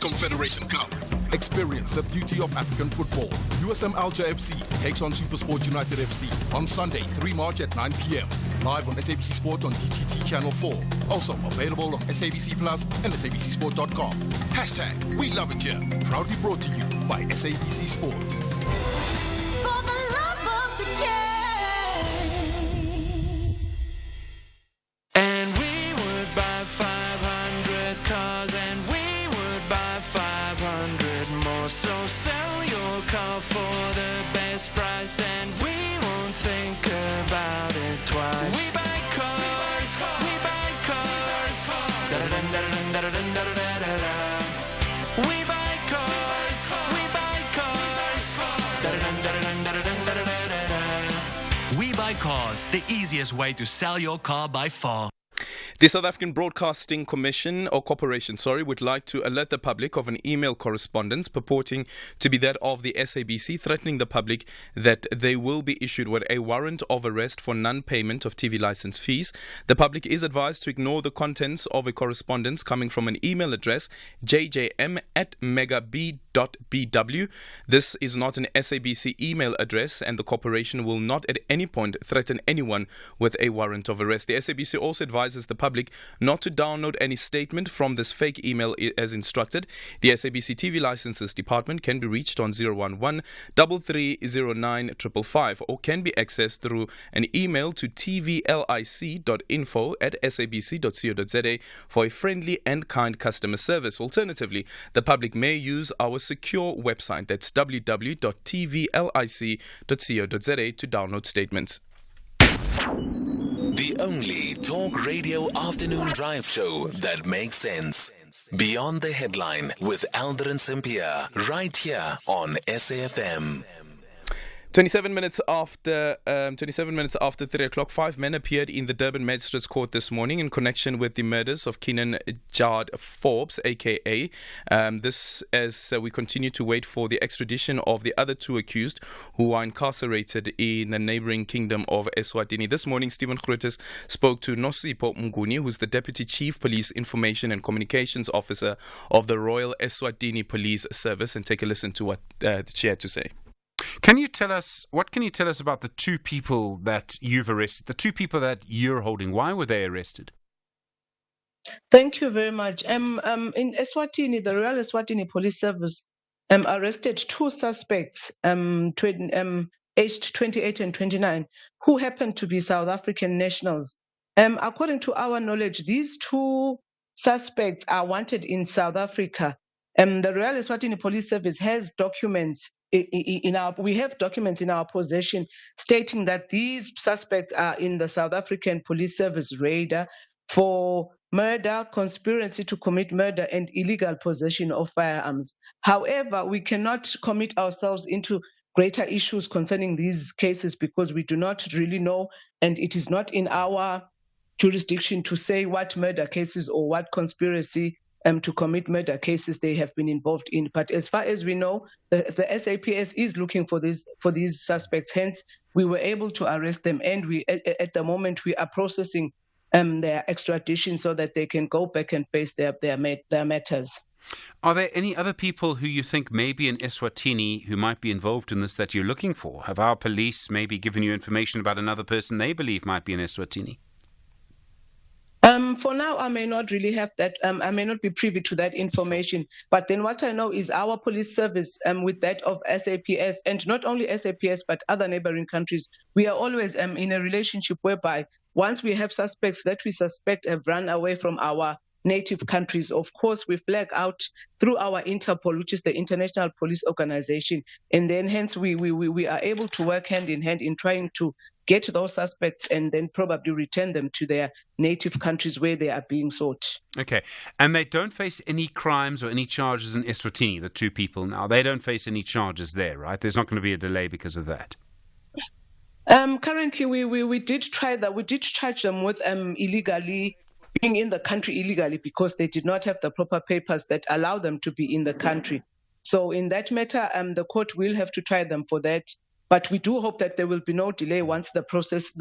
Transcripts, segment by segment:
Confederation Cup. Experience the beauty of African football. USM Alger FC takes on SuperSport United FC on Sunday, 3 March at 9 p.m. Live on SABC Sport on DTT Channel 4. Also available on SABC Plus and SABCSport.com. Hashtag We Love It Here. Proudly brought to you by SABC Sport. For the love of the game. And we would buy 500 cars and we would buy 500 more. So sell your car for the best price and we won't think about it twice. We buy cars, we buy cars. Da-da-dun-da-da-dun-da-da-dun-da-da-da-da. We buy cars, we buy cars. Da-da-dun-da-da-dun-da-da-dun-da-da-da. We Buy Cars, the easiest way to sell your car by far. The South African Broadcasting Commission or Corporation, would like to alert the public of an email correspondence purporting to be that of the SABC, threatening the public that they will be issued with a warrant of arrest for non-payment of TV license fees. The public is advised to ignore the contents of a correspondence coming from an email address jjm@megab.bw. This is not an SABC email address, and the corporation will not at any point threaten anyone with a warrant of arrest. The SABC also advises the public not to download any statement from this fake email as instructed. The SABC TV Licenses Department can be reached on 011 3309 555 or can be accessed through an email to tvlic.info@sabc.co.za for a friendly and kind customer service. Alternatively, the public may use our secure website, that's www.tvlic.co.za, to download statements. The only talk radio afternoon drive show that makes sense. Beyond the Headline with Aldrin Sampear, right here on SAFM. 27 minutes after 3 o'clock, 5 men appeared in the Durban Magistrates Court this morning in connection with the murders of Keenan Jard Forbes, aka. This as we continue to wait for the extradition of the other two accused who are incarcerated in the neighboring kingdom of Eswatini. This morning, Stephen Grootes spoke to Nosipho Mnguni, who's the Deputy Chief Police Information and Communications Officer of the Royal Eswatini Police Service, and take a listen to what she had to say. What can you tell us about the two people that you've arrested, the two people that you're holding? Why were they arrested? Thank you very much. In Eswatini, the Royal Eswatini Police Service arrested two suspects, aged 28 and 29, who happen to be South African nationals. According to our knowledge, these two suspects are wanted in South Africa. The Royal Eswatini Police Service has documents we have documents in our possession stating that these suspects are in the South African Police Service radar for murder, conspiracy to commit murder, and illegal possession of firearms. However, we cannot commit ourselves into greater issues concerning these cases because we do not really know, and it is not in our jurisdiction to say what murder cases or what conspiracy to commit murder cases they have been involved in. But as far as we know, the SAPS is looking for these suspects. Hence, we were able to arrest them, and we at the moment we are processing their extradition so that they can go back and face their matters. Are there any other people who you think may be in Eswatini who might be involved in this that you're looking for? Have our police maybe given you information about another person they believe might be in Eswatini? For now, I may not really have that. I may not be privy to that information. But then what I know is our police service, with that of SAPS, and not only SAPS, but other neighboring countries, we are always in a relationship whereby once we have suspects that we suspect have run away from our native countries, of course, we flag out through our Interpol, which is the International Police Organization. And then hence we are able to work hand in hand in trying to get those suspects and then probably return them to their native countries where they are being sought. Okay. And they don't face any crimes or any charges in Eswatini, the two people now. They don't face any charges there, right? There's not going to be a delay because of that. Currently, we did try that. We did charge them with illegally being in the country illegally because they did not have the proper papers that allow them to be in the country. So in that matter, the court will have to try them for that. But we do hope that there will be no delay once the process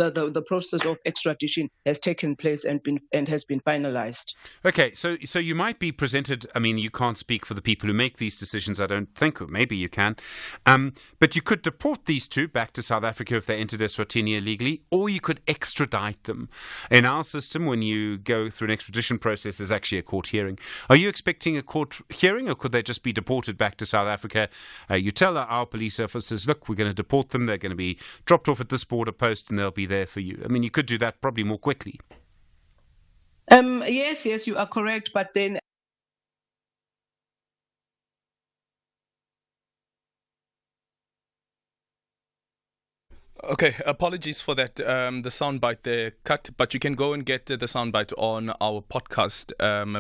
of extradition has taken place and has been finalized. Okay, so you might be presented. I mean, you can't speak for the people who make these decisions, I don't think, or maybe you can. But you could deport these two back to South Africa if they entered Eswatini illegally, or you could extradite them. In our system, when you go through an extradition process, there's actually a court hearing. Are you expecting a court hearing, or could they just be deported back to South Africa? You tell our police officers, look, we're going to deport them. They're going to be dropped off at this border post and they'll be there for you. I mean, you could do that probably more quickly. Yes, you are correct. But then Okay, apologies for that. The soundbite there cut, but you can go and get the soundbite on our podcast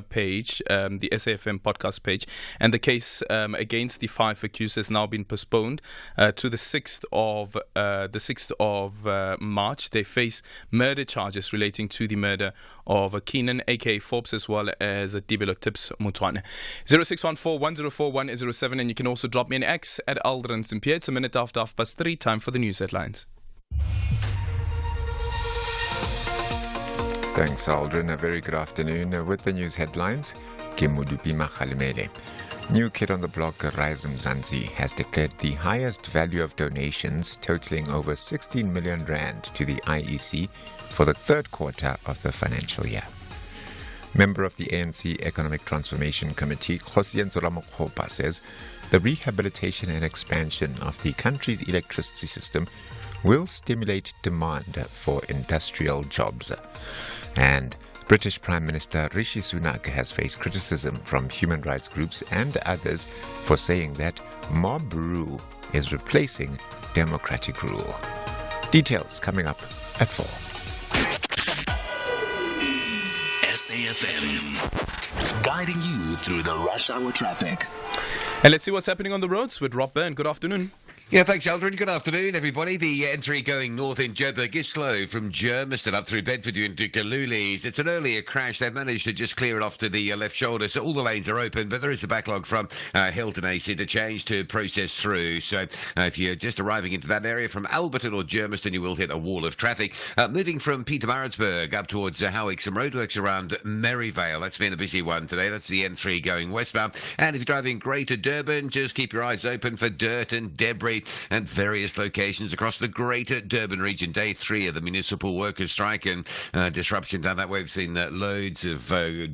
page, the SAFM podcast page. And the case against the 5 accused has now been postponed to the 6th of March. They face murder charges relating to the murder of Keenan, aka Forbes, as well as Dibelo Tips Mutwane. 0614-104-107, and you can also drop me an X at Aldrin Sampear. It's a minute after 3:30, time for the news headlines. Thanks, Aldrin. A very good afternoon. With the news headlines, Kimudupi Makhalimele. New kid on the block, Rise Mzansi, has declared the highest value of donations totaling over 16 million rand to the IEC for the third quarter of the financial year. Member of the ANC Economic Transformation Committee, Khosiyenzo Ramokgopa, says the rehabilitation and expansion of the country's electricity system will stimulate demand for industrial jobs. And British Prime Minister Rishi Sunak has faced criticism from human rights groups and others for saying that mob rule is replacing democratic rule. Details coming up at 4. SAFM, guiding you through the rush hour traffic. And let's see what's happening on the roads with Rob Byrne. Good afternoon. Yeah, thanks, Aldrin. Good afternoon, everybody. The N3 going north in Joburg is slow from Germiston up through Bedford into Kalulis. It's an earlier crash. They've managed to just clear it off to the left shoulder, so all the lanes are open, but there is a backlog from Hilton AC interchange to process through. So if you're just arriving into that area from Alberton or Germiston, you will hit a wall of traffic. Moving from Pietermaritzburg up towards Howick, some roadworks around Merivale. That's been a busy one today. That's the N3 going westbound. And if you're driving Greater Durban, just keep your eyes open for dirt and debris and various locations across the Greater Durban region. Day 3 of the municipal workers' strike and disruption down that way. We've seen loads of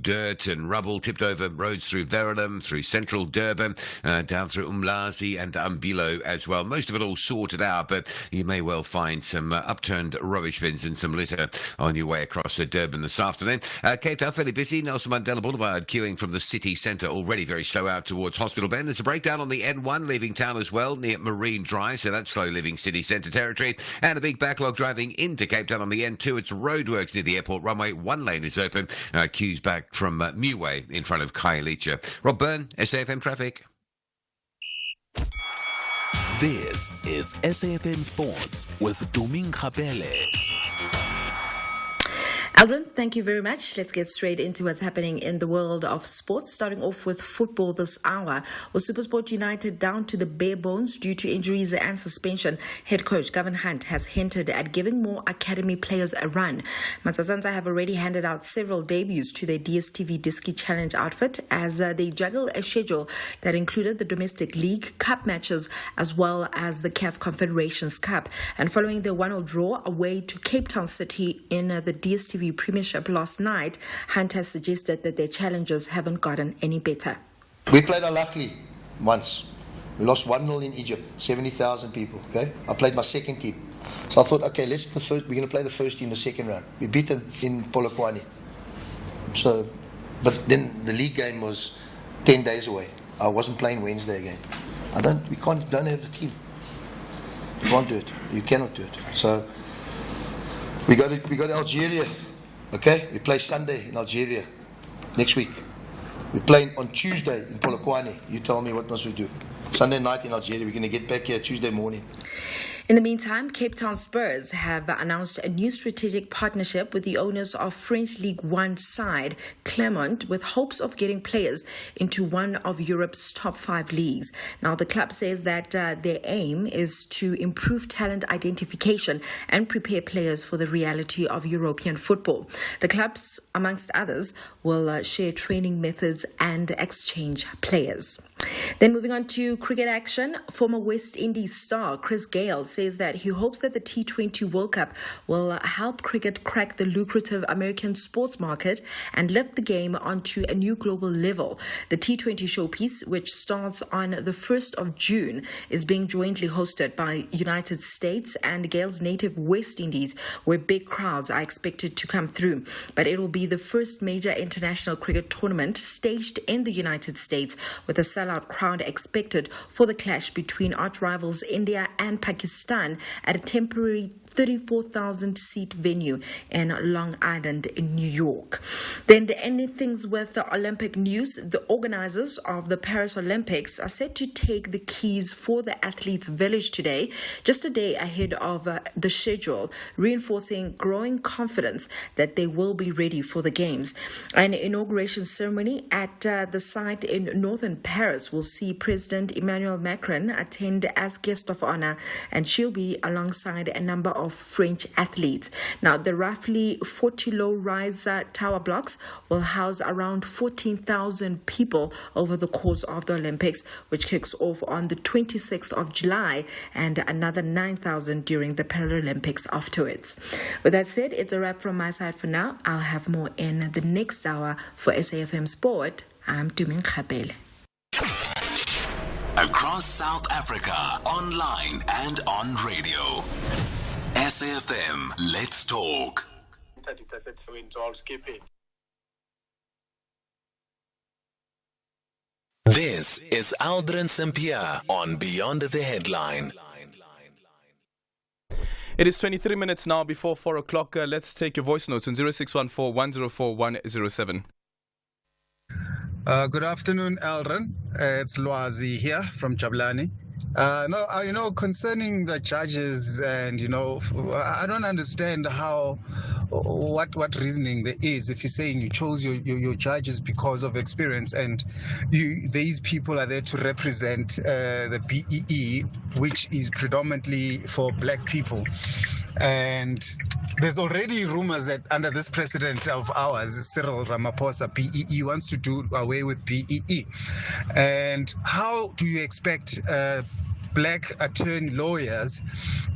dirt and rubble tipped over roads through Verulam, through central Durban, down through Umlazi and Umbilo as well. Most of it all sorted out, but you may well find some upturned rubbish bins and some litter on your way across Durban this afternoon. Cape Town, fairly busy. Nelson Mandela Boulevard queuing from the city centre, already very slow out towards Hospital Bend. There's a breakdown on the N1 leaving town as well, near Marine Drive, so that's slow leaving city centre territory. And a big backlog driving into Cape Town on the N2. It's roadworks near the airport runway. One lane is open. Queues back from Muway in front of Khayelitsha. Rob Byrne, SAFM Traffic. This is SAFM Sports with Duming Khapele. Aldrin, thank you very much. Let's get straight into what's happening in the world of sports, starting off with football this hour. With SuperSport United down to the bare bones due to injuries and suspension, head coach Gavin Hunt has hinted at giving more academy players a run. Matsatsanza have already handed out several debuts to their DStv Diski Challenge outfit as they juggle a schedule that included the Domestic League Cup matches as well as the CAF Confederations Cup. And following their 1-0 draw away to Cape Town City in the DStv Premiership last night, Hunt has suggested that their challenges haven't gotten any better. We played unluckily once. We lost 1-0 in Egypt, 70,000 people, okay? I played my second team. So I thought, okay, we're going to play the first team the second round. We beat them in Polokwane. So, but then the league game was 10 days away. I wasn't playing Wednesday again. Don't have the team. You can't do it. You cannot do it. So we go to Algeria. Okay, we play Sunday in Algeria next week. We're playing on Tuesday in Polokwane. You tell me what must we do. Sunday night in Algeria. We're going to get back here Tuesday morning. In the meantime, Cape Town Spurs have announced a new strategic partnership with the owners of French League One side Clermont, with hopes of getting players into one of Europe's top 5 leagues. Now, the club says that their aim is to improve talent identification and prepare players for the reality of European football. The clubs, amongst others, will share training methods and exchange players. Then moving on to cricket action, former West Indies star Chris Gayle says that he hopes that the T20 World Cup will help cricket crack the lucrative American sports market and lift the game onto a new global level. The T20 showpiece, which starts on the 1st of June, is being jointly hosted by United States and Gayle's native West Indies, where big crowds are expected to come through. But it will be the first major international cricket tournament staged in the United States, with a sellout crowd expected for the clash between arch rivals India and Pakistan at a temporary 34,000-seat venue in Long Island in New York. Then the ending things with the Olympic news. The organizers of the Paris Olympics are set to take the keys for the athletes' village today, just a day ahead of the schedule, reinforcing growing confidence that they will be ready for the games. An inauguration ceremony at the site in northern Paris will see President Emmanuel Macron attend as guest of honor, and she'll be alongside a number of French athletes. Now, the roughly 40 low-rise tower blocks will house around 14,000 people over the course of the Olympics, which kicks off on the 26th of July, and another 9,000 during the Paralympics afterwards. With that said, it's a wrap from my side for now. I'll have more in the next hour. For SAFM Sport, I'm Tumin Khabele. Across South Africa, online and on radio. SAFM, let's talk. This is Aldrin Sampear on Beyond the Headline. It is 23 minutes now before 4 o'clock. Let's take your voice notes on 0614 104 107. Good afternoon, Aldrin. It's Lwazi here from Jabulani. Concerning the judges, and I don't understand what reasoning there is if you're saying you chose your judges because of experience, and these people are there to represent the BEE, which is predominantly for black people. And there's already rumors that under this president of ours, Cyril Ramaphosa, BEE wants to do away with BEE. And how do you expect black attorney lawyers,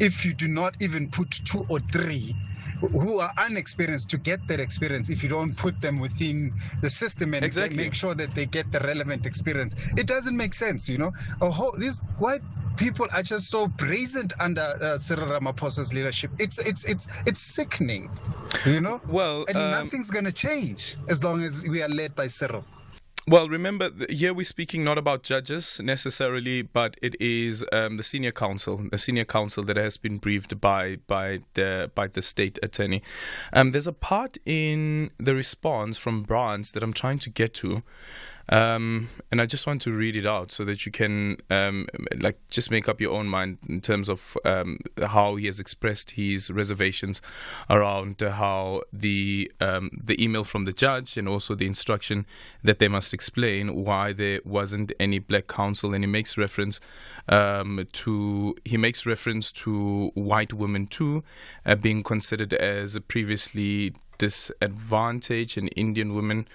if you do not even put 2 or 3 who are unexperienced to get that experience, if you don't put them within the system and make sure that they get the relevant experience? It doesn't make sense, These white people are just so brazen under Cyril Ramaphosa's leadership. It's sickening, Well, and nothing's going to change as long as we are led by Cyril. Well, remember, here we're speaking not about judges necessarily, but it is the senior counsel that has been briefed by the state attorney. There's a part in the response from Brands that I'm trying to get to. And I just want to read it out so that you can just make up your own mind in terms of how he has expressed his reservations around how the email from the judge, and also the instruction that they must explain why there wasn't any black counsel. And he makes reference to white women too being considered as previously disadvantaged, and Indian women.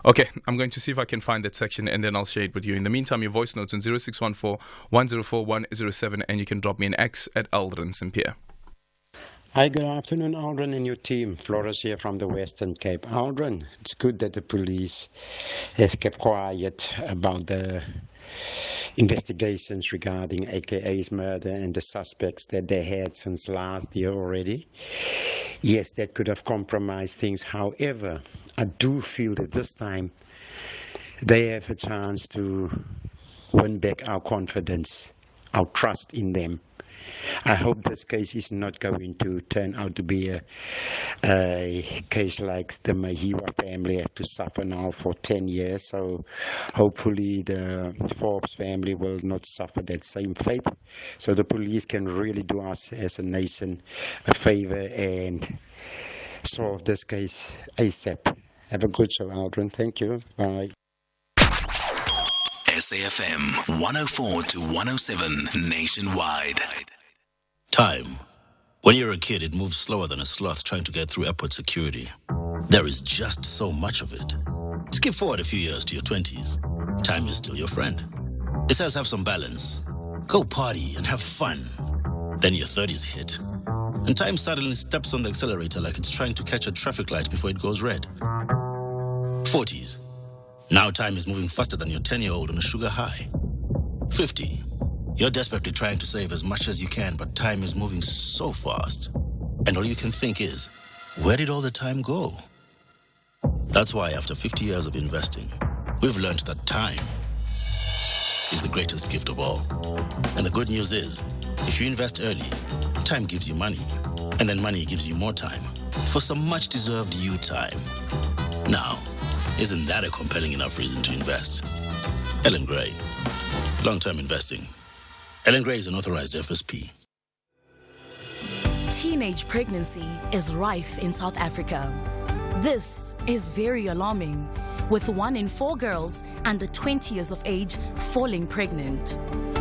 Okay, I'm going to see if I can find that section, and then I'll share it with you. In the meantime, your voice notes on 0614 104 107, and you can drop me an X at Aldrin Sampear. Hi, good afternoon, Aldrin and your team. Flores here from the Western Cape. Aldrin, it's good that the police has kept quiet about the investigations regarding AKA's murder and the suspects that they had since last year already. Yes, that could have compromised things. However, I do feel that this time they have a chance to win back our confidence, our trust in them. I hope this case is not going to turn out to be a case like the Mahiwa family have to suffer now for 10 years. So hopefully the Forbes family will not suffer that same fate. So the police can really do us as a nation a favor and solve this case ASAP. Have a good show, Aldrin. Thank you. Bye. SAFM 104 to 107 nationwide. Time. When you're a kid, it moves slower than a sloth trying to get through airport security. There is just so much of it. Skip forward a few years to your 20s. Time is still your friend. It says have some balance. Go party and have fun. Then your 30s hit. And time suddenly steps on the accelerator like it's trying to catch a traffic light before it goes red. 40s. Now time is moving faster than your 10-year-old on a sugar high. 50. You're desperately trying to save as much as you can, but time is moving so fast. And all you can think is, where did all the time go? That's why after 50 years of investing, we've learned that time is the greatest gift of all. And the good news is, if you invest early, time gives you money. And then money gives you more time for some much-deserved you time. Now, isn't that a compelling enough reason to invest? Ellen Gray. Long-term investing. Ellen Gray is an authorized FSP. Teenage pregnancy is rife in South Africa. This is very alarming, with 1 in 4 girls under 20 years of age falling pregnant.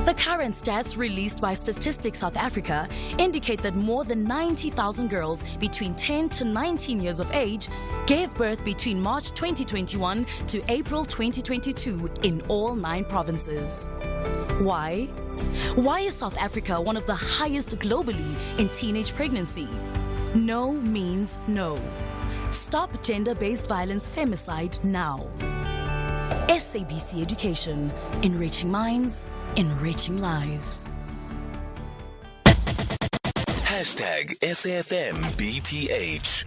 The current stats released by Statistics South Africa indicate that more than 90,000 girls between 10 to 19 years of age gave birth between March 2021 to April 2022 in all 9 provinces. Why? Why is South Africa one of the highest globally in teenage pregnancy? No means no. Stop gender-based violence femicide now. SABC Education, enriching minds, enriching lives. Hashtag SAFMBTH.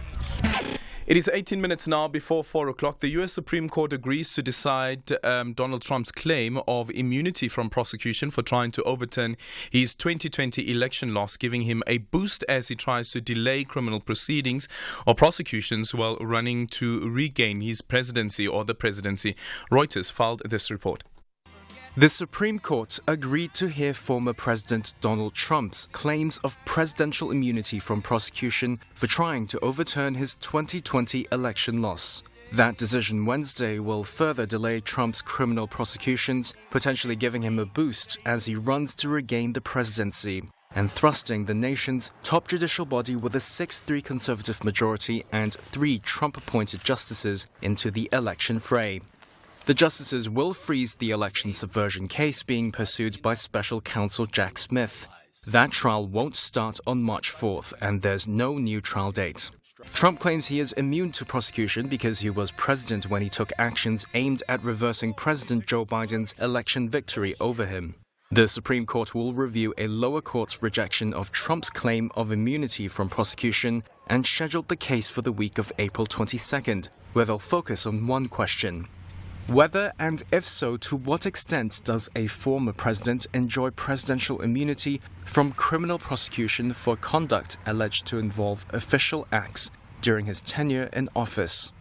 It is 18 minutes now before 4 o'clock. The U.S. Supreme Court agrees to decide Donald Trump's claim of immunity from prosecution for trying to overturn his 2020 election loss, giving him a boost as he tries to delay criminal proceedings or prosecutions while running to regain his presidency or the presidency. Reuters filed this report. The Supreme Court agreed to hear former President Donald Trump's claims of presidential immunity from prosecution for trying to overturn his 2020 election loss. That decision Wednesday will further delay Trump's criminal prosecutions, potentially giving him a boost as he runs to regain the presidency, and thrusting the nation's top judicial body with a 6-3 conservative majority and 3 Trump-appointed justices into the election fray. The justices will freeze the election subversion case being pursued by special counsel Jack Smith. That trial won't start on March 4th, and there's no new trial date. Trump claims he is immune to prosecution because he was president when he took actions aimed at reversing President Joe Biden's election victory over him. The Supreme Court will review a lower court's rejection of Trump's claim of immunity from prosecution and scheduled the case for the week of April 22nd, where they'll focus on one question. Whether, and if so, to what extent does a former president enjoy presidential immunity from criminal prosecution for conduct alleged to involve official acts during his tenure in office?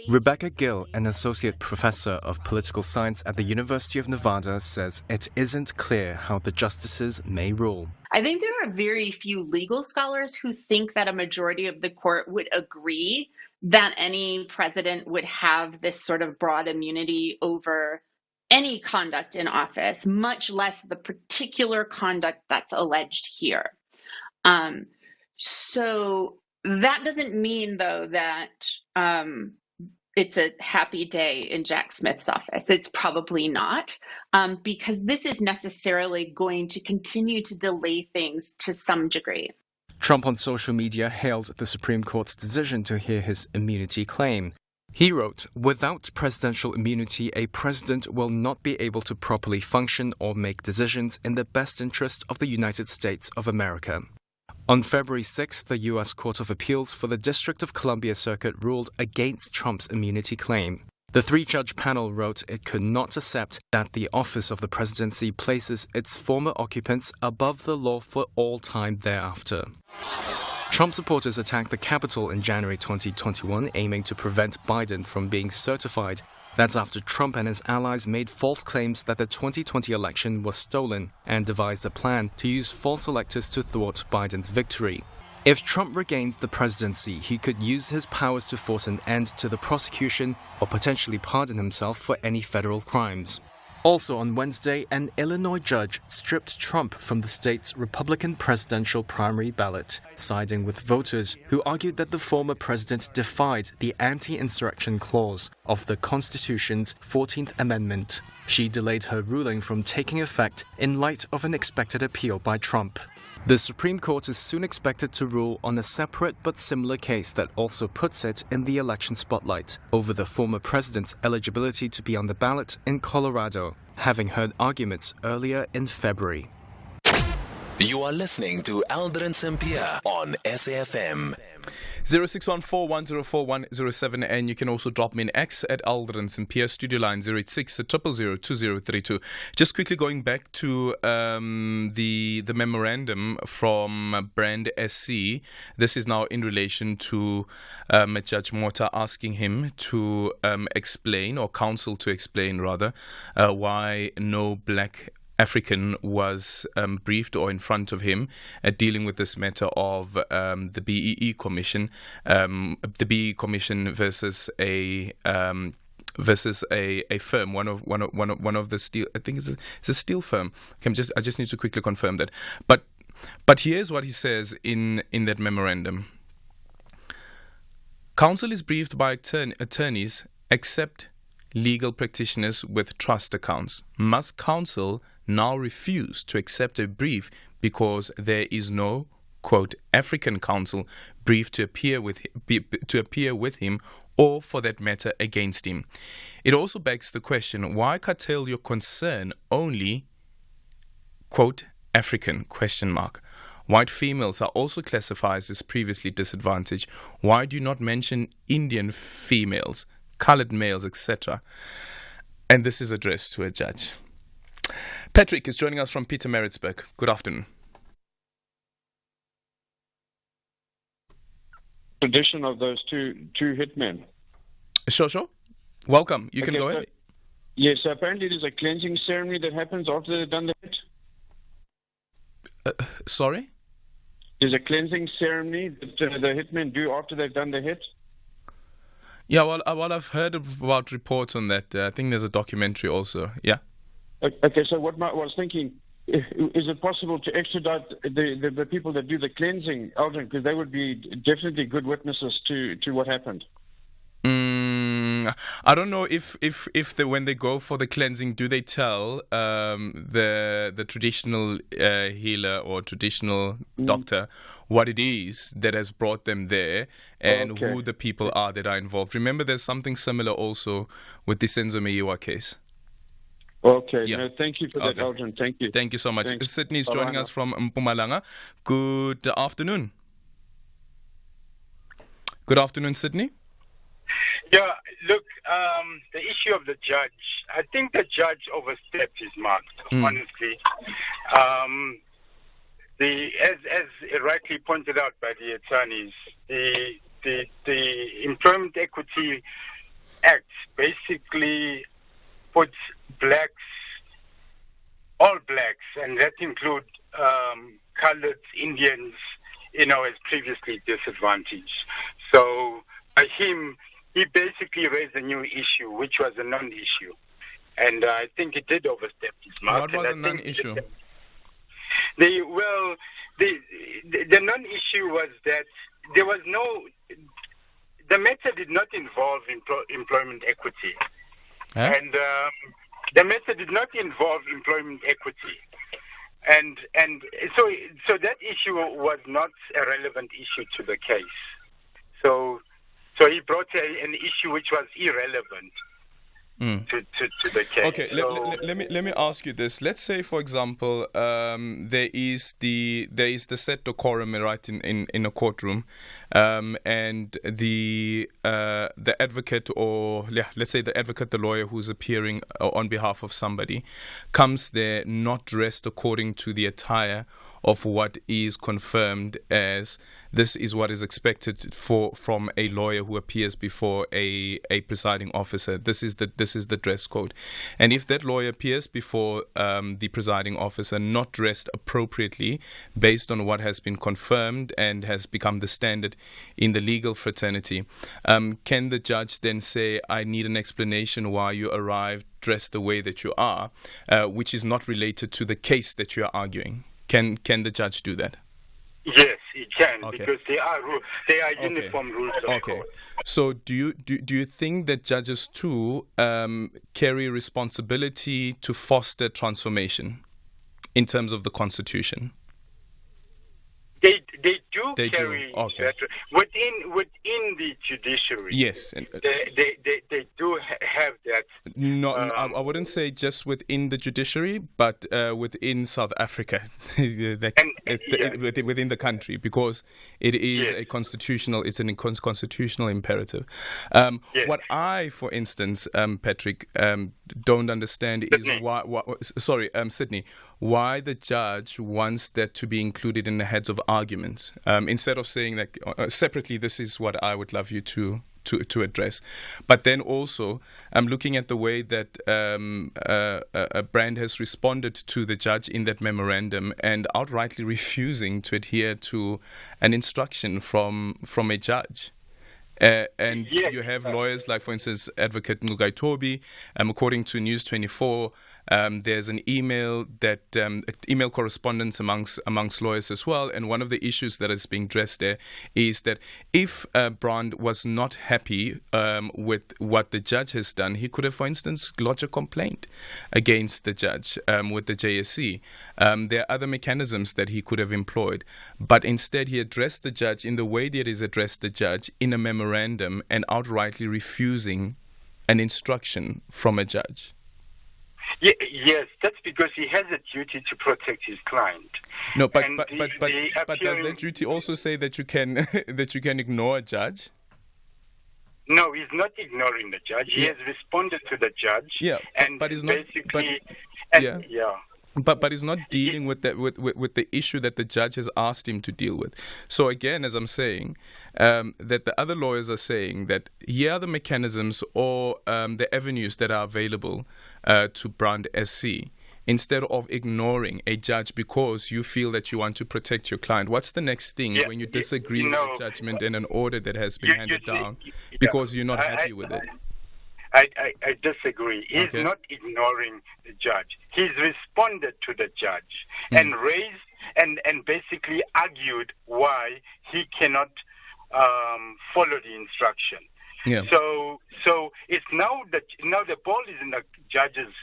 Rebecca Gill, an associate professor of political science at the University of Nevada, says it isn't clear how the justices may rule. I think there are very few legal scholars who think that a majority of the court would agree that any president would have this sort of broad immunity over any conduct in office, much less the particular conduct that's alleged here. So that doesn't mean, though, that it's a happy day in Jack Smith's office. It's probably not, because this is necessarily going to continue to delay things to some degree. Trump on social media hailed the Supreme Court's decision to hear his immunity claim. He wrote, "Without presidential immunity, a president will not be able to properly function or make decisions in the best interest of the United States of America." On February 6th, the U.S. Court of Appeals for the District of Columbia Circuit ruled against Trump's immunity claim. The three-judge panel wrote it could not accept that the office of the presidency places its former occupants above the law for all time thereafter. Trump supporters attacked the Capitol in January 2021, aiming to prevent Biden from being certified. That's after Trump and his allies made false claims that the 2020 election was stolen and devised a plan to use false electors to thwart Biden's victory. If Trump regains the presidency, he could use his powers to force an end to the prosecution or potentially pardon himself for any federal crimes. Also on Wednesday, an Illinois judge stripped Trump from the state's Republican presidential primary ballot, siding with voters who argued that the former president defied the anti-insurrection clause of the Constitution's 14th Amendment. She delayed her ruling from taking effect in light of an expected appeal by Trump. The Supreme Court is soon expected to rule on a separate but similar case that also puts it in the election spotlight over the former president's eligibility to be on the ballot in Colorado, having heard arguments earlier in February. You are listening to Aldrin Sampear on SAFM. 0614-104-107, and you can also drop me an X at Aldrin Sampear, studio line 086-000-2032. Just quickly going back to the memorandum from Brand SC. This is now in relation to Judge Mota asking him to explain, or counsel to explain rather, why no black African was briefed or in front of him dealing with this matter of the BEE Commission, versus a firm, one of the steel. I think it's a steel firm. Okay, I just need to quickly confirm that. But here's what he says in that memorandum. Counsel is briefed by attorneys except legal practitioners with trust accounts. Must counsel now refuse to accept a brief because there is no, quote, African counsel briefed to appear with him or, for that matter, against him. It also begs the question, why curtail your concern only, quote, African, question mark? White females are also classified as previously disadvantaged. Why do you not mention Indian females, colored males, etc.? And this is addressed to a judge. Patrick is joining us from Pietermaritzburg. Good afternoon. Tradition of those two hitmen. Sure. Welcome. You can go ahead. Yes, apparently there's a cleansing ceremony that happens after they've done the hit. Sorry? There's a cleansing ceremony that the hitmen do after they've done the hit. Yeah, well, I've heard about reports on that. I think there's a documentary also. Yeah. Okay, so what I was thinking, is it possible to extradite the people that do the cleansing, Aldrin, because they would be definitely good witnesses to what happened? I don't know if when they go for the cleansing, do they tell the traditional healer or traditional doctor what it is that has brought them there and who the people are that are involved. Remember, there's something similar also with the Senzo Meyiwa case. Okay, no, thank you for that, Aldrin. Thank you. Thank you so much. Thanks. Sydney is joining us from Mpumalanga. Good afternoon. Good afternoon, Sydney. Yeah, look, the issue of the judge, I think the judge overstepped his mark, honestly. As rightly pointed out by the attorneys, the Employment Equity Act basically puts all blacks, and that include colored Indians, as previously disadvantaged. So by him, he basically raised a new issue, which was a non-issue. And I think he did overstep his mark. What was a non-issue? The non-issue was that there was the matter did not involve employment equity. Huh? And the matter did not involve employment equity. And so that issue was not a relevant issue to the case. So he brought an issue which was irrelevant. to the case. Okay, let me ask you this. Let's say, for example, there is the set decorum, right, in a courtroom, and the advocate, or let's say the lawyer who's appearing on behalf of somebody, comes there not dressed according to the attire of what is confirmed as this is what is expected from a lawyer who appears before a presiding officer. This is the dress code. And if that lawyer appears before the presiding officer not dressed appropriately based on what has been confirmed and has become the standard in the legal fraternity, can the judge then say, I need an explanation why you arrived dressed the way that you are, which is not related to the case that you are arguing? Can the judge do that? Yes, he can, because they are uniform rules of court. So do you think that judges too carry responsibility to foster transformation in terms of the Constitution? They do carry that within the judiciary. Yes, they do have that. No, I wouldn't say just within the judiciary, but within South Africa, within the country, because it is a constitutional. It's an constitutional imperative. What I, for instance, Patrick, don't understand is Sydney, why the judge wants that to be included in the heads of arguments instead of saying like separately, this is what I would love you to address. But then also, I'm looking at the way that Brand has responded to the judge in that memorandum and outrightly refusing to adhere to an instruction from a judge. You have lawyers like, for instance, Advocate Ngugai Tobi. According to News 24, there's an email correspondence amongst lawyers as well, and one of the issues that is being addressed there is that if Brand was not happy with what the judge has done, he could have, for instance, lodged a complaint against the judge with the JSC. There are other mechanisms that he could have employed, but instead he addressed the judge in the way that he's addressed the judge in a memorandum and outrightly refusing an instruction from a judge. Yes, that's because he has a duty to protect his client. No, but does that duty also say that you can ignore a judge? No, he's not ignoring the judge. He has responded to the judge. Yeah, and but he's not. But he's not dealing with that with the issue that the judge has asked him to deal with. So again, as I'm saying, that the other lawyers are saying that here are the mechanisms or the avenues that are available to Brand SC, instead of ignoring a judge because you feel that you want to protect your client. What's the next thing when you disagree with a judgment and an order that has been handed down because you're not happy with it? I disagree. He's not ignoring the judge. He's responded to the judge and raised and basically argued why he cannot follow the instruction. Yeah. So it's now the ball is in the judge's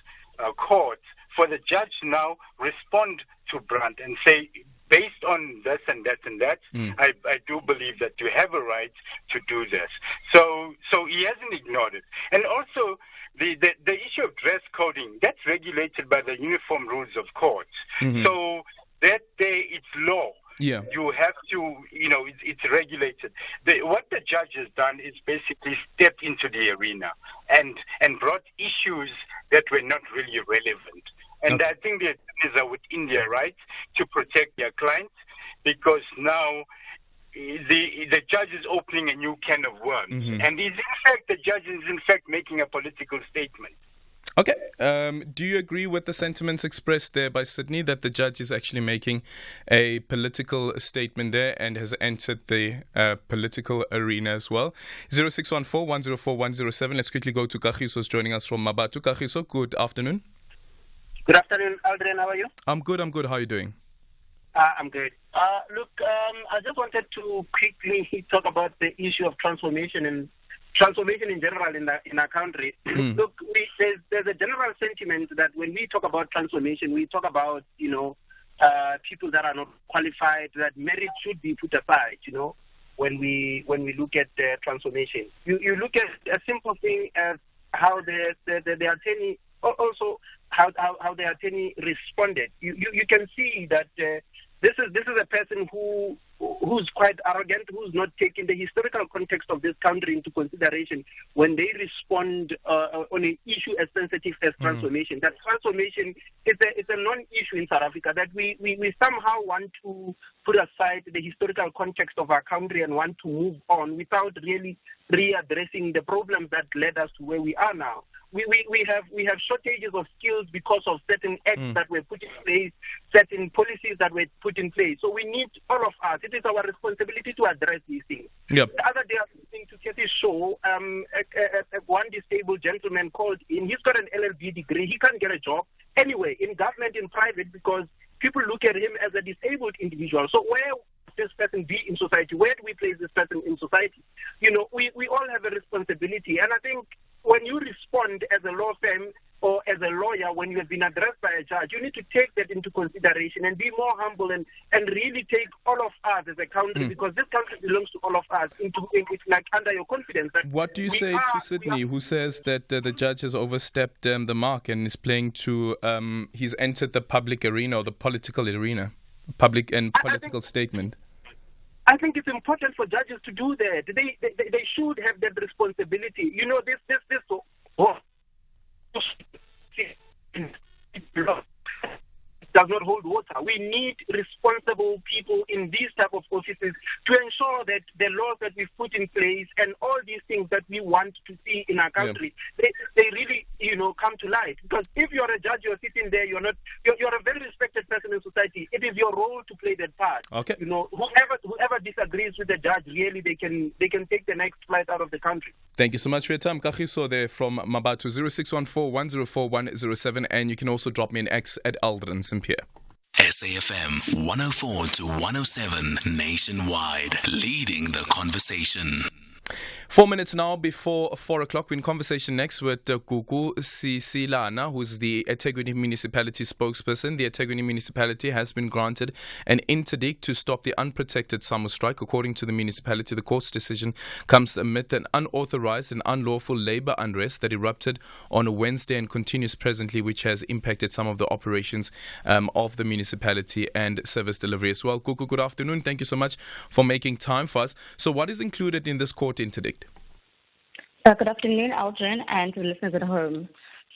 court for the judge now respond to Brand and say, based on this and that and that, I do believe that you have a right to do this. So he hasn't ignored it. And also, the issue of dress coding, that's regulated by the Uniform Rules of Court. Mm-hmm. So that day, it's law. Yeah. You have to, it's regulated. What the judge has done is basically stepped into the arena and brought issues that were not really relevant. And I think the attorneys are within their rights to protect their clients, because now the judge is opening a new can of worms. Mm-hmm. And the judge is in fact making a political statement. Okay. Do you agree with the sentiments expressed there by Sydney that the judge is actually making a political statement there and has entered the political arena as well? 0614-104-107. Let's quickly go to Kagiso, who's joining us from Mabatu. Kagiso, good afternoon. Good afternoon, Aldrin. How are you? I'm good. How are you doing? I'm good. Look, I just wanted to quickly talk about the issue of transformation in general in our country. Look, there's a general sentiment that when we talk about transformation, we talk about people that are not qualified, that merit should be put aside. When we look at transformation, you look at a simple thing as how the attorney also how the attorney responded. You can see that this is a person who's quite arrogant, who's not taking the historical context of this country into consideration when they respond on an issue as sensitive as transformation. That transformation is a non-issue in South Africa, that we somehow want to put aside the historical context of our country and want to move on without really readdressing the problems that led us to where we are now. We have shortages of skills because of certain acts that were put in place, certain policies that were put in place. So we need all of us. It is our responsibility to address these things. Yep. The other day I was listening to Kathy's show, one disabled gentleman called in. He's got an LLB degree. He can't get a job anyway in government, in private, because people look at him as a disabled individual. So where would this person be in society? Where do we place this person in society? We all have a responsibility, and I think when you respond as a law firm or as a lawyer, when you have been addressed by a judge, you need to take that into consideration and be more humble and really take all of us as a country, because this country belongs to all of us, it's like under your confidence. What do you say to Sydney, who says that the judge has overstepped the mark and is playing to, he's entered the public arena or the political arena, public and political statement? I think it's important for judges to do that. They should have that responsibility. Does not hold water. We need responsible people in these type of offices to ensure that the laws that we've put in place and all these things that we want to see in our country, they really come to light. Because if you're a judge, you're sitting there, you're a very respected person in society. It is your role to play that part. Okay. Whoever disagrees with the judge, really they can take the next flight out of the country. Thank you so much for your time. Kagiso there from Mabatu, 0614-104-107, and you can also drop me an X at Aldrin Sampear. SAFM 104 to 107 nationwide, leading the conversation. 4 minutes now before 4 o'clock. We're in conversation next with Gugu Sisilana, who's the eThekwini Municipality spokesperson. The eThekwini Municipality has been granted an interdict to stop the unprotected summer strike. According to the municipality, the court's decision comes amid an unauthorized and unlawful labor unrest that erupted on Wednesday and continues presently, which has impacted some of the operations of the municipality and service delivery as well. Gugu, good afternoon. Thank you so much for making time for us. So what is included in this court interdict? Good afternoon, Aldrin, and to the listeners at home.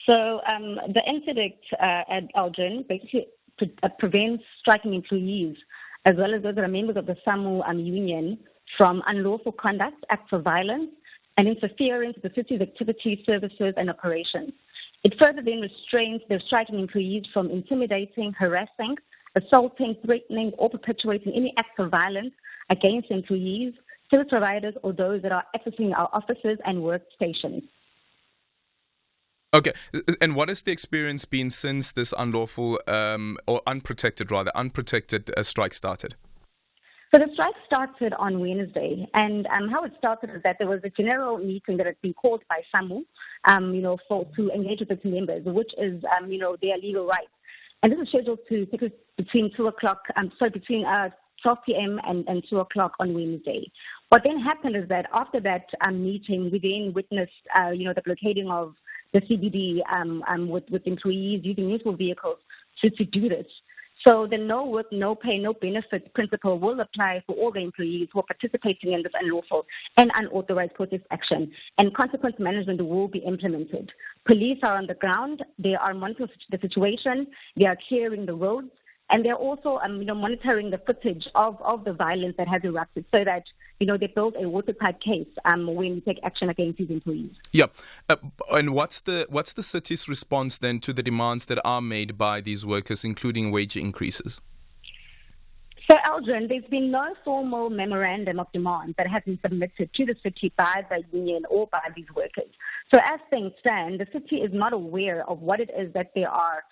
So the interdict at Aldrin basically prevents striking employees, as well as those that are members of the SAMU union, from unlawful conduct, acts of violence, and interference with the city's activities, services, and operations. It further then restrains the striking employees from intimidating, harassing, assaulting, threatening, or perpetuating any acts of violence against employees, service providers, or those that are accessing our offices and workstations. Okay, and what has the experience been since this unlawful or unprotected strike started? So the strike started on Wednesday, and how it started is that there was a general meeting that had been called by SAMU, to engage with its members, which is, their legal rights. And this is scheduled to take between 12 p.m. and 2 o'clock on Wednesday. What then happened is that after that meeting, we then witnessed, the blockading of the CBD with employees using municipal vehicles to do this. So the no work, no pay, no benefit principle will apply for all the employees who are participating in this unlawful and unauthorized protest action, and consequence management will be implemented. Police are on the ground. They are monitoring the situation. They are clearing the roads. And they're also, monitoring the footage of the violence that has erupted, so that, they build a watertight case when we take action against these employees. Yeah, and what's the city's response then to the demands that are made by these workers, including wage increases? So, Aldrin, there's been no formal memorandum of demand that has been submitted to the city by the union or by these workers. So, as things stand, the city is not aware of what it is that they are,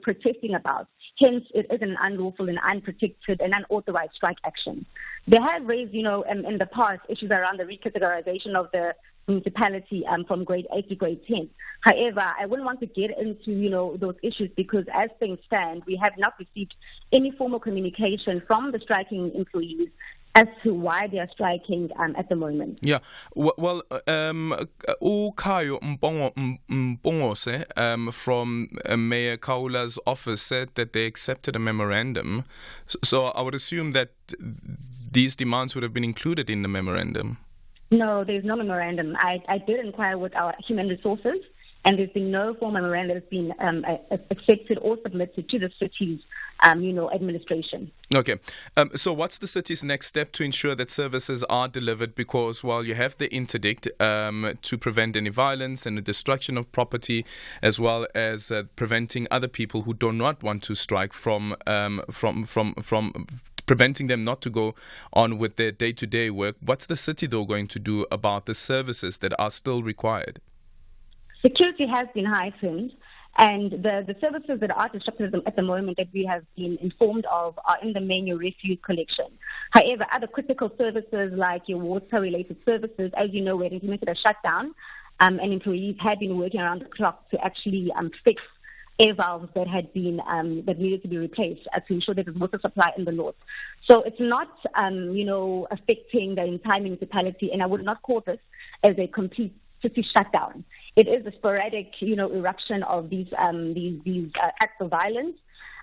protesting about. Hence, it is an unlawful and unprotected and unauthorized strike action. They have raised, in the past, issues around the recategorization of the municipality from grade 8 to grade 10. However, I wouldn't want to get into, those issues, because as things stand, we have not received any formal communication from the striking employees as to why they are striking at the moment. Yeah, well, Ukayo Mpongose from Mayor Kaula's office said that they accepted a memorandum. So I would assume that these demands would have been included in the memorandum. No, there's no memorandum. I did inquire with our human resources, and there's been no formal memorandum that's been accepted or submitted to the city's, administration. Okay. So what's the city's next step to ensure that services are delivered? Because while you have the interdict to prevent any violence and the destruction of property, as well as preventing other people who do not want to strike from preventing them not to go on with their day-to-day work, what's the city, though, going to do about the services that are still required? Security has been heightened, and the services that are disrupted at the moment that we have been informed of are in the main refuse collection. However, other critical services like your water-related services, as you know, we had implemented a shutdown, and employees had been working around the clock to actually fix air valves that had been that needed to be replaced to ensure that there's water supply in the north. So it's not affecting the entire municipality, and I would not call this as a complete city shutdown. It is a sporadic, eruption of these acts of violence,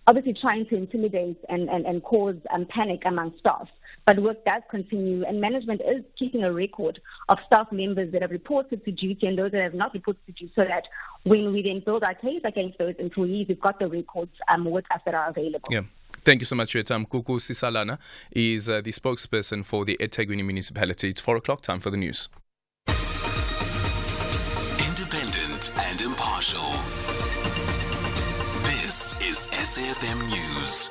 obviously trying to intimidate and cause panic among staff. But work does continue, and management is keeping a record of staff members that have reported to duty and those that have not reported to duty, so that when we then build our case against those employees, we've got the records with us that are available. Yeah. Thank you so much for your time. Kuku Sisalana is the spokesperson for the eThekwini municipality. It's 4 o'clock, time for the news. Independent and impartial. This is SAFM News.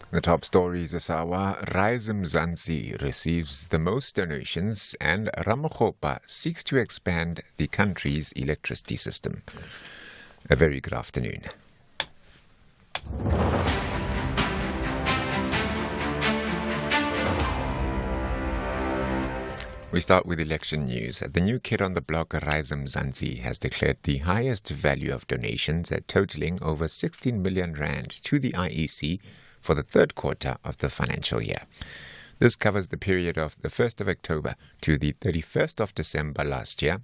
The top stories this hour: Rise Mzansi receives the most donations, and Ramokgopa seeks to expand the country's electricity system. A very good afternoon. We start with election news. The new kid on the block, Rise Mzansi, has declared the highest value of donations, totaling over 16 million rand to the IEC for the third quarter of the financial year. This covers the period of the 1st of October to the 31st of December last year.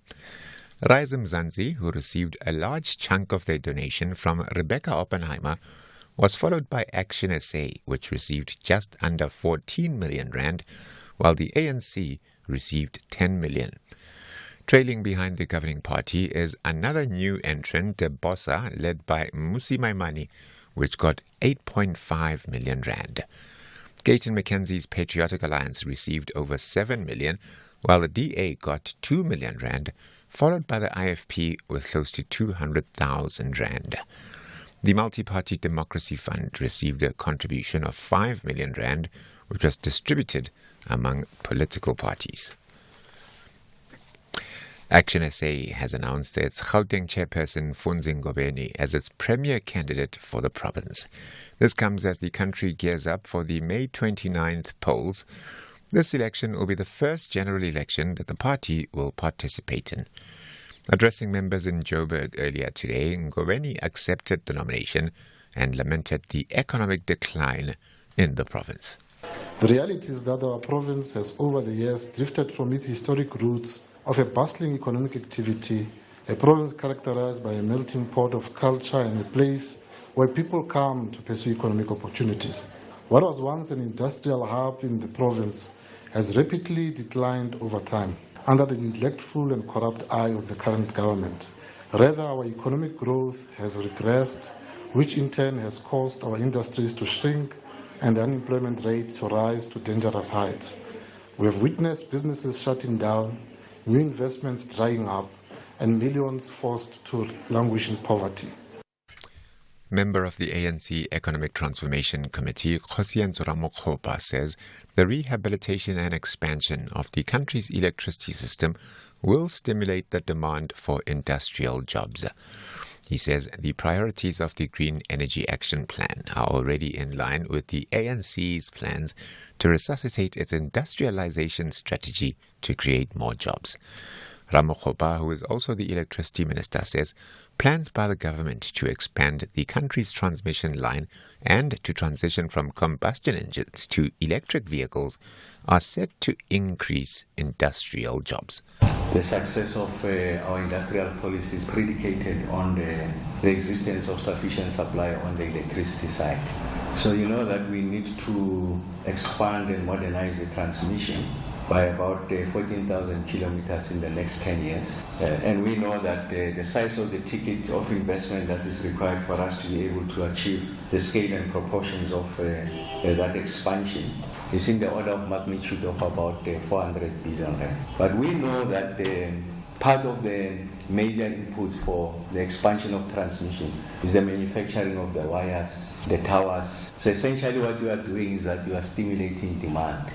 Rise Mzansi, who received a large chunk of their donation from Rebecca Oppenheimer, was followed by Action SA, which received just under 14 million rand, while the ANC received 10 million. Trailing behind the governing party is another new entrant, Bossa, led by Musi Maimane, which got 8.5 million rand. Gayton McKenzie's Patriotic Alliance received over 7 million, while the DA got 2 million rand, followed by the IFP with close to 200,000 rand. The Multi-Party Democracy Fund received a contribution of 5 million rand, which was distributed among political parties. Action SA has announced its Gauteng chairperson Funzi Ngobeni as its premier candidate for the province. This comes as the country gears up for the May 29th polls. This election will be the first general election that the party will participate in. Addressing members in Joburg earlier today, Ngobeni accepted the nomination and lamented the economic decline in the province. The reality is that our province has over the years drifted from its historic roots of a bustling economic activity, a province characterized by a melting pot of culture and a place where people come to pursue economic opportunities. What was once an industrial hub in the province has rapidly declined over time under the neglectful and corrupt eye of the current government. Rather, our economic growth has regressed, which in turn has caused our industries to shrink and the unemployment rate to rise to dangerous heights. We have witnessed businesses shutting down, new investments drying up, and millions forced to languish in poverty. Member of the ANC Economic Transformation Committee, Khosienzo Ramokgopa, says the rehabilitation and expansion of the country's electricity system will stimulate the demand for industrial jobs. He says the priorities of the Green Energy Action Plan are already in line with the ANC's plans to resuscitate its industrialization strategy to create more jobs. Ramokgopa, who is also the electricity minister, says plans by the government to expand the country's transmission line and to transition from combustion engines to electric vehicles are set to increase industrial jobs. The success of our industrial policy is predicated on the existence of sufficient supply on the electricity side. So you know that we need to expand and modernize the transmission by about 14,000 kilometers in the next 10 years. And we know that the size of the ticket of investment that is required for us to be able to achieve the scale and proportions of that expansion is in the order of magnitude of about 400 billion rand. But we know that part of the major inputs for the expansion of transmission is the manufacturing of the wires, the towers. So essentially what you are doing is that you are stimulating demand.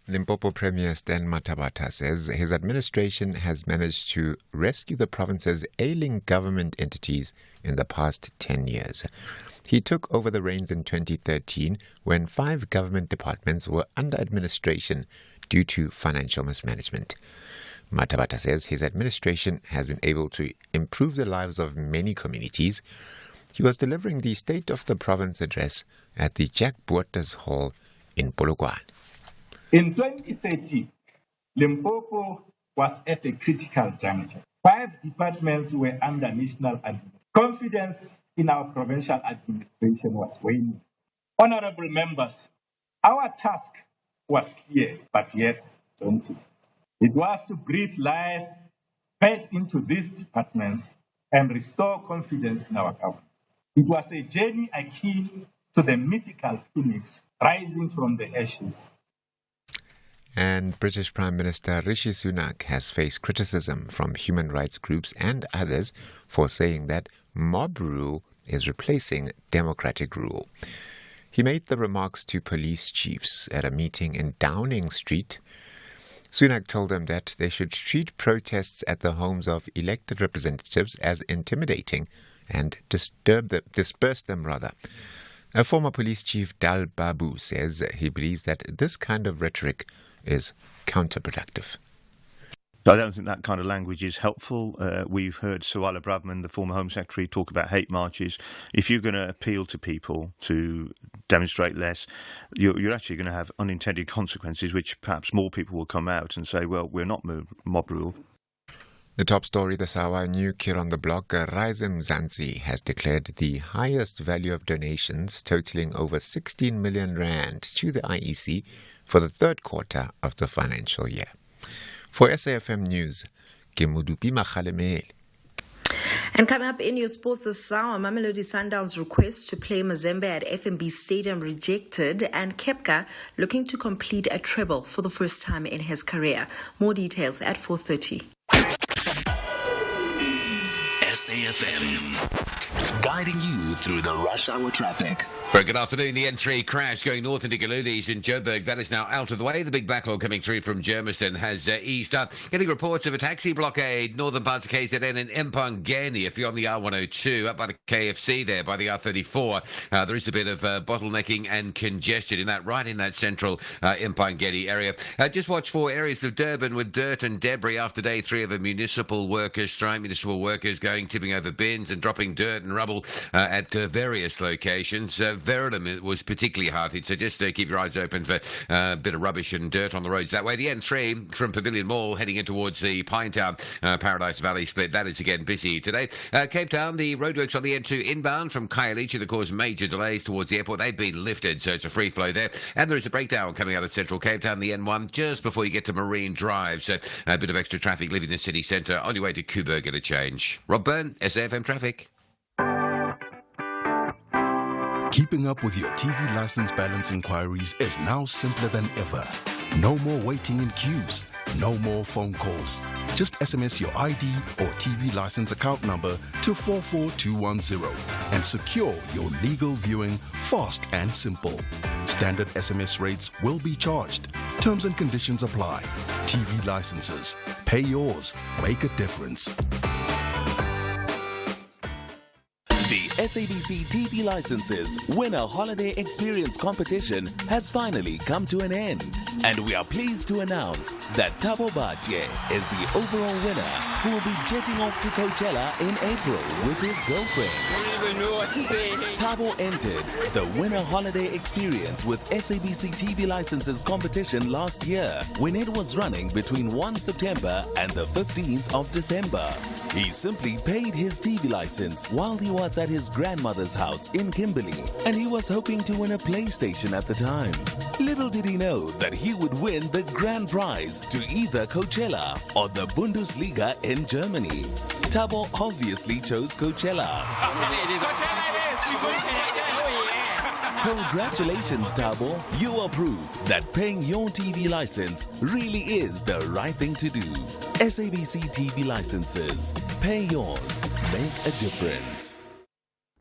Limpopo Premier Stan Mathabatha says his administration has managed to rescue the province's ailing government entities in the past 10 years. He took over the reins in 2013 when 5 government departments were under administration due to financial mismanagement. Mathabatha says his administration has been able to improve the lives of many communities. He was delivering the State of the Province address at the Jack Bottas Hall in Polokwane. In 2013, Limpopo was at a critical juncture. 5 departments were under national administration. Confidence in our provincial administration was waning. Honorable members, our task was clear, but yet daunting. It was to breathe life back into these departments and restore confidence in our government. It was a journey akin to the mythical phoenix rising from the ashes. And British Prime Minister Rishi Sunak has faced criticism from human rights groups and others for saying that mob rule is replacing democratic rule. He made the remarks to police chiefs at a meeting in Downing Street. Sunak told them that they should treat protests at the homes of elected representatives as intimidating and disperse them. A former police chief, Dal Babu, says he believes that this kind of rhetoric is counterproductive. I don't think that kind of language is helpful. We've heard Suella Braverman, the former Home Secretary, talk about hate marches. If you're going to appeal to people to demonstrate less, you're actually going to have unintended consequences, which perhaps more people will come out and say, well, we're not mob rule. The top story this hour, new kid on the block, Rise Mzansi has declared the highest value of donations totaling over 16 million rand to the IEC for the third quarter of the financial year. For SAFM News, Kemudupi Makhalemele. And coming up in your sports this hour, Mamelodi Sundowns' request to play Mazembe at FNB Stadium rejected, and Kepka looking to complete a treble for the first time in his career. More details at 4:30. SAFM, guiding you through the rush hour traffic. Very good afternoon. The N3 crash going north into Galulis in Joburg. That is now out of the way. The big backlog coming through from Germiston has eased up. Getting reports of a taxi blockade northern parts of KZN and Mpangeni. If you're on the R102, up by the KFC there, by the R34, there is a bit of bottlenecking and congestion in that, right in that central Mpangeni area. Just watch for areas of Durban with dirt and debris after day 3 of a municipal workers strike. Municipal workers tipping over bins and dropping dirt and rubble at various locations. Verulam was particularly hard hit, so just keep your eyes open for a bit of rubbish and dirt on the roads that way. The N3 from Pavilion Mall heading in towards the Pinetown Paradise Valley split, that is again busy today. Cape Town, the roadworks on the N2 inbound from Khayelitsha that caused major delays towards the airport. They've been lifted, so it's a free flow there. And there is a breakdown coming out of central Cape Town, the N1, just before you get to Marine Drive. So a bit of extra traffic leaving the city centre on your way to Kuburg at a change. Rob Byrne, SAFM Traffic. Keeping up with your TV license balance inquiries is now simpler than ever. No more waiting in queues. No more phone calls. Just SMS your ID or TV license account number to 44210 and secure your legal viewing fast and simple. Standard SMS rates will be charged. Terms and conditions apply. TV licenses. Pay yours. Make a difference. The SABC TV Licenses Winner Holiday Experience competition has finally come to an end. And we are pleased to announce that Thabo Batye is the overall winner who will be jetting off to Coachella in April with his girlfriend. I don't even know what to say. Thabo entered the Winner Holiday Experience with SABC TV Licenses competition last year when it was running between 1 September and the 15th of December. He simply paid his TV license while he was at his grandmother's house in Kimberley, and he was hoping to win a PlayStation at the time. Little did he know that he would win the grand prize to either Coachella or the Bundesliga in Germany. Thabo obviously chose Coachella. Congratulations, Thabo. You are proof that paying your TV license really is the right thing to do. SABC TV Licenses. Pay yours. Make a difference.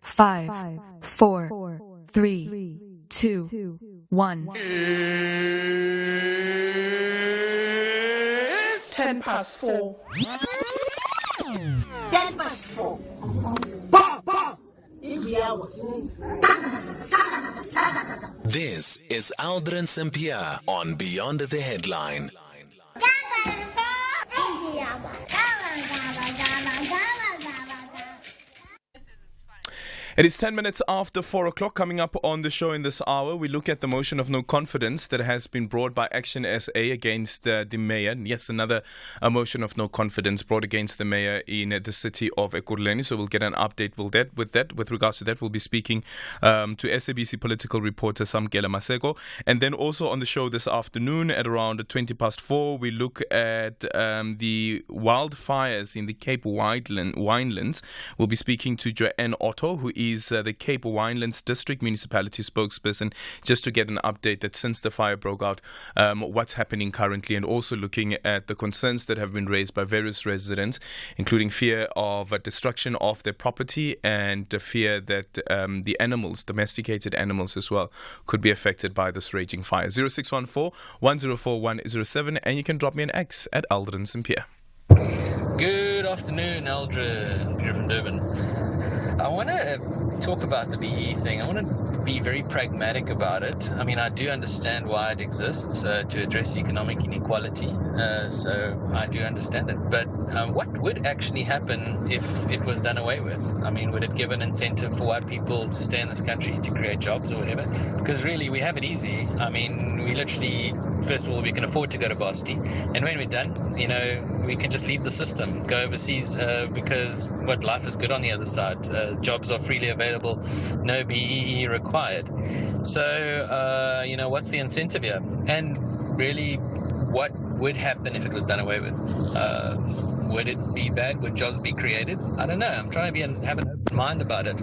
5, 4, 3, 2, 1. 10 past 4. 10 past 4. This is Aldrin Sampear on Beyond the Headline. It is 10 minutes after 4 o'clock. Coming up on the show in this hour, we look at the motion of no confidence that has been brought by Action SA against the mayor. Yes, another motion of no confidence brought against the mayor in the city of Ekurhuleni. So we'll get an update with regards to that. We'll be speaking to SABC political reporter Samkela Maseko. And then also on the show this afternoon at around 20 past 4, we look at the wildfires in the Cape Winelands. We'll be speaking to Joanne Otto, who is the Cape Winelands District Municipality spokesperson, just to get an update that since the fire broke out, what's happening currently, and also looking at the concerns that have been raised by various residents, including fear of destruction of their property and the fear that the animals, domesticated animals as well, could be affected by this raging fire. 0614-104107, and you can drop me an X at Aldrin Sampear. Good afternoon, Aldrin Sampear from Durban. I want to talk about the BE thing. I want to be very pragmatic about it. I mean, I do understand why it exists, to address economic inequality, so I do understand it. But what would actually happen if it was done away with? I mean, would it give an incentive for white people to stay in this country, to create jobs or whatever? Because really, we have it easy. I mean, we literally, first of all, we can afford to go to Boston, and when we're done, we can just leave the system, go overseas, because life is good on the other side. Jobs are freely available, no BEE required. So, what's the incentive here? And really, what would happen if it was done away with? Would it be bad? Would jobs be created? I don't know. I'm trying to have an open mind about it.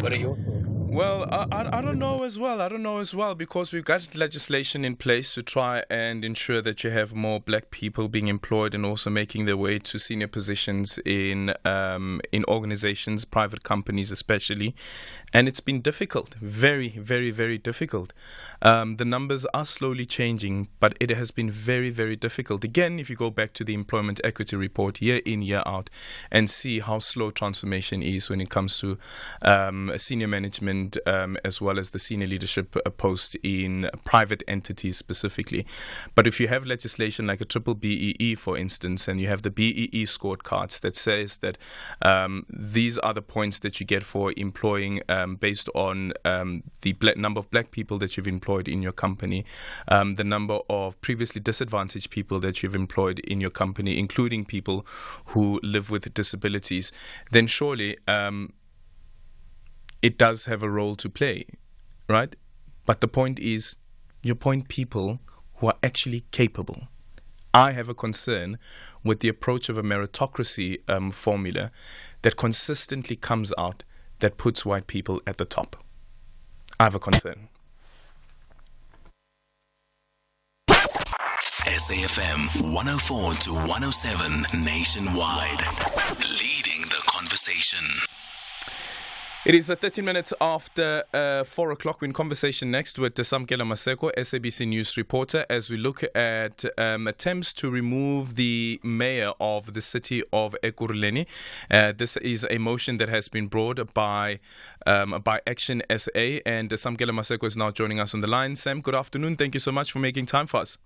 What are your thoughts? Well, I don't know as well, because we've got legislation in place to try and ensure that you have more black people being employed and also making their way to senior positions in organizations, private companies especially. And it's been difficult, very, very, very difficult. The numbers are slowly changing, but it has been very, very difficult. Again, if you go back to the Employment Equity Report year in, year out, and see how slow transformation is when it comes to senior management, as well as the senior leadership post in private entities specifically. But if you have legislation like a triple BEE, for instance, and you have the BEE scorecards that says that these are the points that you get for employing based on the number of black people that you've employed in your company, the number of previously disadvantaged people that you've employed in your company, including people who live with disabilities, then surely it does have a role to play, right? But the point is, you appoint people who are actually capable. I have a concern with the approach of a meritocracy formula that consistently comes out that puts white people at the top. I have a concern. SAFM 104 to 107 nationwide, leading the conversation. It is 13 minutes after 4 o'clock. We're in conversation next with Samkeela Maseko, SABC News reporter, as we look at attempts to remove the mayor of the city of Ekurhuleni. This is a motion that has been brought by Action SA, and Samkeela Maseko is now joining us on the line. Sam, good afternoon. Thank you so much for making time for us.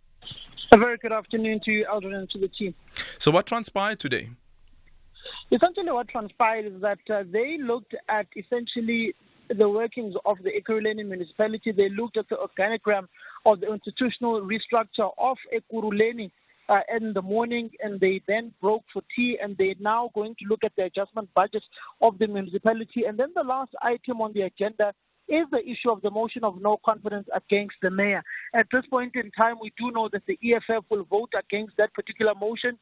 A very good afternoon to you, Aldrin, and to the team. So what transpired today? Essentially what transpired is that they looked at essentially the workings of the Ekurhuleni municipality. They looked at the organogram of the institutional restructure of Ekurhuleni in the morning, and they then broke for tea, and they're now going to look at the adjustment budget of the municipality. And then the last item on the agenda is the issue of the motion of no confidence against the mayor. At this point in time, we do know that the EFF will vote against that particular motion.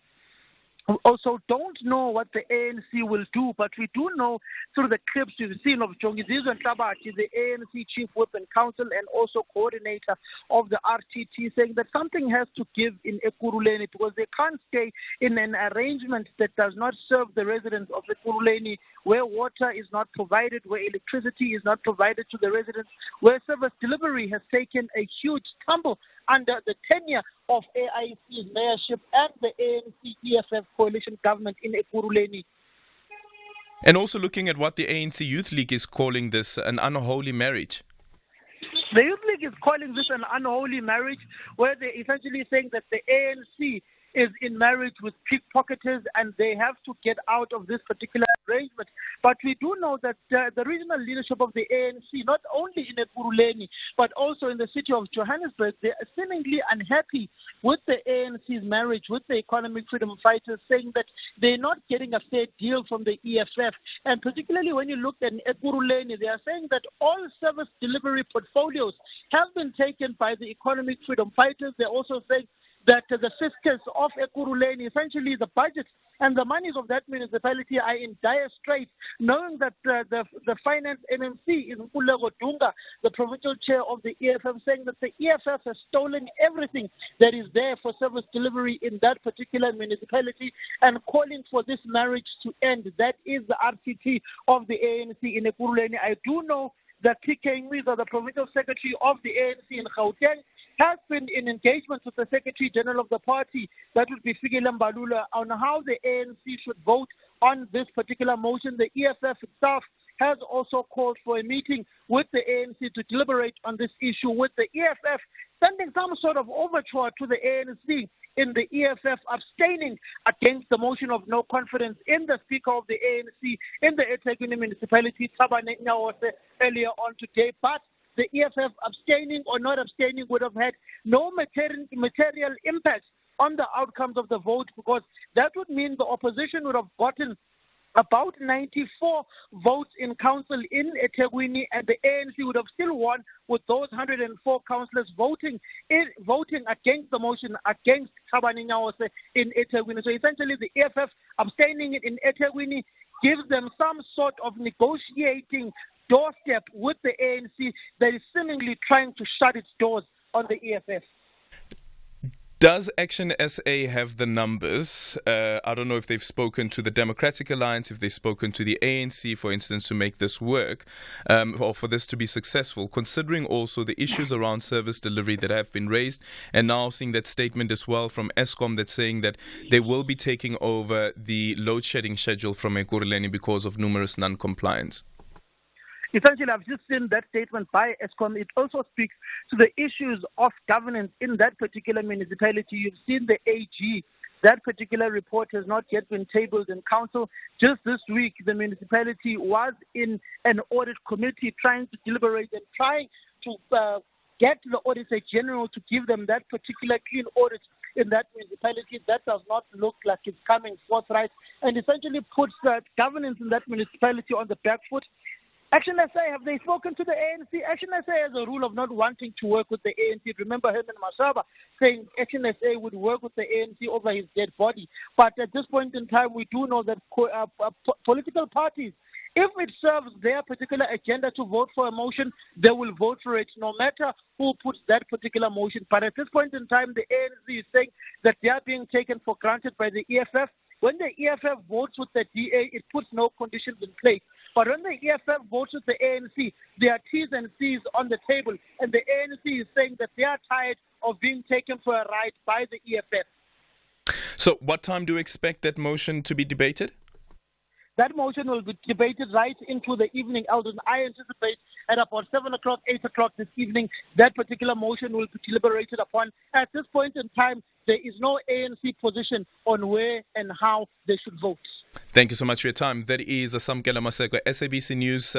We also don't know what the ANC will do, but we do know through the clips we've seen of Jongizizwe Nhlabathi, the ANC Chief Whip and Council and also coordinator of the RTT, saying that something has to give in Ekurhuleni because they can't stay in an arrangement that does not serve the residents of Ekurhuleni, where water is not provided, where electricity is not provided to the residents, where service delivery has taken a huge tumble under the tenure of AIC's mayorship and the ANC-EFF coalition government in Ekurhuleni. And also looking at what the ANC Youth League is calling this an unholy marriage. The Youth League is calling this an unholy marriage, where they're essentially saying that the ANC is in marriage with pickpocketers and they have to get out of this particular arrangement. But we do know that the regional leadership of the ANC, not only in Ekurhuleni, but also in the city of Johannesburg, they are seemingly unhappy with the ANC's marriage with the economic freedom fighters, saying that they're not getting a fair deal from the EFF. And particularly when you look at Ekurhuleni, they are saying that all service delivery portfolios have been taken by the economic freedom fighters. They're also saying that the fiscus of Ekurhuleni, essentially the budget and the monies of that municipality are in dire straits, knowing that the finance MMC is Nkululeko Dunga, the provincial chair of the EFF, saying that the EFF has stolen everything that is there for service delivery in that particular municipality and calling for this marriage to end. That is the RTT of the ANC in Ekurhuleni. I do know that TK Ngwiza, the provincial secretary of the ANC in Gauteng, has been in engagement with the Secretary General of the party, that would be Fikile Mbalula, on how the ANC should vote on this particular motion. The EFF itself has also called for a meeting with the ANC to deliberate on this issue, with the EFF sending some sort of overture to the ANC in the EFF abstaining against the motion of no confidence in the Speaker of the ANC in the eThekwini municipality, Thabane Nyawo, earlier on today. But the EFF abstaining or not abstaining would have had no material impact on the outcomes of the vote, because that would mean the opposition would have gotten about 94 votes in council in eThekwini, and the ANC would have still won with those 104 councillors voting against the motion against Thabane Nyawo in eThekwini. So essentially the EFF abstaining in eThekwini gives them some sort of negotiating doorstep with the ANC that is seemingly trying to shut its doors on the EFF. Does Action SA have the numbers? I don't know if they've spoken to the Democratic Alliance, if they've spoken to the ANC, for instance, to make this work, or for this to be successful, considering also the issues around service delivery that have been raised, and now seeing that statement as well from Eskom that's saying that they will be taking over the load shedding schedule from Ekurhuleni because of numerous non-compliance. Essentially, I've just seen that statement by Eskom. It also speaks to the issues of governance in that particular municipality. You've seen the AG. That particular report has not yet been tabled in council. Just this week, the municipality was in an audit committee trying to deliberate and trying to get the Auditor General to give them that particular clean audit in that municipality. That does not look like it's coming forthright, and essentially puts governance in that municipality on the back foot. Action SA, have they spoken to the ANC? Action SA has a rule of not wanting to work with the ANC. Remember Herman Mashaba saying Action SA would work with the ANC over his dead body. But at this point in time, we do know that political parties, if it serves their particular agenda to vote for a motion, they will vote for it, no matter who puts that particular motion. But at this point in time, the ANC is saying that they are being taken for granted by the EFF. When the EFF votes with the DA, it puts no conditions in place But when the EFF votes with the ANC, there are T's and C's on the table, and the ANC is saying that they are tired of being taken for a ride by the EFF. So what time do you expect that motion to be debated? That motion will be debated right into the evening, Aldrin. I anticipate at about 7 o'clock, 8 o'clock this evening, that particular motion will be deliberated upon. At this point in time, there is no ANC position on where and how they should vote. Thank you so much for your time. That is Samkela Maseko, SABC News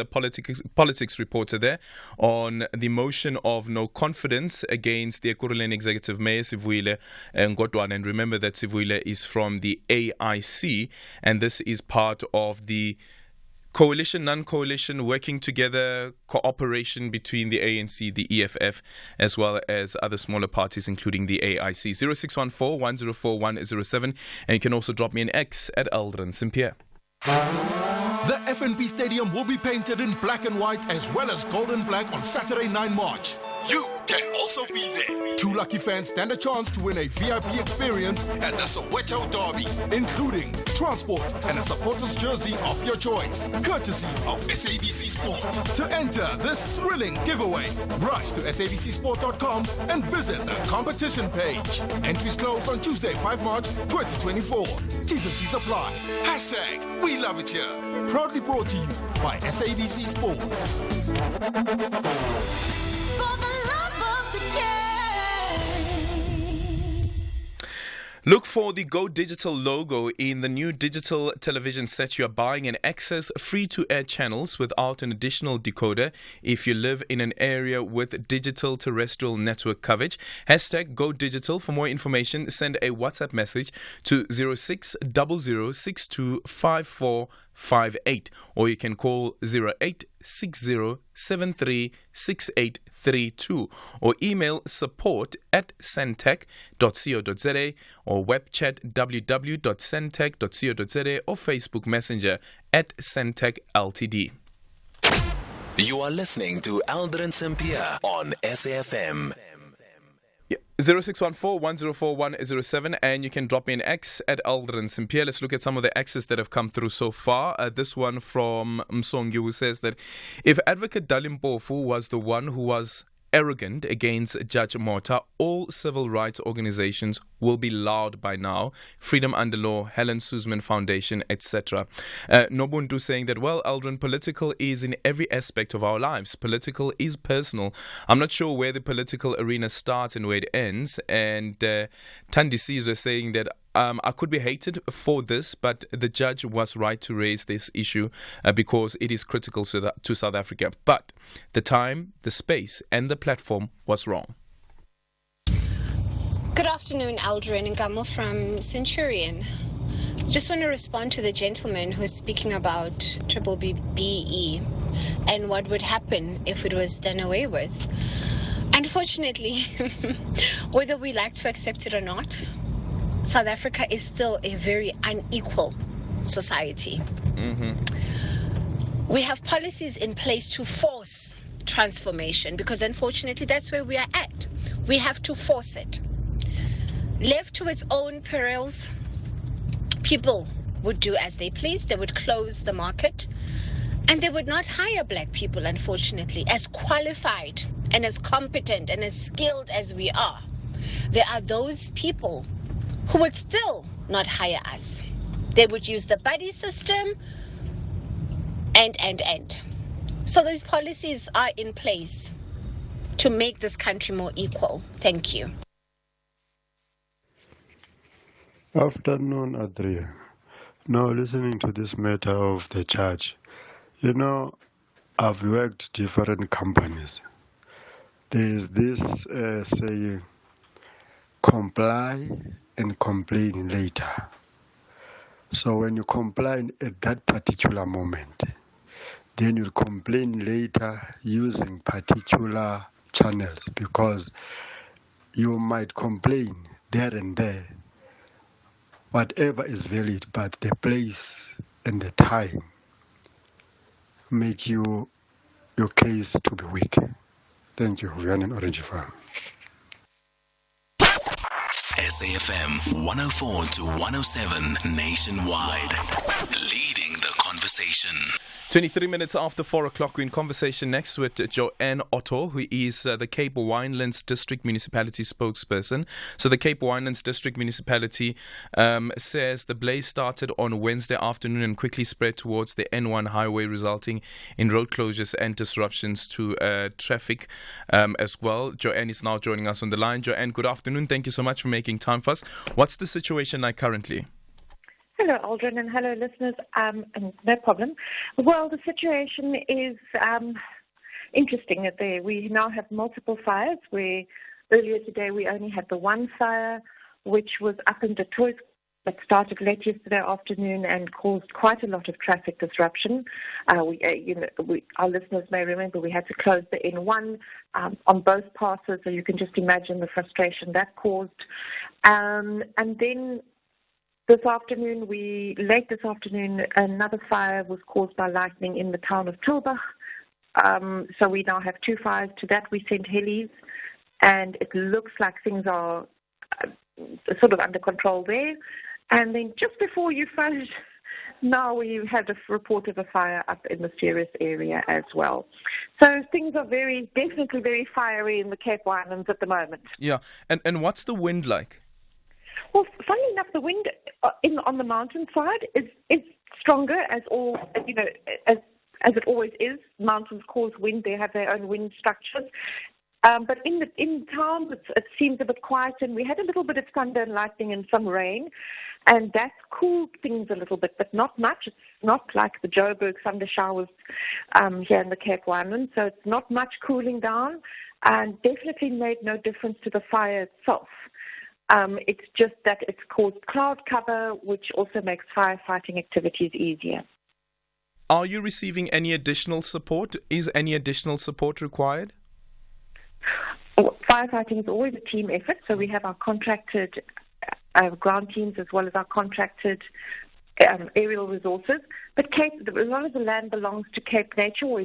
politics reporter there on the motion of no confidence against the Ekurhuleni Executive Mayor Sivuyile Ngotwana. And remember that Sivuyile is from the AIC, and this is part of the coalition, non-coalition, working together, cooperation between the ANC, the EFF, as well as other smaller parties, including the AIC. 0614-104-107. And you can also drop me an X at Aldrin Sampear. The FNB Stadium will be painted in black and white as well as gold and black on Saturday, 9 March. You can also be there. 2 lucky fans stand a chance to win a VIP experience at the Soweto Derby, including transport and a supporter's jersey of your choice, courtesy of SABC Sport. To enter this thrilling giveaway, rush to sabcsport.com and visit the competition page. Entries close on Tuesday, 5 March 2024. T's and C's apply. Hashtag We Love It Here. Proudly brought to you by SABC Sport. Look for the Go Digital logo in the new digital television set you are buying and access free-to-air channels without an additional decoder if you live in an area with digital terrestrial network coverage. Hashtag Go Digital. For more information, send a WhatsApp message to 0600625458, or you can call 0860736832 or email support@sentech.co.za or web chat www.sentech.co.za or Facebook Messenger @Sentech Ltd. You are listening to Aldrin Sampear on SAFM. 0614-104-107, and you can drop me an X at Aldrin Sampear. Let's look at some of the X's that have come through so far. This one from Msongi, who says that if Advocate Dalimpofu was the one who was arrogant against Judge Mota, all civil rights organizations will be loud by now. Freedom Under Law, Helen Suzman Foundation, etc. Nobundu saying that, well, Aldrin, political is in every aspect of our lives. Political is personal. I'm not sure where the political arena starts and where it ends. And Tandisi was saying that I could be hated for this, but the judge was right to raise this issue because it is critical to South Africa. But the time, the space, and the platform was wrong. Good afternoon, Aldrin and Gamo from Centurion. Just want to respond to the gentleman who's speaking about BBBE and what would happen if it was done away with. Unfortunately, whether we like to accept it or not, South Africa is still a very unequal society. We have policies in place to force transformation because unfortunately that's where we are at. We have to force it. Left to its own perils, people would do as they please. They would close the market and they would not hire black people, unfortunately, as qualified and as competent and as skilled as we are. There are those people who would still not hire us. They would use the buddy system and. So those policies are in place to make this country more equal. Thank you. Afternoon, Adria. Now, listening to this matter of the judge, you know, I've worked different companies. There is this saying, comply and complain later. So when you comply at that particular moment, then you'll complain later using particular channels because you might complain there and there. Whatever is valid, but the place and the time make your case to be weak. Thank you, Vian Orange Farm. SAFM 104 to 107 nationwide, leading the conversation. conversation. 23 minutes after 4 o'clock, we're in conversation next with Joanne Otto, who is the Cape Winelands District Municipality spokesperson. So the Cape Winelands District Municipality says the blaze started on Wednesday afternoon and quickly spread towards the N1 highway, resulting in road closures and disruptions to traffic as well. Joanne is now joining us on the line. Joanne, good afternoon. Thank you so much for making time for us. What's the situation like currently? Hello, Aldrin, and hello, listeners. No problem. Well, the situation is interesting. We now have multiple fires. Earlier today we only had the one fire, which was up in Detroit, that started late yesterday afternoon and caused quite a lot of traffic disruption. Our listeners may remember we had to close the N1 on both passes, so you can just imagine the frustration that caused. And then late this afternoon, another fire was caused by lightning in the town of Tilbach. So we now have two fires. To that we sent helis, and it looks like things are sort of under control there. And then just before you phoned, now we had a report of a fire up in the Ceres area as well. So things are definitely very fiery in the Cape Winelands at the moment. Yeah, and what's the wind like? Well, funnily enough, the wind on the mountain side is stronger, as it always is. Mountains cause wind; they have their own wind structures. But in towns, it seems a bit quiet, and we had a little bit of thunder and lightning and some rain, and that's cooled things a little bit, but not much. It's not like the Joburg thunder showers here in the Cape Winelands, so it's not much cooling down, and definitely made no difference to the fire itself. It's just that it's caused cloud cover, which also makes firefighting activities easier. Are you receiving any additional support? Is any additional support required? Firefighting is always a team effort, so we have our contracted ground teams as well as our contracted aerial resources. But as long as the land belongs to Cape Nature,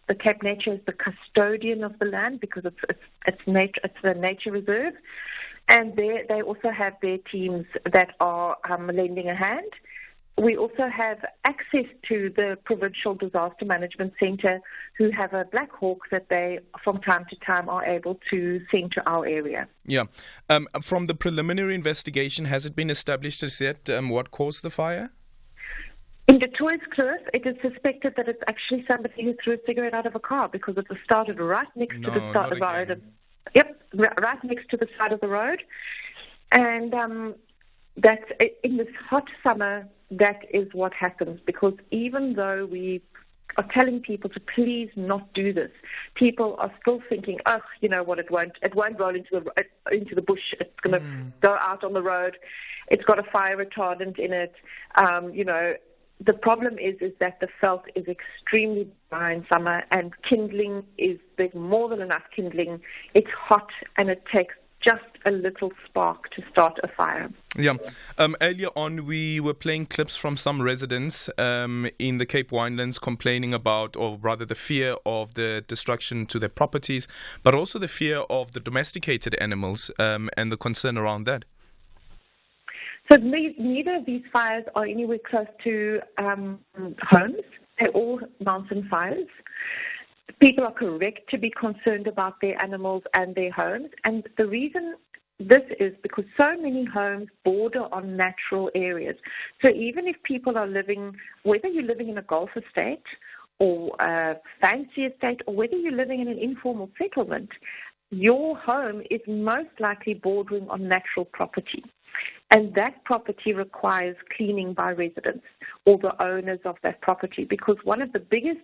the Cape Nature is the custodian of the land because it's the nature reserve. And they also have their teams that are lending a hand. We also have access to the Provincial Disaster Management Centre, who have a Black Hawk that they, from time to time, are able to send to our area. Yeah. From the preliminary investigation, has it been established as yet what caused the fire? In Detroit's Kloof, it is suspected that it's actually somebody who threw a cigarette out of a car because it was started right next to the start of the road. Yep, right next to the side of the road. And that's in this hot summer, that is what happens, because even though we are telling people to please not do this, people are still thinking, oh, you know what, it won't roll into the bush. It's going to go out on the road. It's got a fire retardant in it. The problem is that the veld is extremely dry in summer, and there's more than enough kindling. It's hot, and it takes just a little spark to start a fire. Yeah. Earlier on, we were playing clips from some residents in the Cape Winelands complaining about, or rather the fear of the destruction to their properties, but also the fear of the domesticated animals and the concern around that. So neither of these fires are anywhere close to homes. They're all mountain fires. People are correct to be concerned about their animals and their homes. And the reason this is because so many homes border on natural areas. So even if people are living, whether you're living in a golf estate or a fancy estate, or whether you're living in an informal settlement, your home is most likely bordering on natural property. And that property requires cleaning by residents or the owners of that property, because one of the biggest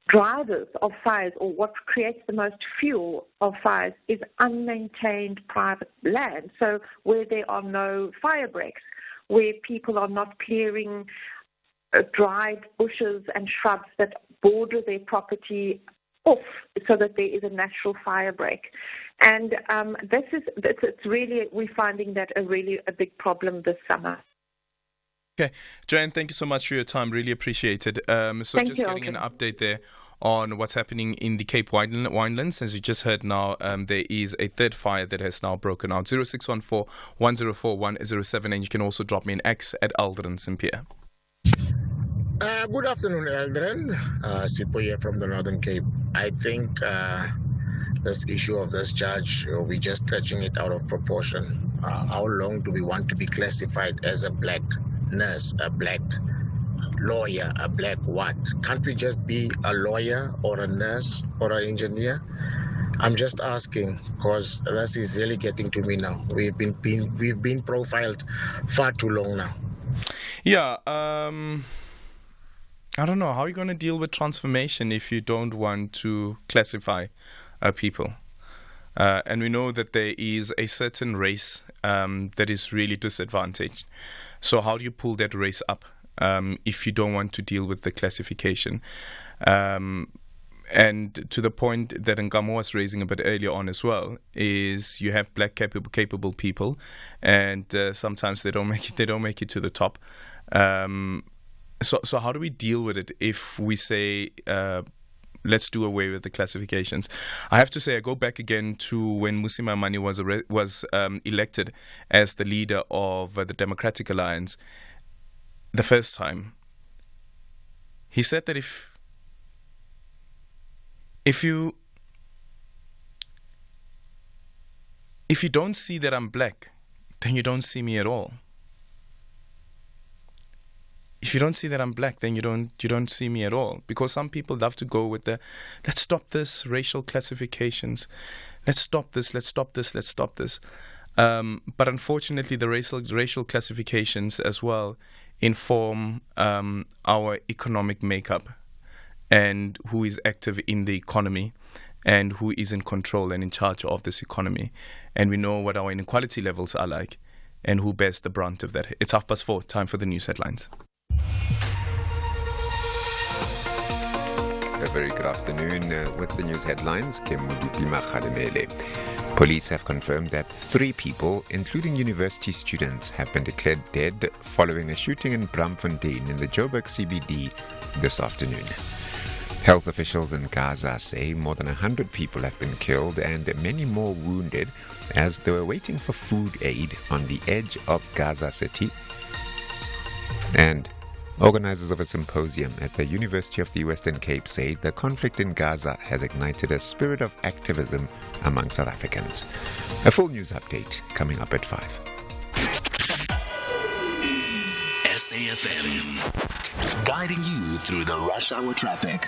drivers of fires, or what creates the most fuel of fires, is unmaintained private land. So where there are no fire breaks, where people are not clearing dried bushes and shrubs that border their property off so that there is a natural fire break. And we're finding that a big problem this summer. Okay, Joanne, thank you so much for your time. Really appreciate it. Getting an update there on what's happening in the Cape Winelands. As you just heard now, there is a third fire that has now broken out. 0614-104-107, and you can also drop me an X at Aldrin Sampear. Good afternoon, Aldrin. Sipo here from the Northern Cape. I think this issue of this judge, we're just stretching it out of proportion. How long do we want to be classified as a black nurse, a black lawyer, a black what? Can't we just be a lawyer or a nurse or an engineer? I'm just asking because this is really getting to me now. We've been profiled far too long now. Yeah, I don't know. How are you going to deal with transformation if you don't want to classify people? And we know that there is a certain race that is really disadvantaged. So how do you pull that race up if you don't want to deal with the classification? And to the point that Ngamo was raising a bit earlier on as well, is you have black capable people, and sometimes they don't make it to the top. So how do we deal with it if we say let's do away with the classifications? I have to say I go back again to when Mmusi Maimane was elected as the leader of the Democratic Alliance the first time. He said that if you don't see that I'm black, then you don't see me at all. If you don't see that I'm black, then you don't see me at all. Because some people love to go with the, let's stop this racial classifications, let's stop this. But unfortunately, the racial classifications as well inform our economic makeup and who is active in the economy and who is in control and in charge of this economy. And we know what our inequality levels are like and who bears the brunt of that. It's 4:30, time for the news headlines. A very good afternoon. With the news headlines, police have confirmed that 3 people, including university students, have been declared dead following a shooting in Braamfontein in the Joburg CBD this afternoon. Health officials in Gaza say more than 100 people have been killed and many more wounded as they were waiting for food aid on the edge of Gaza City. And organizers of a symposium at the University of the Western Cape say the conflict in Gaza has ignited a spirit of activism among South Africans. A full news update coming up at 5. SAFM, guiding you through the rush hour traffic.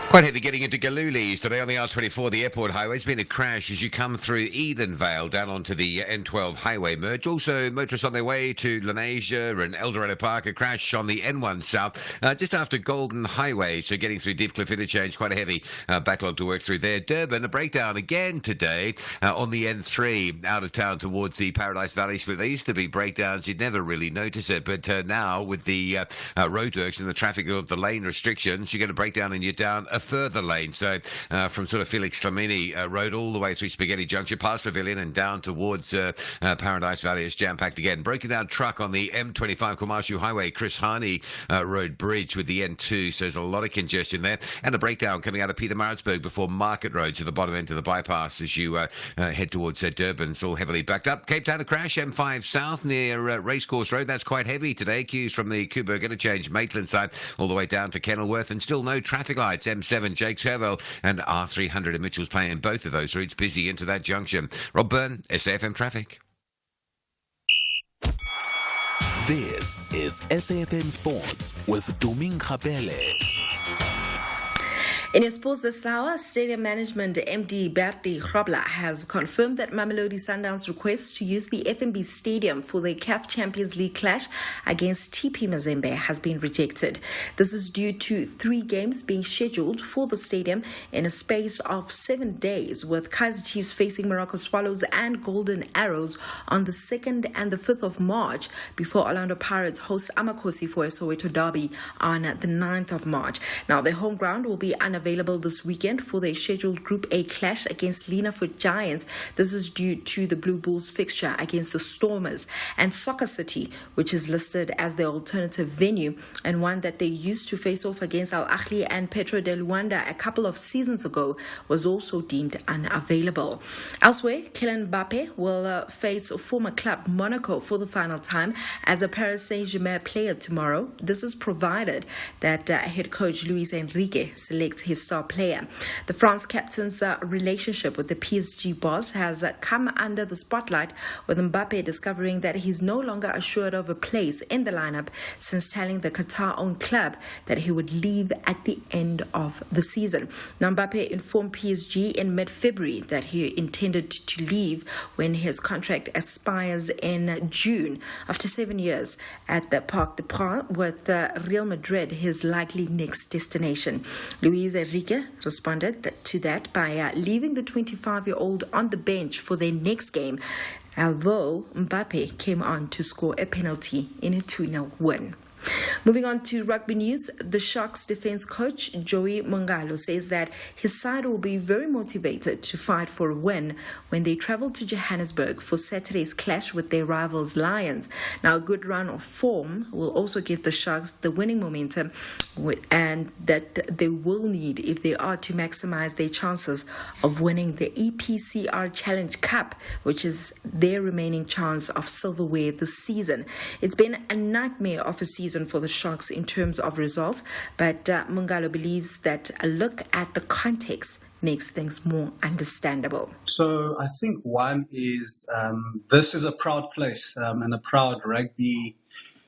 Quite heavy getting into Galulis today on the R24, the airport highway. It's been a crash as you come through Edenvale down onto the N12 highway merge. Also, motorists on their way to Lenasia and Eldorado Park. A crash on the N1 South just after Golden Highway. So getting through Deepcliff Interchange, quite a heavy backlog to work through there. Durban, a breakdown again today on the N3 out of town towards the Paradise Valley split. There used to be breakdowns. You'd never really notice it. But now with the roadworks and the traffic of the lane restrictions, you get a breakdown and you're down a further lane. So from sort of Felix Flamini Road all the way through Spaghetti Junction, past Pavilion and down towards Paradise Valley is jam-packed again. Broken down truck on the M25 Kwamashu Highway, Chris Hani Road Bridge with the N2. So there's a lot of congestion there. And a breakdown coming out of Pietermaritzburg before Market Road to the bottom end of the bypass as you head towards Durban. It's all heavily backed up. Cape Town, a crash, M5 South near Racecourse Road. That's quite heavy today. Queues from the Coburg Interchange, Maitland side, all the way down to Kenilworth. And still no traffic lights. M7 Jakes Herville and R300 in Mitchell's Plain. Both of those routes busy into that junction. Rob Byrne, SAFM Traffic. This is SAFM Sports with Doming Kapele. In your sports this hour, Stadium Management MD Bertie Grobler has confirmed that Mamelodi Sundowns' request to use the FNB Stadium for the CAF Champions League clash against TP Mazembe has been rejected. This is due to 3 games being scheduled for the stadium in a space of 7 days, with Kaizer Chiefs facing Morocco Swallows and Golden Arrows on the 2nd and the 5th of March, before Orlando Pirates host Amakosi for a Soweto derby on the 9th of March. Now, the home ground will be unavailable unavailable this weekend for their scheduled Group A clash against Linafoot Giants. This is due to the Blue Bulls fixture against the Stormers. And Soccer City, which is listed as the alternative venue and one that they used to face off against Al Ahly and Petro de Luanda a couple of seasons ago, was also deemed unavailable. Elsewhere, Kylian Mbappe will face former club Monaco for the final time as a Paris Saint-Germain player tomorrow. This is provided that head coach Luis Enrique selects his star player. The France captain's relationship with the PSG boss has come under the spotlight, with Mbappe discovering that he's no longer assured of a place in the lineup since telling the Qatar-owned club that he would leave at the end of the season. Now, Mbappe informed PSG in mid-February that he intended to leave when his contract expires in June after 7 years at the Parc des Princes, with Real Madrid his likely next destination. Luis Enrique responded to that by leaving the 25-year-old on the bench for their next game, although Mbappe came on to score a penalty in a 2-0 win. Moving on to rugby news, the Sharks defense coach Joey Mongalo says that his side will be very motivated to fight for a win when they travel to Johannesburg for Saturday's clash with their rivals Lions. Now, a good run of form will also give the Sharks the winning momentum and that they will need if they are to maximize their chances of winning the EPCR Challenge Cup, which is their remaining chance of silverware this season. It's been a nightmare of a season for the Sharks in terms of results, but Mongalo believes that a look at the context makes things more understandable. So I think one is this is a proud place and a proud rugby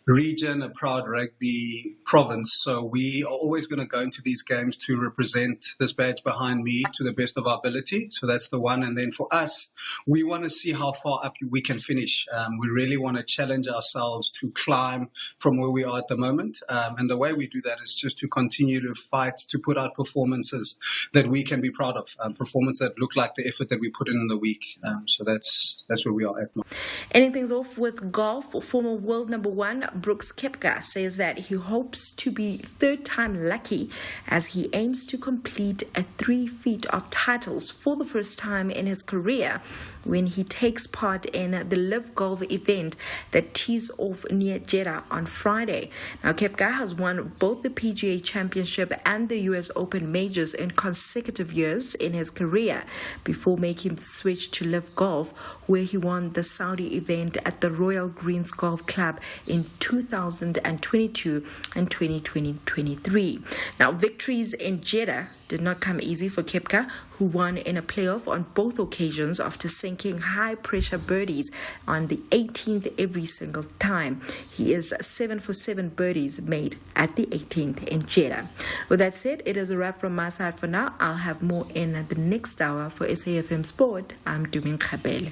region, a proud rugby province. So we are always going to go into these games to represent this badge behind me to the best of our ability. So that's the one. And then for us, we want to see how far up we can finish. We really want to challenge ourselves to climb from where we are at the moment. And the way we do that is just to continue to fight, to put out performances that we can be proud of, performances that look like the effort that we put in the week. So that's where we are at now. Ending things off with golf, former world number one Brooks Koepka says that he hopes to be third-time lucky as he aims to complete a 3 feat of titles for the first time in his career when he takes part in the Live Golf event that tees off near Jeddah on Friday. Now, Koepka has won both the PGA Championship and the US Open majors in consecutive years in his career before making the switch to Live Golf, where he won the Saudi event at the Royal Greens Golf Club in 2022 and 2023. Now, victories in Jeddah did not come easy for Koepka, who won in a playoff on both occasions after sinking high-pressure birdies on the 18th every single time. He is 7 for 7 birdies made at the 18th in Jeddah. With that said, it is a wrap from my side for now. I'll have more in the next hour. For SAFM Sport, I'm Dumin Khabel.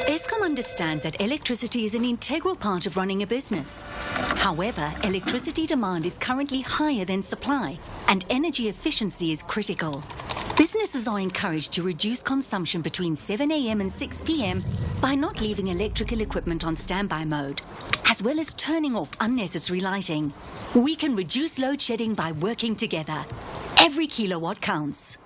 Eskom understands that electricity is an integral part of running a business. However, electricity demand is currently higher than supply, and energy efficiency is critical. Businesses are encouraged to reduce consumption between 7 a.m. and 6 p.m. by not leaving electrical equipment on standby mode, as well as turning off unnecessary lighting. We can reduce load shedding by working together. Every kilowatt counts.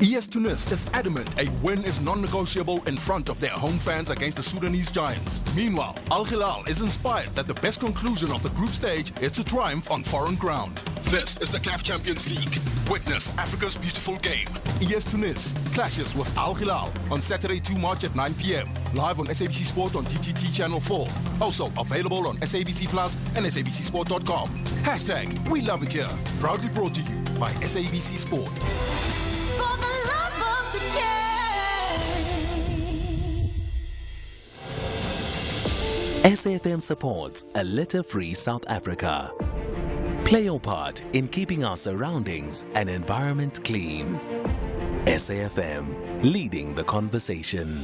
ES Tunis is adamant a win is non-negotiable in front of their home fans against the Sudanese Giants. Meanwhile, Al Hilal is inspired that the best conclusion of the group stage is to triumph on foreign ground. This is the CAF Champions League. Witness Africa's beautiful game. ES Tunis clashes with Al Hilal on Saturday 2 March at 9 p.m. Live on SABC Sport on DTT Channel 4. Also available on SABC Plus and SABCSport.com. Hashtag We Love It Here. Proudly brought to you by SABC Sport. SAFM supports a litter-free South Africa. Play your part in keeping our surroundings and environment clean. SAFM, leading the conversation.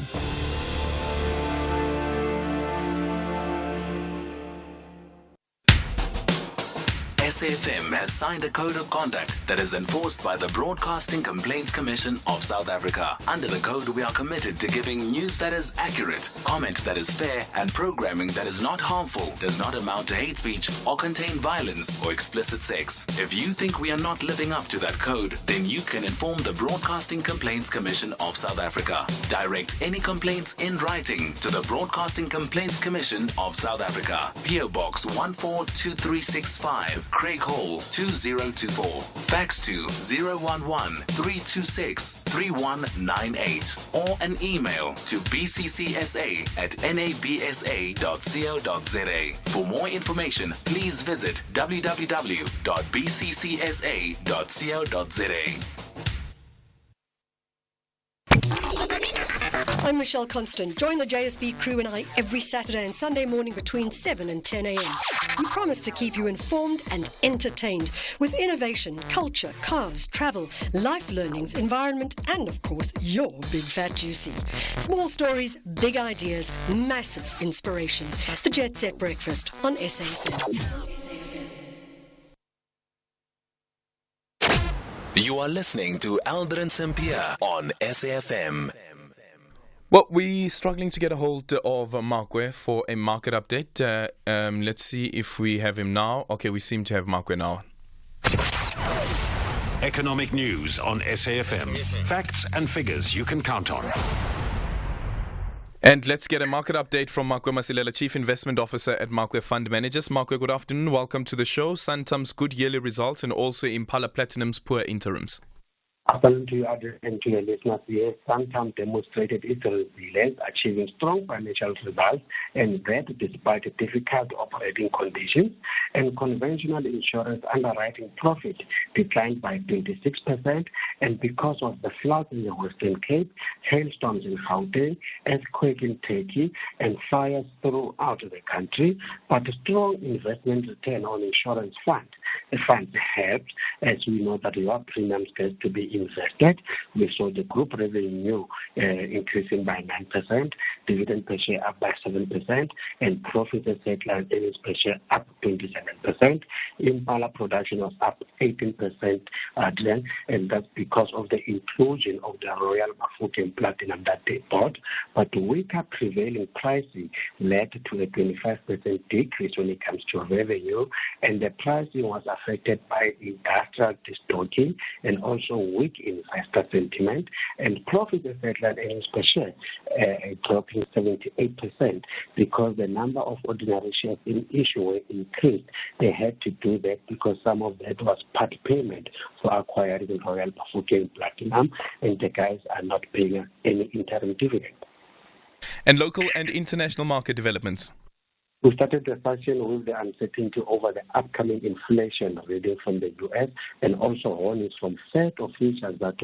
SAFM has signed a code of conduct that is enforced by the Broadcasting Complaints Commission of South Africa. Under the code, we are committed to giving news that is accurate, comment that is fair, and programming that is not harmful, does not amount to hate speech, or contain violence or explicit sex. If you think we are not living up to that code, then you can inform the Broadcasting Complaints Commission of South Africa. Direct any complaints in writing to the Broadcasting Complaints Commission of South Africa. PO Box 142365, Craig Hall 2024. Fax to 011-326-3198 or an email to bccsa@nabsa.co.za. For more information, please visit www.bccsa.co.za. I'm Michelle Constant. Join the JSB crew and I every Saturday and Sunday morning between 7 and 10 a.m. We promise to keep you informed and entertained with innovation, culture, cars, travel, life learnings, environment, and of course, your big fat juicy. Small stories, big ideas, massive inspiration. The Jet Set Breakfast on SAFM. You are listening to Aldrin Sampear on SAFM. Well, we're struggling to get a hold of Makwe for a market update. Let's see if we have him now. Okay, we seem to have Makwe now. Economic news on SAFM. Facts and figures you can count on. And let's get a market update from Makwe Masilela, Chief Investment Officer at Makwe Fund Managers. Makwe, good afternoon. Welcome to the show. Santam's good yearly results and also Impala Platinum's poor interims. Afternoon to you, Adrian, and to your listeners. Yes, Santam demonstrated its resilience, achieving strong financial results, and that despite difficult operating conditions. And conventional insurance underwriting profit declined by 26%, and because of the floods in the Western Cape, hailstorms in Gauteng, earthquake in Turkey, and fires throughout the country, but a strong investment return on insurance fund. The fund helped, as we know that your premiums get to be invested. We saw the group revenue increasing by 9%, dividend per share up by 7%, and profit and headline earnings per share up 27%. Impala production was up 18%, and that's because of the inclusion of the Royal Bafokeng Platinum that they bought. But weaker prevailing pricing led to a 25% decrease when it comes to revenue, and the pricing was affected by industrial destocking and also weak investor sentiment, and profit and headline earnings per share dropping 78% because the number of ordinary shares in issue were increased. They had to do that because some of that was part payment for acquiring Royal Bafokeng Platinum, and the guys are not paying any interim dividend. And local and international market developments. We started the session with the uncertainty over the upcoming inflation reading from the U.S. and also warnings from Fed officials that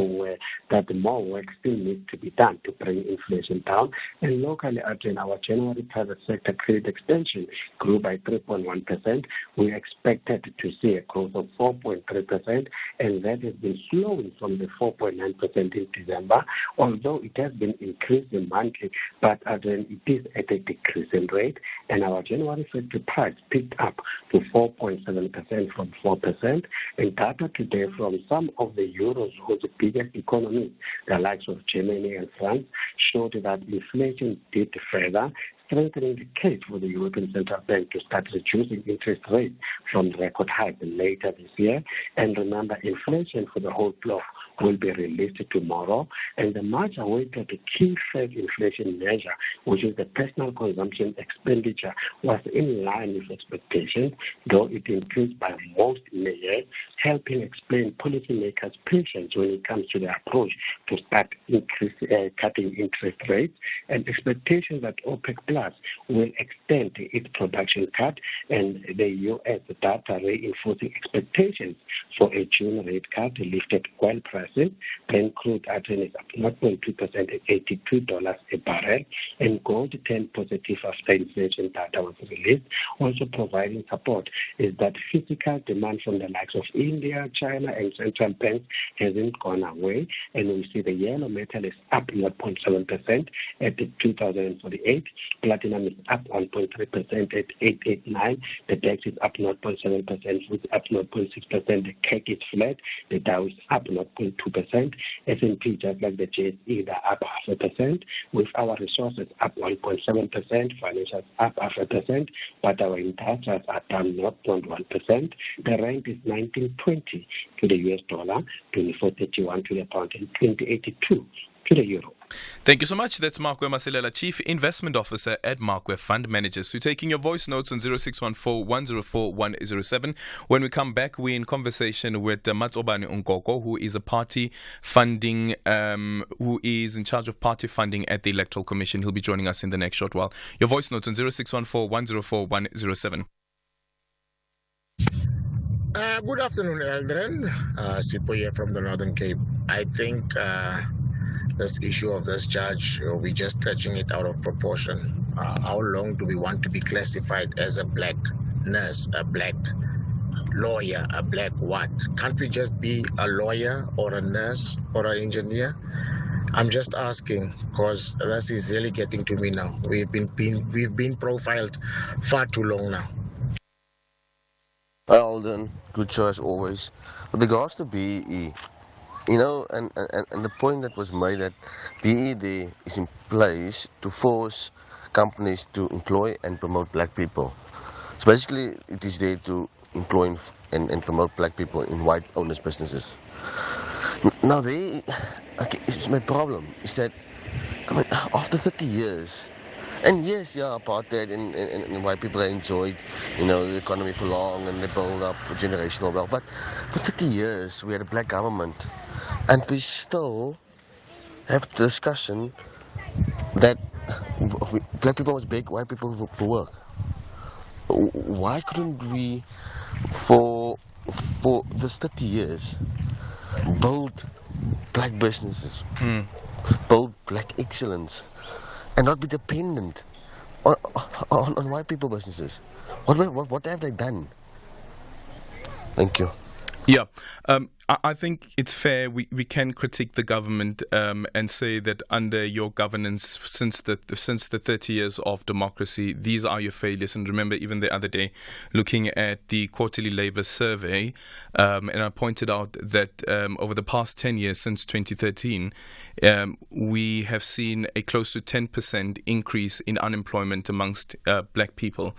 more work still needs to be done to bring inflation down. And locally, in our January private sector credit extension grew by 3.1%. We expected to see a growth of 4.3%, and that has been slowing from the 4.9% in December, although it has been increasing monthly, but it is at a decreasing rate, and our January factory price picked up to 4.7% from 4%, and data today from some of the Eurozone's biggest economies, the likes of Germany and France, showed that inflation dipped further, strengthening the case for the European Central Bank to start reducing interest rates from record highs later this year. And remember, inflation for the whole block will be released tomorrow, and the much awaited key Fed inflation measure, which is the personal consumption expenditure, was in line with expectations, though it increased by most in the year, helping explain policymakers' patience when it comes to the approach to start cutting interest rates, and expectations that OPEC Plus will extend its production cut, and the U.S. data reinforcing expectations for a June rate cut lifted oil prices. Brent crude is up 0.2% at $82 a barrel, and gold turned positive after inflation data was released. Also providing support is that physical demand from the likes of India, China, and central banks hasn't gone away, and we see the yellow metal is up 0.7% at 2048, Platinum is up 1.3% at 889. The DAX is up 0.7%, food up 0.6%. The CAC is flat. The Dow is up 0.2%. S&P, just like the JSE, they're up 0.5%. With our resources up 1.7%, financials up 0.5%, but our industrials are down 0.1%. The rand is 19.20 to the US dollar, 24.31 to the pound, and 20.82 to the euro. Thank you so much. That's Markwe Masilela, Chief Investment Officer at Markwe Fund Managers. We're taking your voice notes on 0614-104-107. When we come back, we're in conversation with Matsobane Unkoko, who is a party funding, who is in charge of party funding at the Electoral Commission. He'll be joining us in the next short while. Your voice notes on 0614-104-107. Good afternoon, Aldrin. Sipo here from the Northern Cape. I think this issue of this judge, we're just stretching it out of proportion. How long do we want to be classified as a black nurse, a black lawyer, a black what? Can't we just be a lawyer or a nurse or an engineer? I'm just asking because this is really getting to me now. We've been profiled far too long now. Alden, good choice always. With regards to BEE, you know, and the point that was made that BEE there is in place to force companies to employ and promote black people. So basically, it is there to employ and promote black people in white owners' businesses. Now, it's my problem is that, I mean, after 30 years, and yes, yeah, apartheid and white people enjoyed, you know, the economy for long and they built up generational wealth. But for 30 years, we had a black government, and we still have the discussion that black people must beg white people for work. Why couldn't we, for this 30 years, build black businesses, build black excellence, and not be dependent on white people businesses? What have they done? Thank you. Yeah, I think it's fair. We can critique the government and say that under your governance, since the 30 years of democracy, these are your failures. And remember, even the other day, looking at the quarterly labor survey, and I pointed out that over the past 10 years, since 2013, we have seen a close to 10% increase in unemployment amongst black people.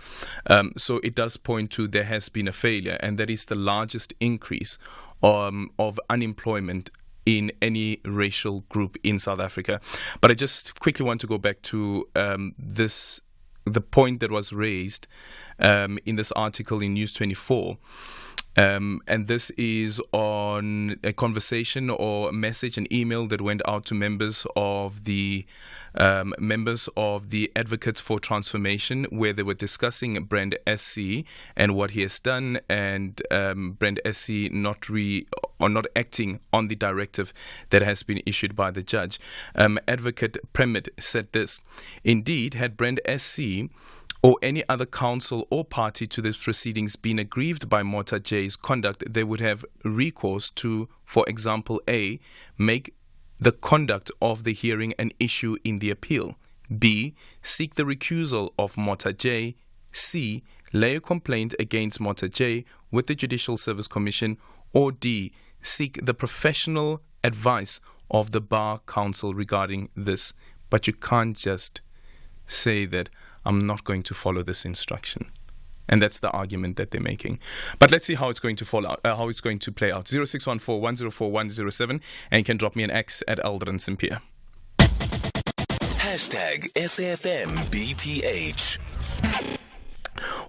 So it does point to there has been a failure, and that is the largest increase of unemployment in any racial group in South Africa. But I just quickly want to go back to the point that was raised in this article in News 24. And this is on a conversation or a message, an email that went out to members of the Advocates for Transformation, where they were discussing Brand SC and what he has done, and Brand SC not acting on the directive that has been issued by the judge. Advocate Premid said this: indeed, had Brand SC or any other council or party to the proceedings been aggrieved by Mota J's conduct, they would have recourse to, for example, A, make the conduct of the hearing an issue in the appeal, B, seek the recusal of Mota J, C, lay a complaint against Mota J with the Judicial Service Commission, or D, seek the professional advice of the Bar Council regarding this. But you can't just say that I'm not going to follow this instruction. And that's the argument that they're making. But let's see how it's going to play out. 0614-104-107, and you can drop me an X at Aldrin Sampear. #SAFMBTH.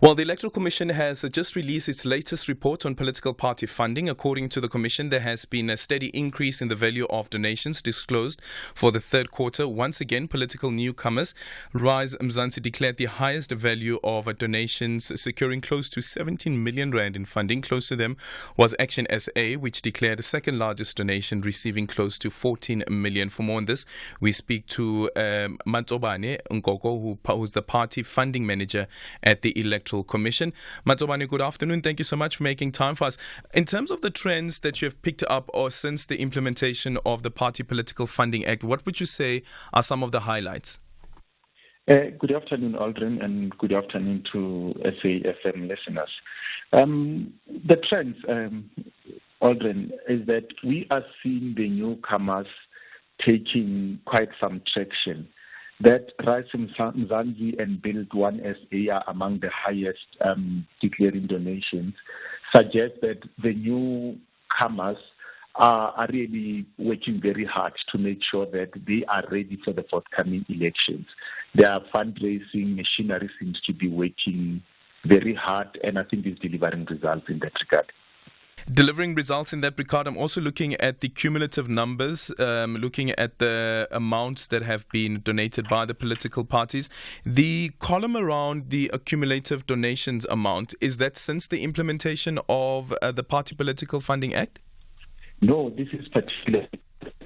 Well, the Electoral Commission has just released its latest report on political party funding. According to the Commission, there has been a steady increase in the value of donations disclosed for the third quarter. Once again, political newcomers, Rise Mzansi, declared the highest value of donations, securing close to 17 million rand in funding. Close to them was Action SA, which declared the second largest donation, receiving close to 14 million. For more on this, we speak to Matsobane Unkoko, who's the party funding manager at the Electoral Commission. Matsobane, good afternoon. Thank you so much for making time for us. In terms of the trends that you have picked up or since the implementation of the Party Political Funding Act, what would you say are some of the highlights? Good afternoon, Aldrin, and good afternoon to SAFM listeners. The trends, Aldrin, is that we are seeing the newcomers taking quite some traction. That Rising Zanzi and Build One SA are among the highest declaring donations, suggest that the newcomers are really working very hard to make sure that they are ready for the forthcoming elections. Their fundraising machinery seems to be working very hard, and I think is delivering results in that regard. Delivering results in that regard, I'm also looking at the cumulative numbers, looking at the amounts that have been donated by the political parties. The column around the accumulative donations amount, is that since the implementation of the Party Political Funding Act? No, this is particularly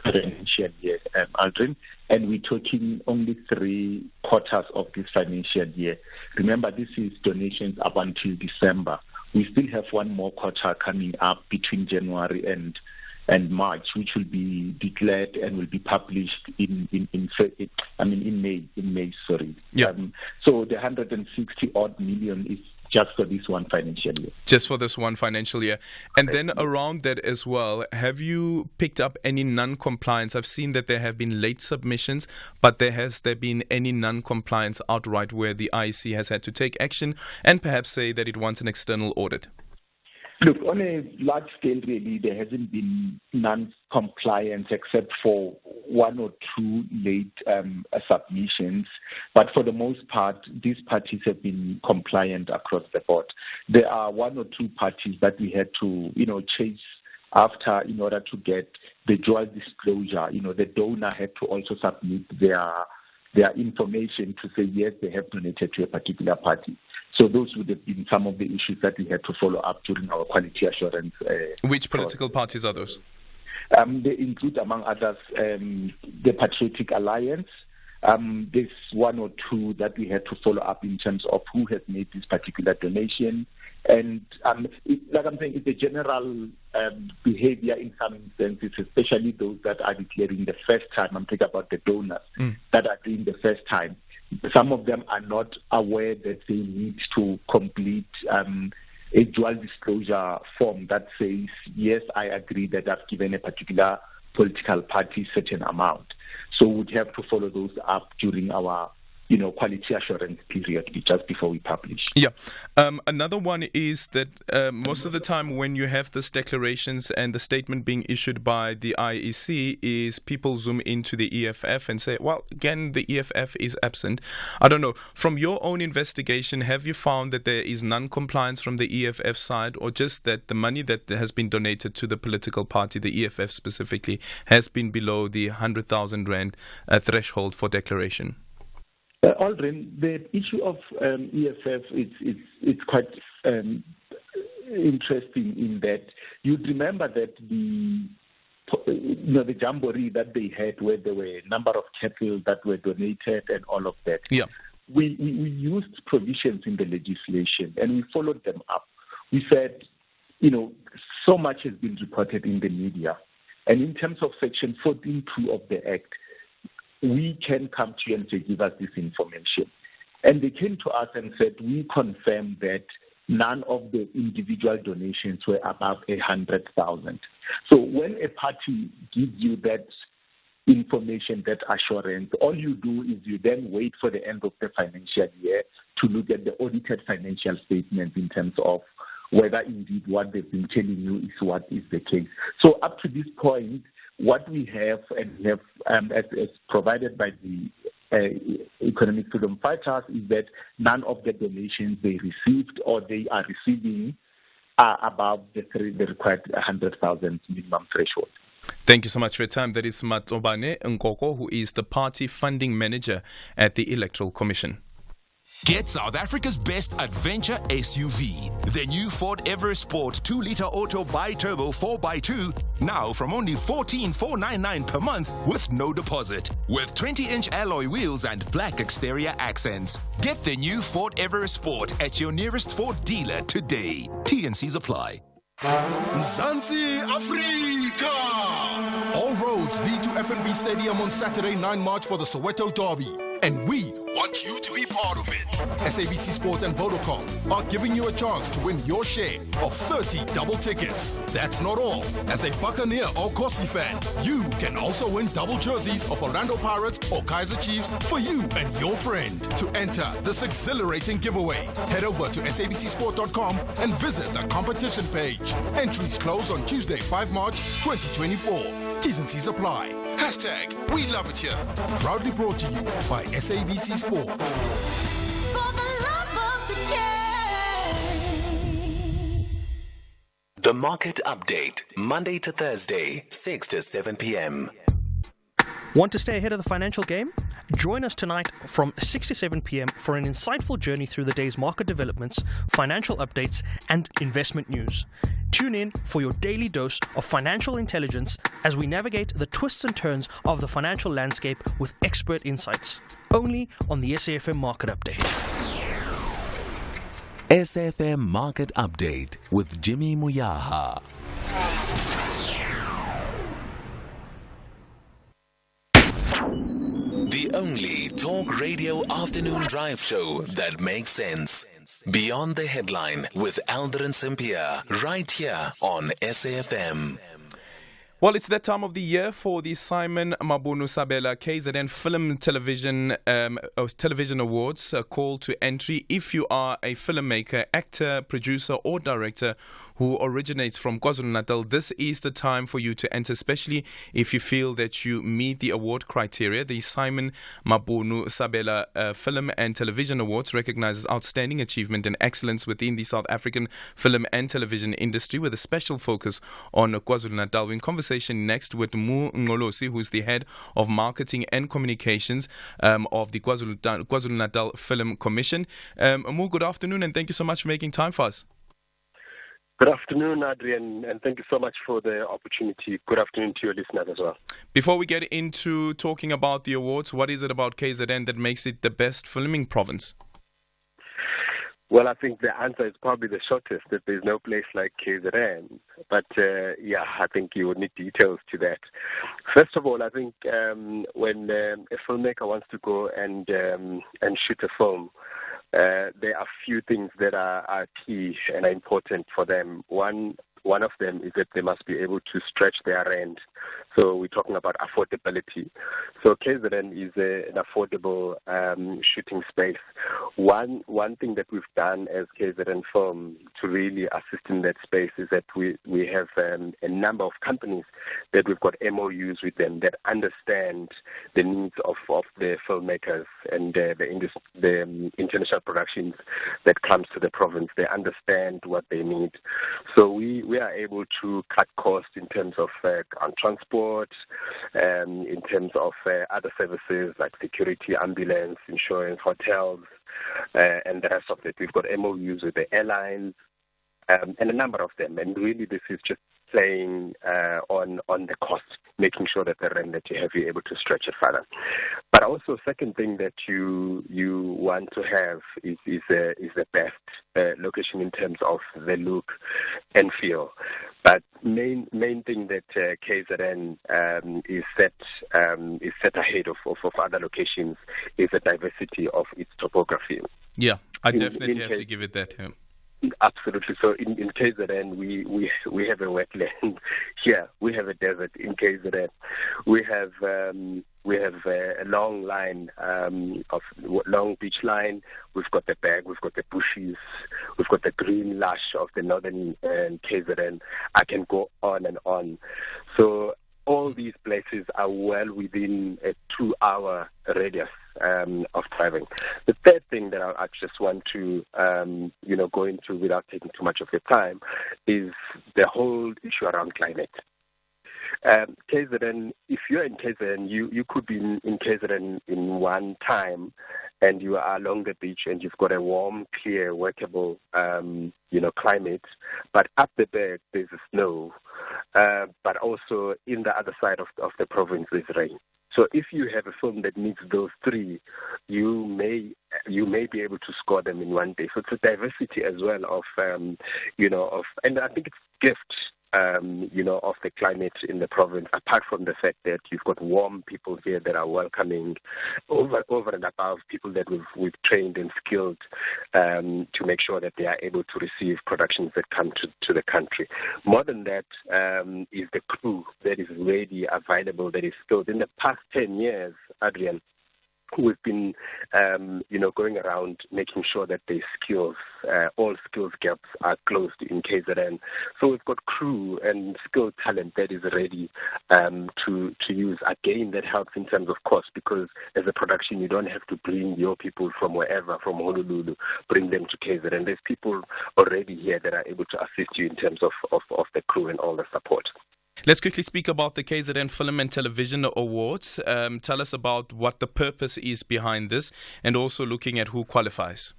financial year, Aldrin, and we're talking only 3 quarters of this financial year. Remember, this is donations up until December. We still have one more quarter coming up between January and March, which will be declared and will be published in May. Sorry. Yeah. So the 160 odd million is just for this one financial year. Just for this one financial year. And then around that as well, have you picked up any non-compliance? I've seen that there have been late submissions, but has there been any non-compliance outright where the IEC has had to take action and perhaps say that it wants an external audit? Look, on a large scale, really, there hasn't been non-compliance except for 1 or 2 late submissions. But for the most part, these parties have been compliant across the board. There are 1 or 2 parties that we had to, chase after in order to get the dual disclosure. The donor had to also submit their information to say, yes, they have donated to a particular party. So those would have been some of the issues that we had to follow up during our quality assurance. Which political parties are those? They include, among others, the Patriotic Alliance. There's 1 or 2 that we had to follow up in terms of who has made this particular donation. And like I'm saying, it's a general behavior in some instances, especially those that are declaring the first time. I'm talking about the donors that are doing the first time. Some of them are not aware that they need to complete a dual disclosure form that says, yes, I agree that I've given a particular political party certain amount. So we'd have to follow those up during our quality assurance period just before we publish. Yeah. Another one is that most of the time when you have these declarations and the statement being issued by the IEC is people zoom into the EFF and say, well, again, the EFF is absent. I don't know. From your own investigation, have you found that there is non-compliance from the EFF side, or just that the money that has been donated to the political party, the EFF specifically, has been below the 100,000 Rand threshold for declaration? Aldrin, the issue of EFF it's quite interesting in that you'd remember that the jamboree that they had, where there were a number of cattle that were donated and all of that. Yeah, we used provisions in the legislation and we followed them up. We said, so much has been reported in the media, and in terms of Section 14(2) of the Act, we can come to you and say, give us this information. And they came to us and said, we confirm that none of the individual donations were above 100,000. So when a party gives you that information, that assurance, all you do is you then wait for the end of the financial year to look at the audited financial statements in terms of whether indeed what they've been telling you is what is the case. So up to this point, what we have as provided by the economic freedom fighters is that none of the donations they received or they are receiving are above the required 100,000 minimum threshold. Thank you so much for your time. That is Matobane Nkoko, who is the party funding manager at the Electoral Commission. Get South Africa's best adventure SUV. The new Ford EverSport 2-liter auto bi-turbo 4x2, now from only $14,499 per month with no deposit. With 20-inch alloy wheels and black exterior accents. Get the new Ford EverSport at your nearest Ford dealer today. T&Cs apply. Mzansi Africa! All roads lead to FNB Stadium on Saturday, 9 March for the Soweto Derby. and we want you to be part of it. SABC Sport and Vodacom are giving you a chance to win your share of 30 double tickets. That's not all. As a Buccaneer or Corsi fan, you can also win double jerseys of Orlando Pirates or Kaizer Chiefs for you and your friend. To enter this exhilarating giveaway, head over to sabcsport.com and visit the competition page. Entries close on Tuesday, 5 March 2024. T's and C's apply. Hashtag We Love It Here. Proudly brought to you by SABC Sport. The Market Update, Monday to Thursday, 6 to 7 p.m. Want to stay ahead of the financial game? Join us tonight from 6 to 7 p.m. for an insightful journey through the day's market developments, financial updates, and investment news. Tune in for your daily dose of financial intelligence as we navigate the twists and turns of the financial landscape with expert insights. Only on the SAFM Market Update. SAFM Market Update with Jimmy Muyaha. The only talk radio afternoon drive show that makes sense. Beyond the Headline with Aldrin Sampear, right here on SAFM. Well, it's that time of the year for the Simon Mabunu Sabela KZN Film Television Awards. A call to entry if you are a filmmaker, actor, producer or director who originates from KwaZulu-Natal. This is the time for you to enter, especially if you feel that you meet the award criteria. The Simon Mabunu Sabela Film and Television Awards recognizes outstanding achievement and excellence within the South African film and television industry with a special focus on KwaZulu-Natal. We're in conversation next with Mu Ngolosi, who's the head of marketing and communications of the KwaZulu-Natal Film Commission. Mu, good afternoon and thank you so much for making time for us. Good afternoon, Adrian, and thank you so much for the opportunity. Good afternoon to your listeners as well. Before we get into talking about the awards, what is it about KZN that makes it the best filming province? Well, I think the answer is probably the shortest, that there's no place like KZN. But, I think you would need details to that. First of all, I think when a filmmaker wants to go and shoot a film, there are few things that are key and are important for them. One of them is that they must be able to stretch their rent. So we're talking about affordability. So KZN is an affordable shooting space. One thing that we've done as KZN Film to really assist in that space is that we have a number of companies that we've got MOUs with them that understand the needs of the filmmakers and the international productions that comes to the province. They understand what they need. So we are able to cut costs in terms of transport, in terms of other services like security, ambulance, insurance, hotels, and the rest of it. We've got MOUs with the airlines and a number of them. And really this is just playing on the cost, making sure that the rent that you have, you're able to stretch it further. But also, second thing that you want to have is the best location in terms of the look and feel. But main thing that KZN is set ahead of other locations is the diversity of its topography. Yeah, I definitely have to give it that. Yeah. Absolutely. So in KZN, we have a wetland. Here we have a desert. In KZN, we have a long line of long beach line. We've got the Berg, we've got the bushes, we've got the green lush of the northern KZN. I can go on and on. So all these places are well within a 2-hour radius of driving. The third thing that I just want to go into without taking too much of your time is the whole issue around climate. KZN, if you're in KZN, you could be in KZN in one time and you are along the beach and you've got a warm, clear, workable, climate. But up the Berg, there's snow. But also in the other side of the province, there's rain. So if you have a film that needs those three, you may be able to score them in one day. So it's a diversity as well of and I think it's a gift of the climate in the province, apart from the fact that you've got warm people here that are welcoming over and above people that we've trained and skilled to make sure that they are able to receive productions that come to the country. More than that is the crew that is ready, available, that is skilled. In the past 10 years, Adrian, we've been, going around making sure that the skills, all skills gaps are closed in KZN. So we've got crew and skilled talent that is ready to use. Again, that helps in terms of cost, because as a production, you don't have to bring your people from wherever, from Honolulu, bring them to KZN. There's people already here that are able to assist you in terms of the crew and all the support. Let's quickly speak about the KZN Film and Television Awards. Tell us about what the purpose is behind this, and also looking at who qualifies.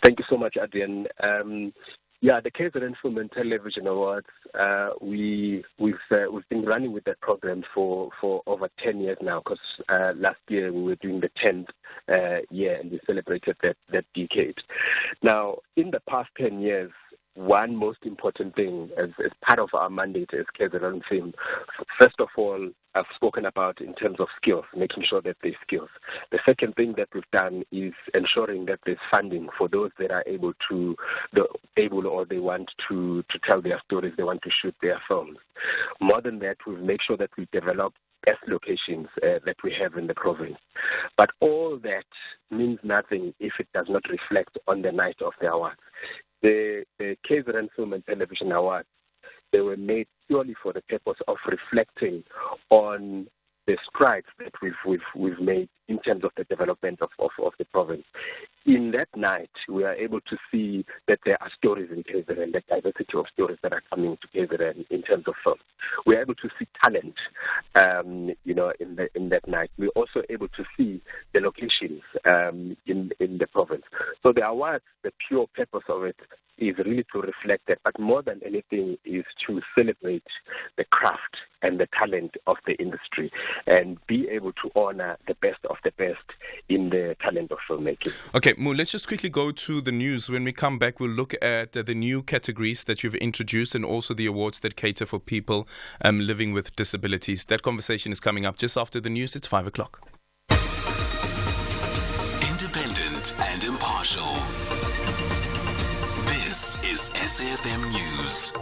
Thank you so much, Adrian. The KZN Film and Television Awards, we've been running with that program for over 10 years now, because last year we were doing the 10th year, and we celebrated that decade. Now, in the past 10 years, one most important thing as part of our mandate as KZN Film, first of all, I've spoken about in terms of skills, making sure that there's skills. The second thing that we've done is ensuring that there's funding for those that are able or they want to tell their stories, they want to shoot their films. More than that, we've made sure that we develop best locations that we have in the province. But all that means nothing if it does not reflect on the night of the awards. The KZN Film and Television Awards, they were made purely for the purpose of reflecting on the strides that we've made in terms of the development of the province. In that night, we are able to see that there are stories in KZN, the diversity of stories that are coming to KZN in terms of film. We are able to see talent, in that night. We're also able to see the locations in the province. So the awards, the pure purpose of it is really to reflect that, but more than anything is to celebrate the craft and the talent of the industry and be able to honor the best of the best in the talent of filmmaking. Okay, Mo, let's just quickly go to the news. When we come back, we'll look at the new categories that you've introduced and also the awards that cater for people living with disabilities. That conversation is coming up just after the news. It's 5 o'clock. Independent and impartial. This is SAFM News.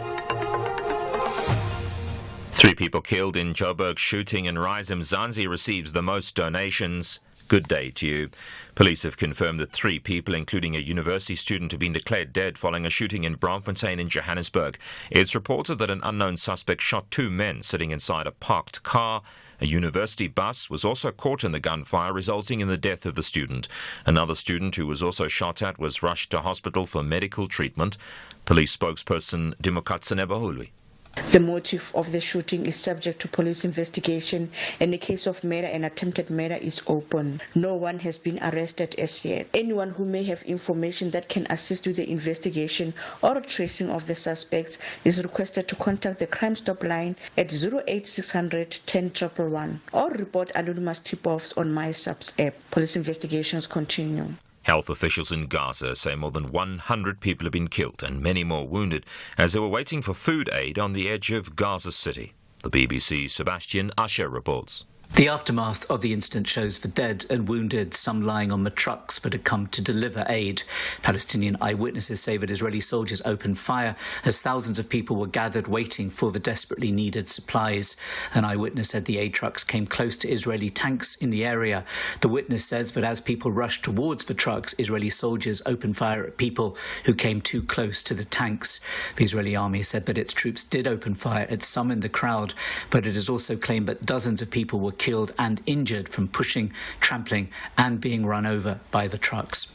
3 people killed in Joburg shooting, and Rise Mzansi receives the most donations. Good day to you. Police have confirmed that 3 people, including a university student, have been declared dead following a shooting in Braamfontein in Johannesburg. It's reported that an unknown suspect shot 2 men sitting inside a parked car. A university bus was also caught in the gunfire, resulting in the death of the student. Another student who was also shot at was rushed to hospital for medical treatment. Police spokesperson Dimokatsa Nebahulwi. The motive of the shooting is subject to police investigation, and the case of murder and attempted murder is open. No one has been arrested as yet. Anyone who may have information that can assist with the investigation or tracing of the suspects is requested to contact the Crime Stop line at 08600 10 111 or report anonymous tip-offs on MySubs app. Police investigations continue. Health officials in Gaza say more than 100 people have been killed and many more wounded as they were waiting for food aid on the edge of Gaza City. The BBC's Sebastian Usher reports. The aftermath of the incident shows the dead and wounded, some lying on the trucks that had come to deliver aid. Palestinian eyewitnesses say that Israeli soldiers opened fire as thousands of people were gathered waiting for the desperately needed supplies. An eyewitness said the aid trucks came close to Israeli tanks in the area. The witness says that as people rushed towards the trucks, Israeli soldiers opened fire at people who came too close to the tanks. The Israeli army said that its troops did open fire at some in the crowd, but it has also claimed that dozens of people were killed and injured from pushing, trampling and being run over by the trucks.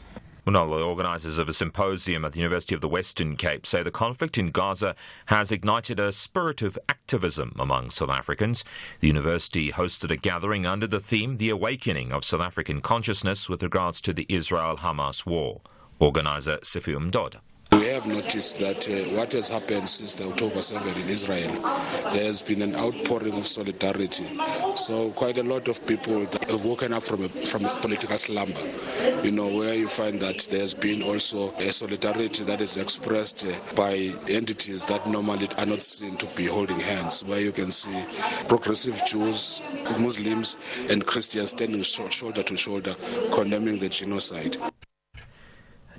Well, the organisers of a symposium at the University of the Western Cape say the conflict in Gaza has ignited a spirit of activism among South Africans. The university hosted a gathering under the theme The Awakening of South African Consciousness with regards to the Israel-Hamas war. Organiser Sifium Dodd. We have noticed that what has happened since the October 7 in Israel, there has been an outpouring of solidarity. So quite a lot of people have woken up from a political slumber, where you find that there's been also a solidarity that is expressed by entities that normally are not seen to be holding hands, where you can see progressive Jews, Muslims, and Christians standing shoulder to shoulder condemning the genocide.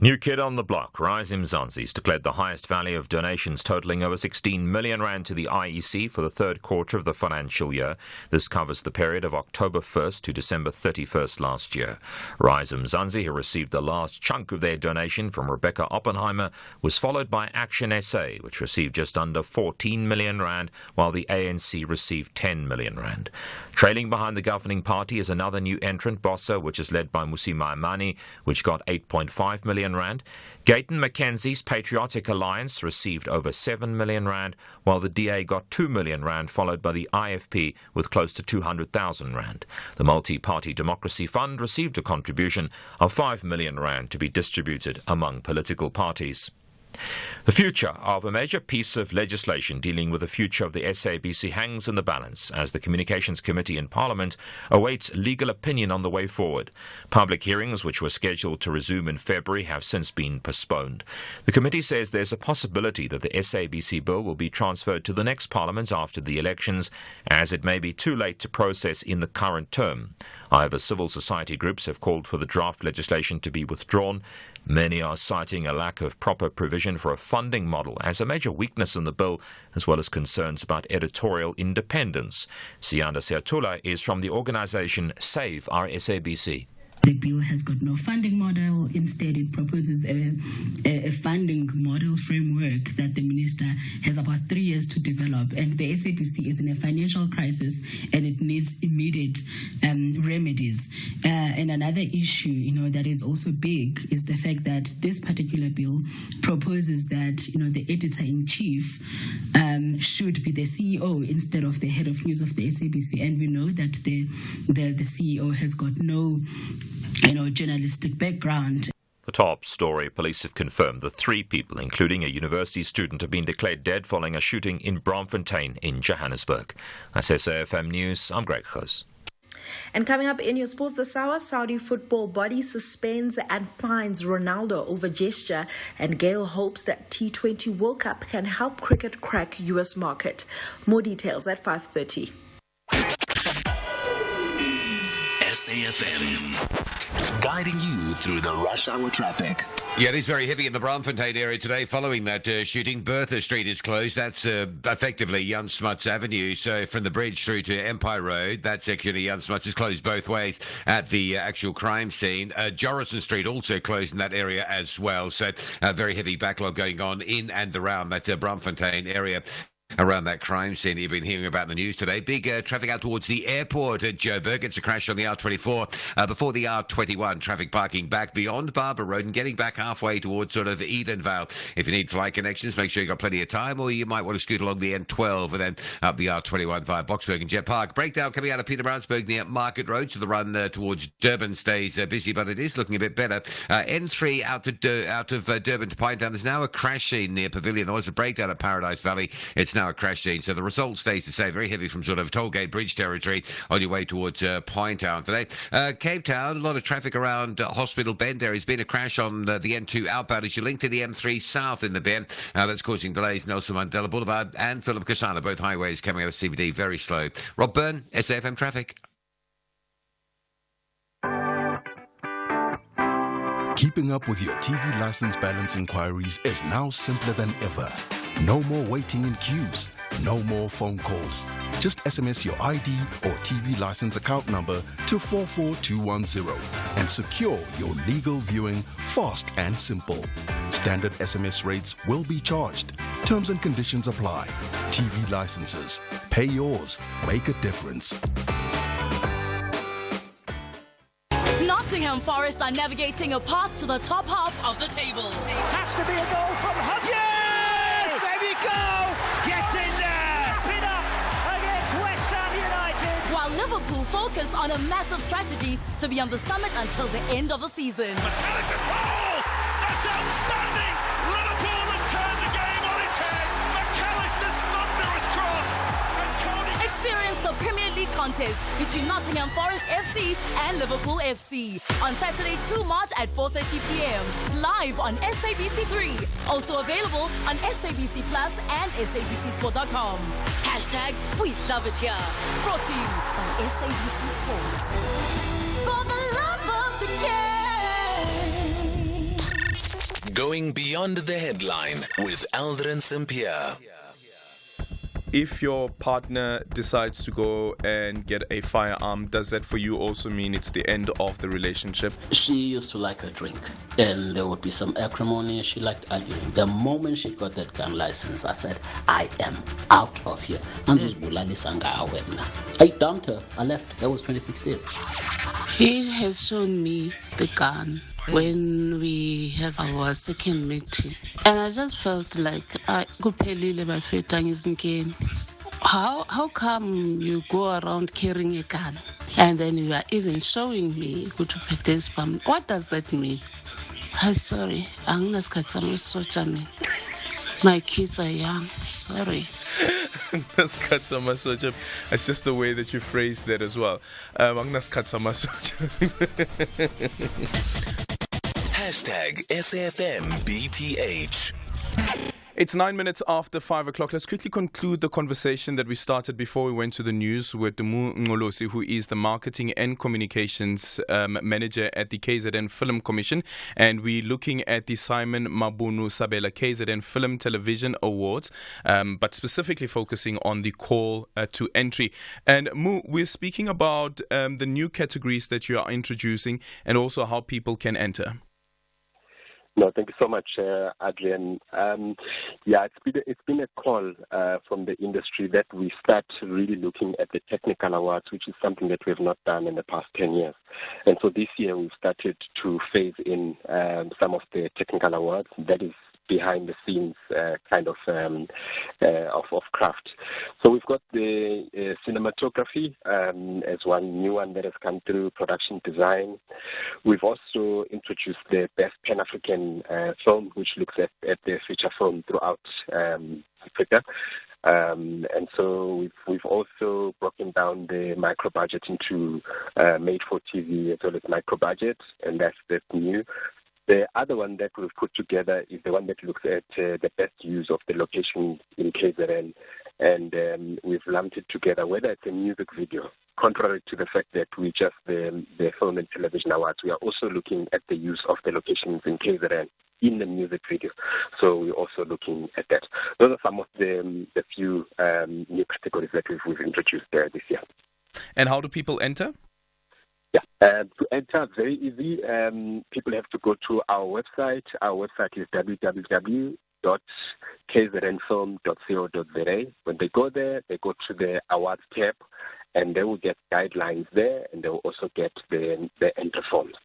New kid on the block, Rise Mzansi's declared the highest value of donations totalling over 16 million rand to the IEC for the third quarter of the financial year. This covers the period of October 1st to December 31st last year. Rise Mzansi, who received the last chunk of their donation from Rebecca Oppenheimer, was followed by Action SA, which received just under 14 million rand, while the ANC received 10 million rand. Trailing behind the governing party is another new entrant, Bossa, which is led by Musi Maimane, which got 8.5 million rand. Gayton Mackenzie's Patriotic Alliance received over 7 million rand, while the DA got 2 million rand, followed by the IFP with close to 200,000 rand. The Multi-Party Democracy Fund received a contribution of 5 million rand to be distributed among political parties. The future of a major piece of legislation dealing with the future of the SABC hangs in the balance as the Communications Committee in Parliament awaits legal opinion on the way forward. Public hearings, which were scheduled to resume in February, have since been postponed. The committee says there's a possibility that the SABC bill will be transferred to the next Parliament after the elections, as it may be too late to process in the current term. However, civil society groups have called for the draft legislation to be withdrawn. Many are citing a lack of proper provision for a funding model as a major weakness in the bill, as well as concerns about editorial independence. Sianda Seatula is from the organisation Save Our SABC. The bill has got no funding model. Instead, it proposes a funding model framework that the minister has about 3 years to develop. And the SABC is in a financial crisis and it needs immediate remedies. And another issue, that is also big is the fact that this particular bill proposes that, the editor-in-chief should be the CEO instead of the head of news of the SABC. And we know that the CEO has got no journalistic background. The top story, police have confirmed that 3 people, including a university student, have been declared dead following a shooting in Braamfontein in Johannesburg. That's SAFM News. I'm Greg Gous. And coming up in your sports this hour, Saudi football body suspends and fines Ronaldo over gesture, and Gayle hopes that T20 World Cup can help cricket crack US market. More details at 5:30. SAFM, guiding you through the rush hour traffic. Yeah, it is very heavy in the Braamfontein area today following that shooting. Bertha Street is closed. That's effectively Jan Smuts Avenue. So from the bridge through to Empire Road, that section of Jan Smuts is closed both ways at the actual crime scene. Jorrison Street also closed in that area as well. So a very heavy backlog going on in and around that Braamfontein area. Around that crime scene you've been hearing about in the news today. Big traffic out towards the airport at Joburg. It's a crash on the R24 before the R21. Traffic parking back beyond Barber Road and getting back halfway towards sort of Edenvale. If you need flight connections, make sure you've got plenty of time, or you might want to scoot along the N12 and then up the R21 via Boksburg and Jet Park. Breakdown coming out of Pietermaritzburg near Market Road, so the run towards Durban stays busy, but it is looking a bit better. N3 out of Durban to Pinetown. There's now a crash scene near Pavilion. There was a breakdown at Paradise Valley. It's now a crash scene, so the result stays the same. Very heavy from sort of Tollgate Bridge territory on your way towards Pinetown today. Cape Town, a lot of traffic around Hospital Bend. There has been a crash on the N2 outbound as you link to the M3 south in the Bend. That's causing delays. Nelson Mandela Boulevard and Philip Kasana, both highways coming out of CBD, very slow. Rob Byrne, SAFM Traffic. Keeping up with your TV license balance inquiries is now simpler than ever. No more waiting in queues. No more phone calls. Just SMS your ID or TV license account number to 44210 and secure your legal viewing fast and simple. Standard SMS rates will be charged. Terms and conditions apply. TV licenses. Pay yours. Make a difference. Nottingham Forest are navigating a path to the top half of the table. Has to be a goal from Hudson. Yes! There we go! Get in there! Wrap it up against West Ham United. While Liverpool focus on a massive strategy to be on the summit until the end of the season. Oh! That's outstanding! Liverpool have turned the game on its head. McAllister's thunderous cross. And Cody... Experience the Premier League contest between Nottingham Forest FC and Liverpool FC on Saturday, 2 March at 4:30 p.m. live on SABC3. Also available on SABC Plus and SABCSport.com. Hashtag We Love It Here. Brought to you by SABC Sport. For the love of the game. Going beyond the headline with Aldrin Sampear. If your partner decides to go and get a firearm, does that for you also mean it's the end of the relationship? She used to like her drink, and there would be some acrimony. She liked arguing. The moment she got that gun license, I said, I am out of here. I dumped her. I left. That was 2016. He has shown me the gun when we have our second meeting, and I just felt like how come you go around carrying a gun and then you are even showing me what does that mean? I'm sorry, my kids are young, sorry. It's just the way that you phrase that as well. Hashtag SAFMBTH. It's 9 minutes after 5 o'clock. Let's quickly conclude the conversation that we started before we went to the news with Mu Ngolosi, who is the Marketing and Communications Manager at the KZN Film Commission. And we're looking at the Simon Mabunu Sabela KZN Film Television Awards, but specifically focusing on the call to entry. And Mu, we're speaking about the new categories that you are introducing and also how people can enter. No, thank you so much, Adrian. It's been a call from the industry that we start really looking at the technical awards, which is something that we have not done in the past 10 years. And so this year we've started to phase in some of the technical awards. That is behind the scenes of craft. So we've got the cinematography as one new one that has come through, production design. We've also introduced the best Pan-African film, which looks at the feature film throughout Africa. And so we've also broken down the micro budget into made for TV as well as micro budget, and that's new. The other one that we've put together is the one that looks at the best use of the location in KZN, and we've lumped it together, whether it's a music video. Contrary to the fact that we just the Film and Television Awards, we are also looking at the use of the locations in KZN in the music video. So we're also looking at that. Those are some of the few new categories that we've introduced this year. And how do people enter? To enter, very easy. People have to go to our website. Our website is www.kznfilm.co.za. When they go there, they go to the awards tab, and they will get guidelines there, and they will also get the entry forms.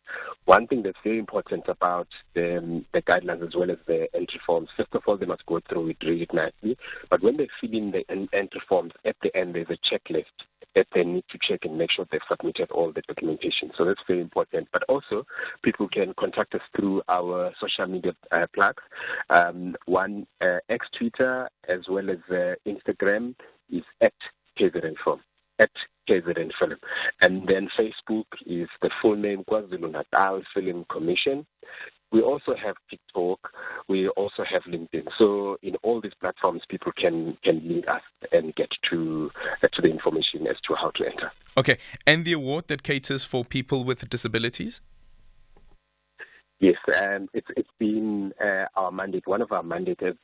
One thing that's very important about the guidelines as well as the entry forms, first of all, they must go through it, read it nicely. But when they fill in the entry forms, at the end, there's a checklist that they need to check and make sure they've submitted all the documentation. So that's very important. But also, people can contact us through our social media plugs. One, X Twitter as well as Instagram is at KZN Film. At KZN Film. And then Facebook is the full name, KwaZulu-Natal Film Commission. We also have TikTok. We also have LinkedIn. So in all these platforms, people can link us and get to the information as to how to enter. Okay. And the award that caters for people with disabilities? Yes, it's been our mandate. One of our mandates as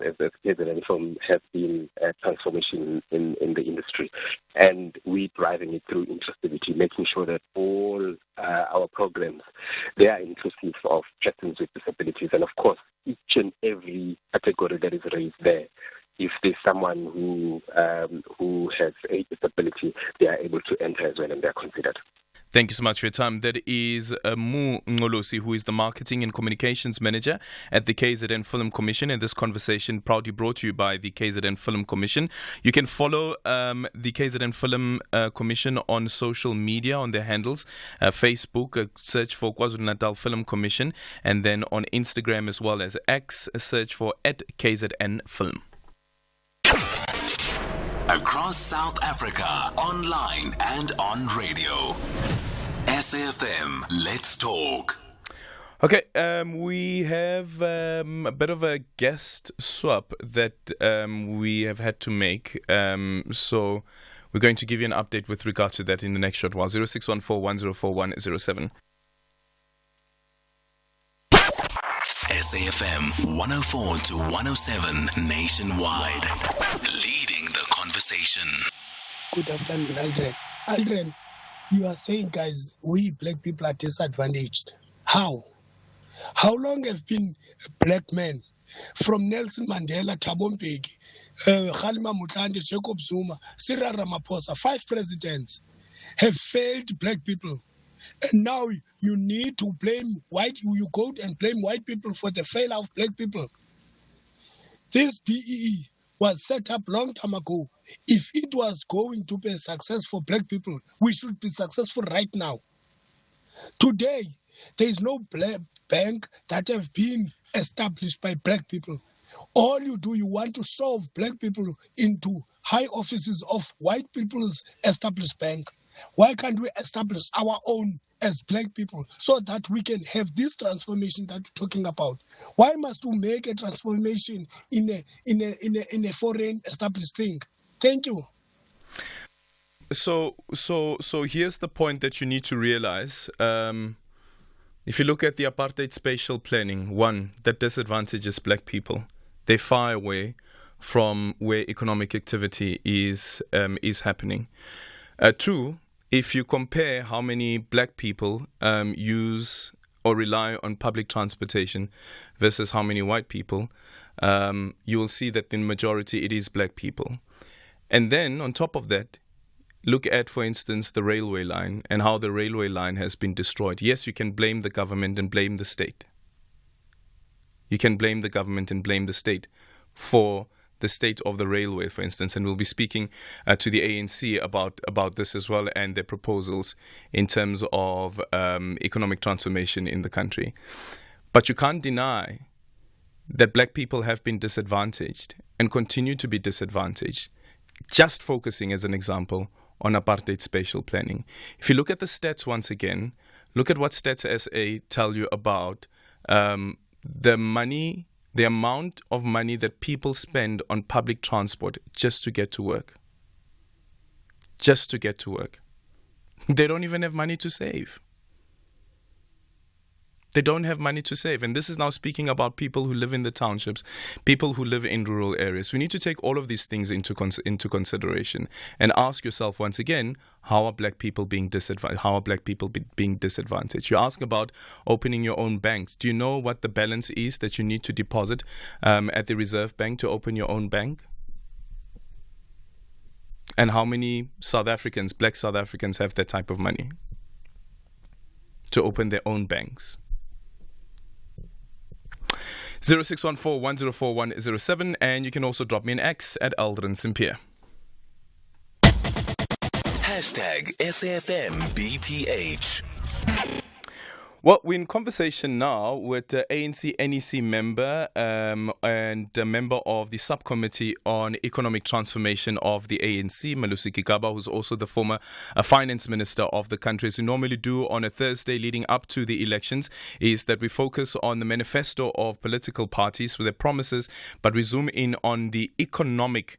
KZN Film has been transformation in the industry, and we're driving it through inclusivity, making sure that all our programs, they are inclusive of persons with disabilities, and of course, each and every category that is raised there. If there's someone who has a disability, they are able to enter as well, and they are considered. Thank you so much for your time. That is Mu Ngolosi, who is the Marketing and Communications Manager at the KZN Film Commission. And this conversation proudly brought to you by the KZN Film Commission. You can follow the KZN Film Commission on social media, on their handles. Facebook, search for KwaZulu-Natal Film Commission. And then on Instagram as well as X, search for @KZN Film. Across South Africa, online and on radio. SAFM, let's talk. Okay, we have a bit of a guest swap that we have had to make. So we're going to give you an update with regard to that in the next short while. 0614104107. SAFM 104 to 107 nationwide. Leading the conversation. Good afternoon, Aldrin. Aldrin, you are saying, guys, we black people are disadvantaged. How? How long have been black men from Nelson Mandela, Thabo Mbeki, Kgalema Motlanthe, Jacob Zuma, Cyril Ramaphosa, 5 presidents have failed black people? And now you need to blame you go and blame white people for the failure of black people. This BEE was set up long time ago. If it was going to be a success for black people, we should be successful right now. Today, there is no black bank that have been established by black people. All you do, you want to shove black people into high offices of white people's established bank. Why can't we establish our own as black people so that we can have this transformation that we're talking about? Why must we make a transformation in a foreign established thing? Thank you. So here's the point that you need to realize. If you look at the apartheid spatial planning, one, that disadvantages black people. They're far away from where economic activity is happening. 2, if you compare how many black people use or rely on public transportation versus how many white people, you will see that in majority it is black people. And then on top of that, look at, for instance, the railway line and how the railway line has been destroyed. Yes, you can blame the government and blame the state. You can blame the government and blame the state for the state of the railway, for instance, and we'll be speaking to the ANC about this as well and their proposals in terms of economic transformation in the country. But you can't deny that black people have been disadvantaged and continue to be disadvantaged, just focusing as an example on apartheid spatial planning. If you look at the stats once again, look at what Stats SA tell you about the amount of money that people spend on public transport just to get to work. Just to get to work. They don't even have money to save. They don't have money to save. And this is now speaking about people who live in the townships, people who live in rural areas. We need to take all of these things into consideration and ask yourself once again, how are black people being disadvantaged? How are black people being disadvantaged? You ask about opening your own banks. Do you know what the balance is that you need to deposit at the Reserve Bank to open your own bank? And how many South Africans, black South Africans, have that type of money to open their own banks? 0614104107, and you can also drop me an X at Aldrin Sampear. #SAFMBTH. Well, we're in conversation now with ANC NEC member and a member of the subcommittee on economic transformation of the ANC, Malusi Gigaba, who's also the former finance minister of the country. As we normally do on a Thursday leading up to the elections, is that we focus on the manifesto of political parties with their promises, but we zoom in on the economic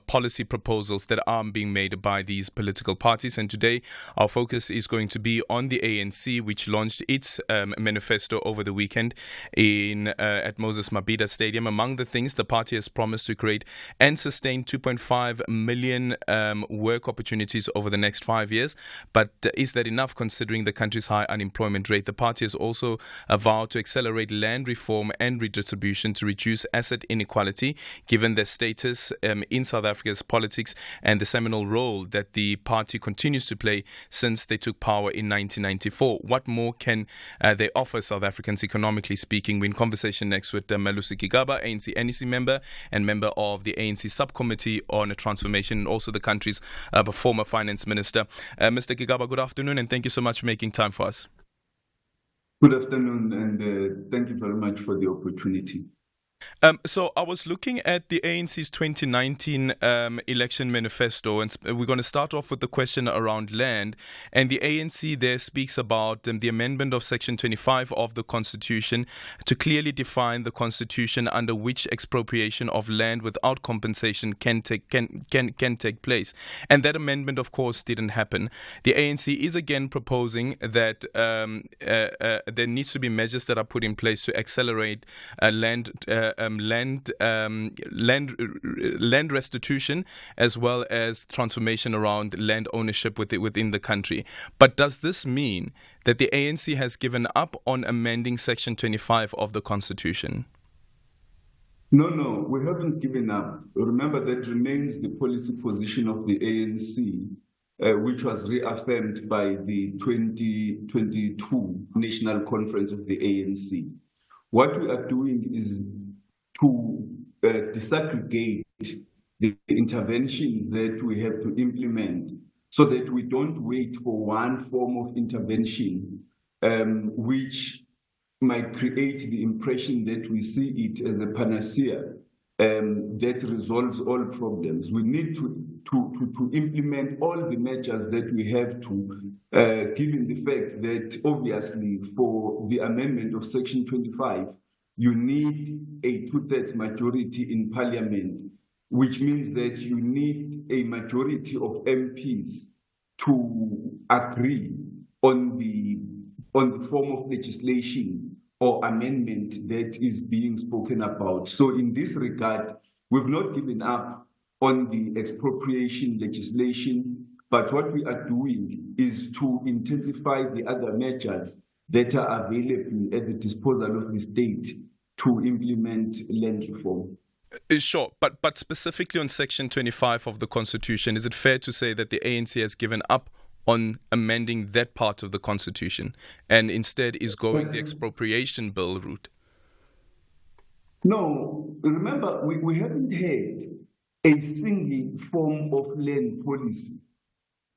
policy proposals that are being made by these political parties. And today our focus is going to be on the ANC, which launched its manifesto over the weekend at Moses Mabhida Stadium. Among the things, the party has promised to create and sustain 2.5 million work opportunities over the next 5 years. But is that enough considering the country's high unemployment rate? The party has also vowed to accelerate land reform and redistribution to reduce asset inequality, given their status in South Africa's politics and the seminal role that the party continues to play since they took power in 1994. What more can they offer South Africans economically speaking? We're in conversation next with Malusi Gigaba, ANC NEC member and member of the ANC subcommittee on transformation, and also the country's former finance minister. Mr. Gigaba, good afternoon, and thank you so much for making time for us. Good afternoon, and thank you very much for the opportunity. So I was looking at the ANC's 2019 election manifesto, and we're going to start off with the question around land. And the ANC there speaks about the amendment of Section 25 of the Constitution to clearly define the Constitution under which expropriation of land without compensation can take place. And that amendment, of course, didn't happen. The ANC is again proposing that there needs to be measures that are put in place to accelerate land restitution as well as transformation around land ownership within the country. But does this mean that the ANC has given up on amending Section 25 of the Constitution? No, we haven't given up. Remember, that remains the policy position of the ANC, which was reaffirmed by the 2022 National Conference of the ANC. What we are doing is to disaggregate the interventions that we have to implement so that we don't wait for one form of intervention which might create the impression that we see it as a panacea that resolves all problems. We need to implement all the measures that we have to, given the fact that obviously for the amendment of Section 25, you need a two-thirds majority in parliament, which means that you need a majority of MPs to agree on the form of legislation or amendment that is being spoken about. So in this regard, we've not given up on the expropriation legislation, but what we are doing is to intensify the other measures that are available at the disposal of the state to implement land reform. Sure, but specifically on Section 25 of the Constitution, is it fair to say that the ANC has given up on amending that part of the Constitution and instead is going the expropriation bill route? No, remember, we haven't had a single form of land policy.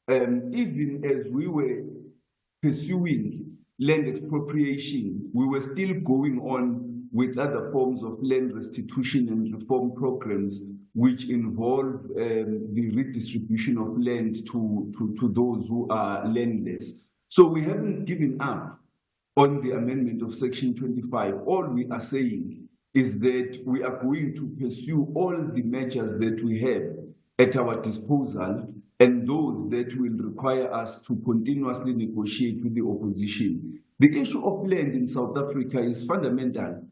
Even as we were pursuing land expropriation, we were still going on with other forms of land restitution and reform programs which involve the redistribution of land to those who are landless. So we haven't given up on the amendment of Section 25. All we are saying is that we are going to pursue all the measures that we have at our disposal and those that will require us to continuously negotiate with the opposition. The issue of land in South Africa is fundamental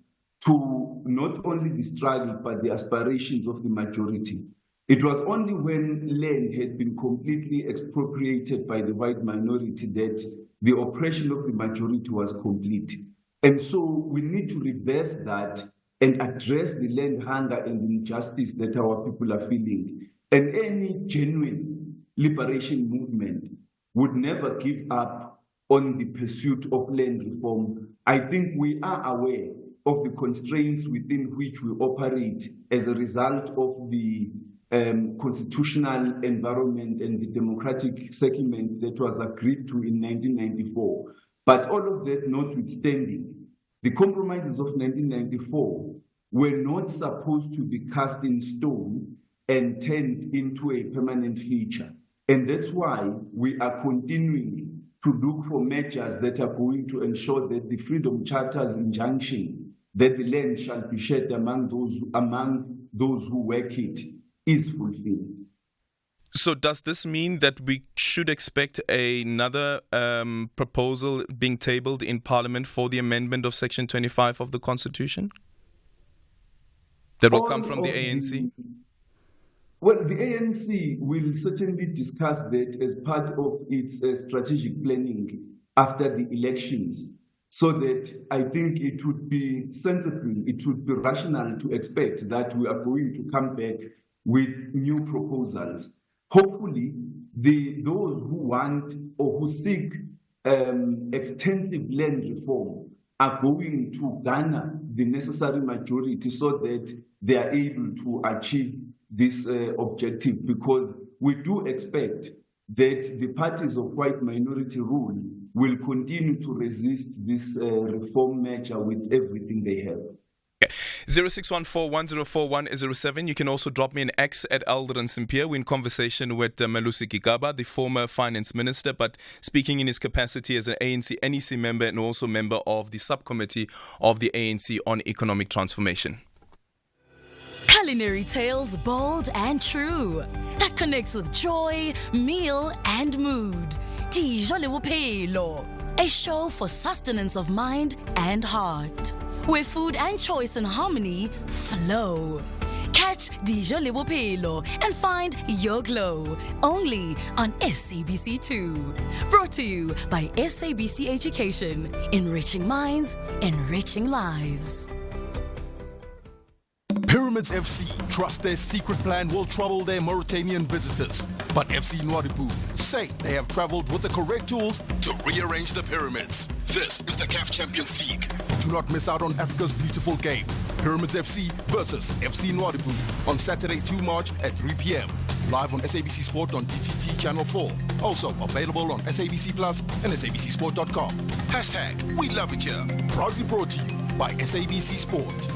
to not only the struggle but the aspirations of the majority. It was only when land had been completely expropriated by the white minority that the oppression of the majority was complete. And so we need to reverse that and address the land hunger and injustice that our people are feeling. And any genuine liberation movement would never give up on the pursuit of land reform. I think we are aware of the constraints within which we operate as a result of the constitutional environment and the democratic settlement that was agreed to in 1994. But all of that notwithstanding, the compromises of 1994 were not supposed to be cast in stone and turned into a permanent feature. And that's why we are continuing to look for measures that are going to ensure that the Freedom Charter's injunction that the land shall be shared among those who work it is fulfilled. So does this mean that we should expect another proposal being tabled in Parliament for the amendment of Section 25 of the Constitution that will come from the ANC? Well, the ANC will certainly discuss that as part of its strategic planning after the elections. So that I think it would be sensible, it would be rational to expect that we are going to come back with new proposals. Hopefully, those who want or who seek extensive land reform are going to garner the necessary majority so that they are able to achieve this objective, because we do expect that the parties of white minority rule will continue to resist this reform measure with everything they have. 0614-104-107. You can also drop me an X at Aldrin Sampear. We're in conversation with Malusi Gigaba, the former finance minister, but speaking in his capacity as an ANC NEC member and also member of the subcommittee of the ANC on economic transformation. Culinary tales bold and true that connects with joy, meal and mood. Dijo le Bophelo, a show for sustenance of mind and heart, where food and choice and harmony flow. Catch Dijo le Bophelo and find your glow only on SABC2. Brought to you by SABC Education, enriching minds, enriching lives. Pyramids FC trust their secret plan will trouble their Mauritanian visitors. But FC Nwadibu say they have traveled with the correct tools to rearrange the pyramids. This is the CAF Champions League. Do not miss out on Africa's beautiful game. Pyramids FC versus FC Nwadibu on Saturday 2 March at 3 p.m. Live on SABC Sport on DTT Channel 4. Also available on SABC Plus and SABCSport.com. Hashtag We Love It Here. Proudly brought to you by SABC Sport.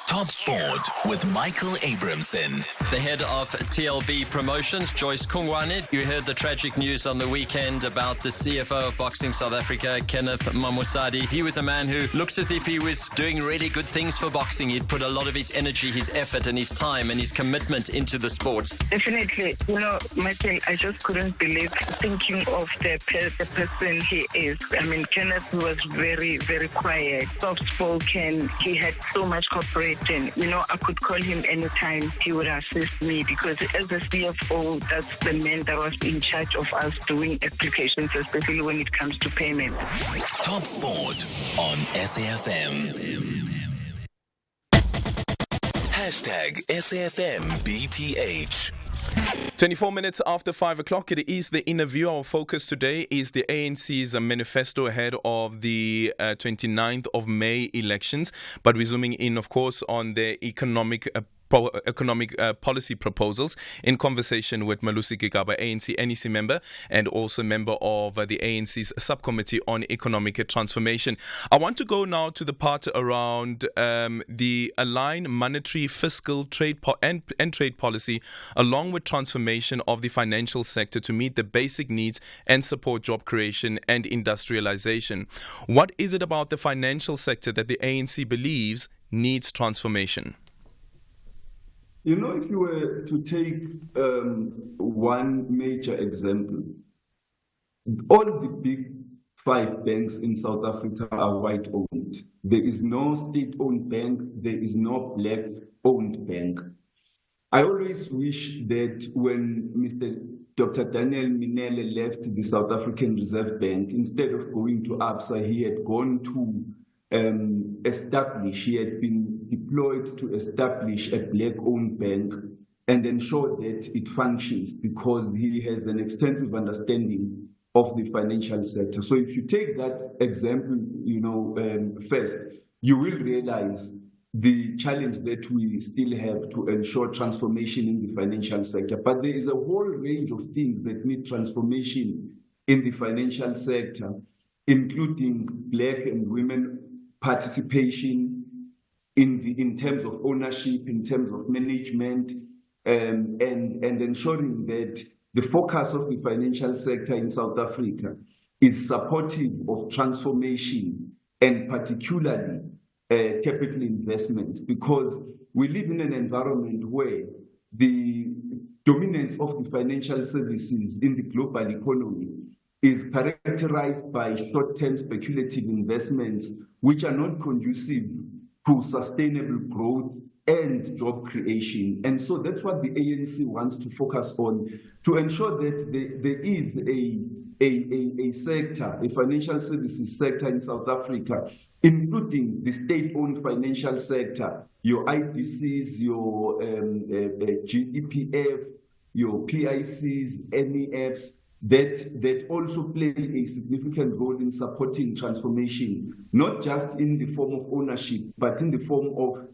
Top Sport with Michael Abramson. The head of TLB Promotions, Joyce Kungwane. You heard the tragic news on the weekend about the CFO of Boxing South Africa, Kenneth Mamusadi. He was a man who looks as if he was doing really good things for boxing. He'd put a lot of his energy, his effort and his time and his commitment into the sport. Definitely. Michael, I just couldn't believe thinking of the person he is. I mean, Kenneth was very, very quiet, soft-spoken. He had so much cooperation. I could call him anytime. He would assist me because as the CFO, that's the man that was in charge of us doing applications, especially when it comes to payment. Top Sport on SAFM. Hashtag SAFMBTH. 24 minutes after 5 o'clock, it is the interview. Our focus today is the ANC's manifesto ahead of the 29th of May elections. But we're zooming in, of course, on the economic policy proposals in conversation with Malusi Gigaba, ANC NEC member and also member of the ANC's subcommittee on economic transformation. I want to go now to the part around the aligned monetary, fiscal, trade and trade policy, along with transformation of the financial sector to meet the basic needs and support job creation and industrialization. What is it about the financial sector that the ANC believes needs transformation? If you were to take one major example, all the big 5 banks in South Africa are white-owned. There is no state-owned bank. There is no black-owned bank. I always wish that when Dr. Daniel Minele left the South African Reserve Bank, instead of going to ABSA, he had gone to he had been deployed to establish a black-owned bank and ensure that it functions, because he has an extensive understanding of the financial sector. So if you take that example, first, you will realize the challenge that we still have to ensure transformation in the financial sector. But there is a whole range of things that need transformation in the financial sector, including black and women participation in terms of ownership, in terms of management, and ensuring that the focus of the financial sector in South Africa is supportive of transformation and particularly capital investments, because we live in an environment where the dominance of the financial services in the global economy is characterized by short-term speculative investments which are not conducive to sustainable growth and job creation. And so that's what the ANC wants to focus on, to ensure that there is a sector, a financial services sector in South Africa, including the state-owned financial sector, your IDCs, your GEPF, your PICs, NEFs, that also play a significant role in supporting transformation, not just in the form of ownership, but in the form of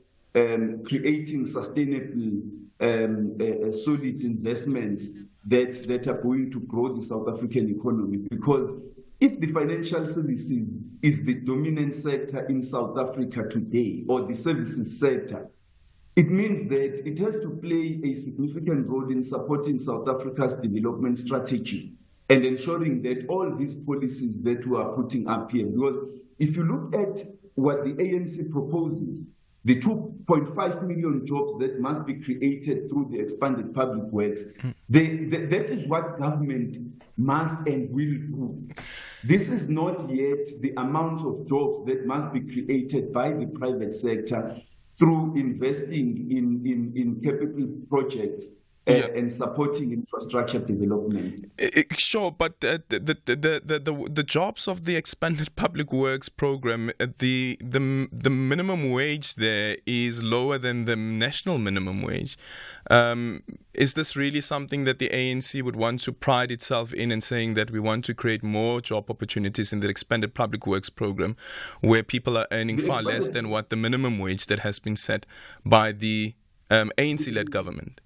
creating sustainable, solid investments that are going to grow the South African economy. Because if the financial services is the dominant sector in South Africa today, or the services sector, it means that it has to play a significant role in supporting South Africa's development strategy and ensuring that all these policies that we are putting up here, because if you look at what the ANC proposes, the 2.5 million jobs that must be created through the expanded public works, that is what government must and will do. This is not yet the amount of jobs that must be created by the private sector through investing in capital projects and supporting infrastructure development. Sure, but the jobs of the expanded public works program, the minimum wage there is lower than the national minimum wage. Is this really something that the ANC would want to pride itself in and saying that we want to create more job opportunities in the expanded public works program, where people are earning far less than what the minimum wage that has been set by the ANC-led government?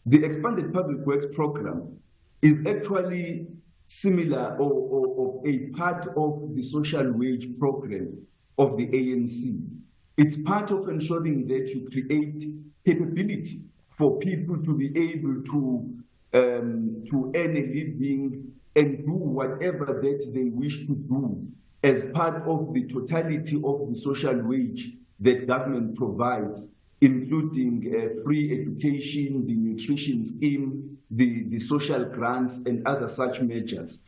The expanded public works program is actually similar or a part of the social wage program of the ANC. It's part of ensuring that you create capability for people to be able to earn a living and do whatever that they wish to do as part of the totality of the social wage that government provides, including free education, the nutrition scheme, the social grants, and other such measures.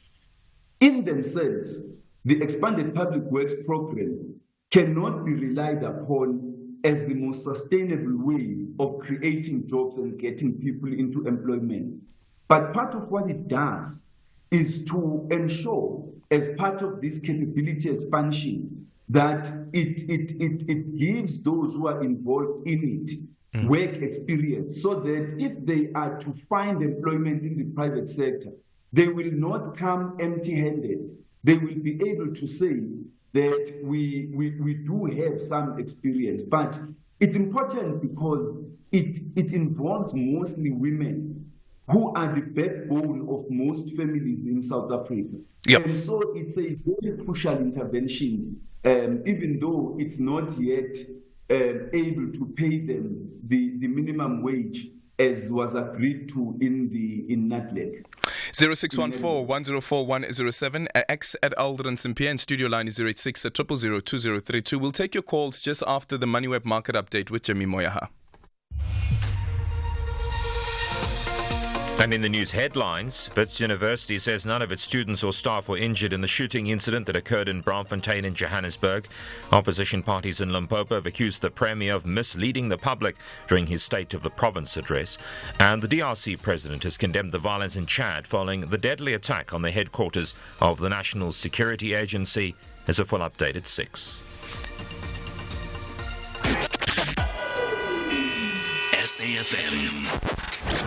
In themselves, the expanded public works program cannot be relied upon as the most sustainable way of creating jobs and getting people into employment. But part of what it does is to ensure, as part of this capability expansion, that it gives those who are involved in it work experience, so that if they are to find employment in the private sector, they will not come empty-handed. They will be able to say that we do have some experience. But it's important because it involves mostly women who are the backbone of most families in South Africa. Yep. And so it's a very crucial intervention, even though it's not yet able to pay them the minimum wage as was agreed to in NATLEC. 0614-104-107, X at Aldrin Sampear, and studio line is 086-000-2032. We'll take your calls just after the MoneyWeb market update with Jimmy Moyaha. And in the news headlines, Wits University says none of its students or staff were injured in the shooting incident that occurred in Braamfontein in Johannesburg. Opposition parties in Limpopo have accused the Premier of misleading the public during his State of the Province address. And the DRC president has condemned the violence in Chad following the deadly attack on the headquarters of the National Security Agency. There's a full update at 6. SAFM,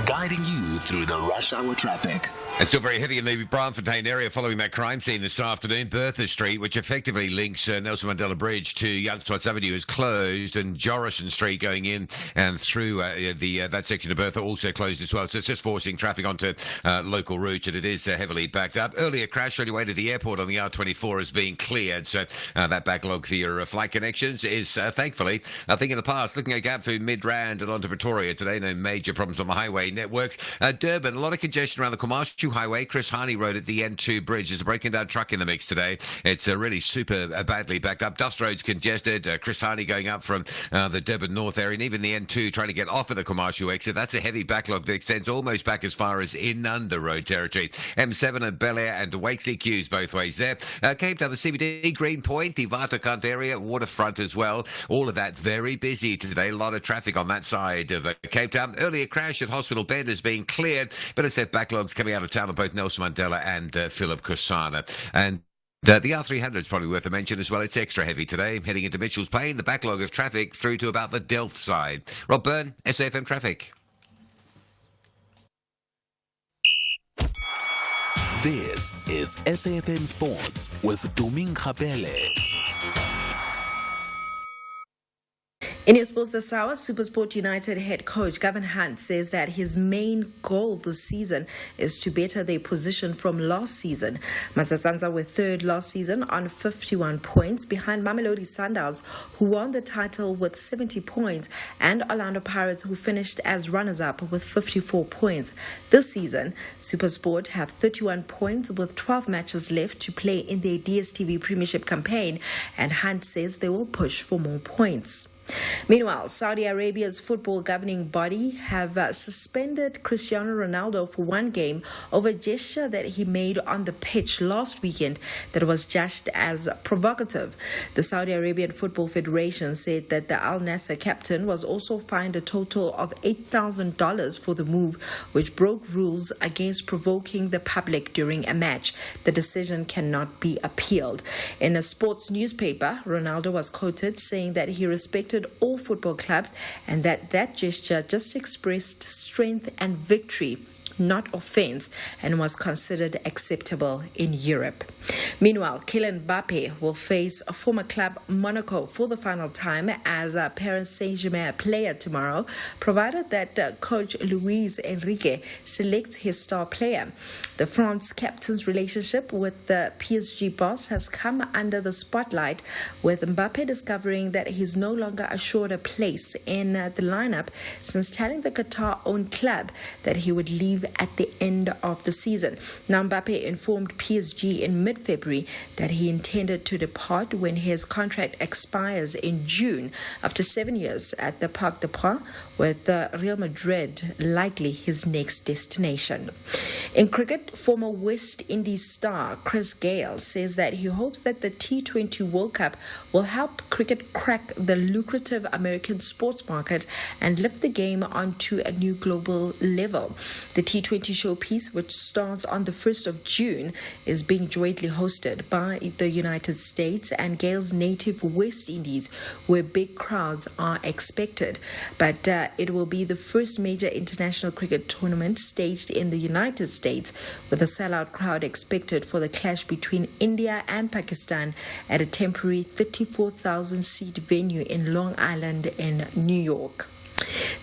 guiding you through the rush hour traffic. It's still very heavy in the Braamfontein area following that crime scene this afternoon. Bertha Street, which effectively links Nelson Mandela Bridge to Jan Smuts Avenue, is closed, and Jorrison Street going in and through that section of Bertha also closed as well. So it's just forcing traffic onto local routes, and it is heavily backed up. Earlier crash on your way to the airport on the R24 is being cleared, so that backlog for your flight connections is thankfully, I think in the past, looking at gap through Midrand and onto Pretoria today. No major problems on the highway networks. Durban, a lot of congestion around the Kwamashu Highway, Chris Harney Road at the N2 bridge. There's a breaking down truck in the mix today. It's really super badly backed up. Dust Road's congested. Chris Harney going up from the Durban North area, and even the N2 trying to get off of the Kwamashu exit. That's a heavy backlog that extends almost back as far as Inanda Road territory. M7 and Bel Air and Wakesley queues both ways there. Cape Town, the CBD, Greenpoint, the Waterkant area, waterfront as well. All of that very busy today. A lot of traffic on that side of Cape Town. Earlier crash at hospital bed has been cleared, but it's had backlogs coming out of town of both Nelson Mandela and Philip Kosana. And the R300 is probably worth a mention as well. It's extra heavy today, heading into Mitchell's Plain. The backlog of traffic through to about the Delft side. Rob Byrne, SAFM Traffic. This is SAFM Sports with Doming Kapele. In your sports this hour, SuperSport United head coach Gavin Hunt says that his main goal this season is to better their position from last season. Matsatsanza were third last season on 51 points, behind Mamelodi Sundowns, who won the title with 70 points, and Orlando Pirates, who finished as runners-up with 54 points. This season, SuperSport have 31 points with 12 matches left to play in their DStv Premiership campaign, and Hunt says they will push for more points. Meanwhile, Saudi Arabia's football governing body have suspended Cristiano Ronaldo for one game over a gesture that he made on the pitch last weekend that was judged as provocative. The Saudi Arabian Football Federation said that the Al Nassr captain was also fined a total of $8,000 for the move, which broke rules against provoking the public during a match. The decision cannot be appealed. In a sports newspaper, Ronaldo was quoted saying that he respected all football clubs and that gesture just expressed strength and victory, not offense, and was considered acceptable in Europe. Meanwhile, Kylian Mbappe will face a former club Monaco for the final time as a Paris Saint-Germain player tomorrow, provided that coach Luis Enrique selects his star player. The France captain's relationship with the PSG boss has come under the spotlight, with Mbappe discovering that he's no longer assured a place in the lineup since telling the Qatar-owned club that he would leave at the end of the season. Now, Mbappe informed PSG in mid-February that he intended to depart when his contract expires in June after 7 years at the Parc des Princes, with Real Madrid likely his next destination. In cricket, former West Indies star Chris Gayle says that he hopes that the T20 World Cup will help cricket crack the lucrative American sports market and lift the game onto a new global level. The T20 showpiece, which starts on the 1st of June, is being jointly hosted by the United States and Gale's native West Indies, where big crowds are expected. But it will be the first major international cricket tournament staged in the United States, with a sellout crowd expected for the clash between India and Pakistan at a temporary 34,000-seat venue in Long Island in New York.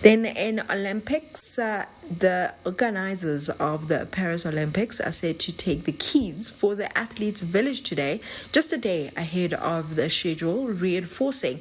Then in Olympics, the organizers of the Paris Olympics are said to take the keys for the athletes' village today, just a day ahead of the schedule, reinforcing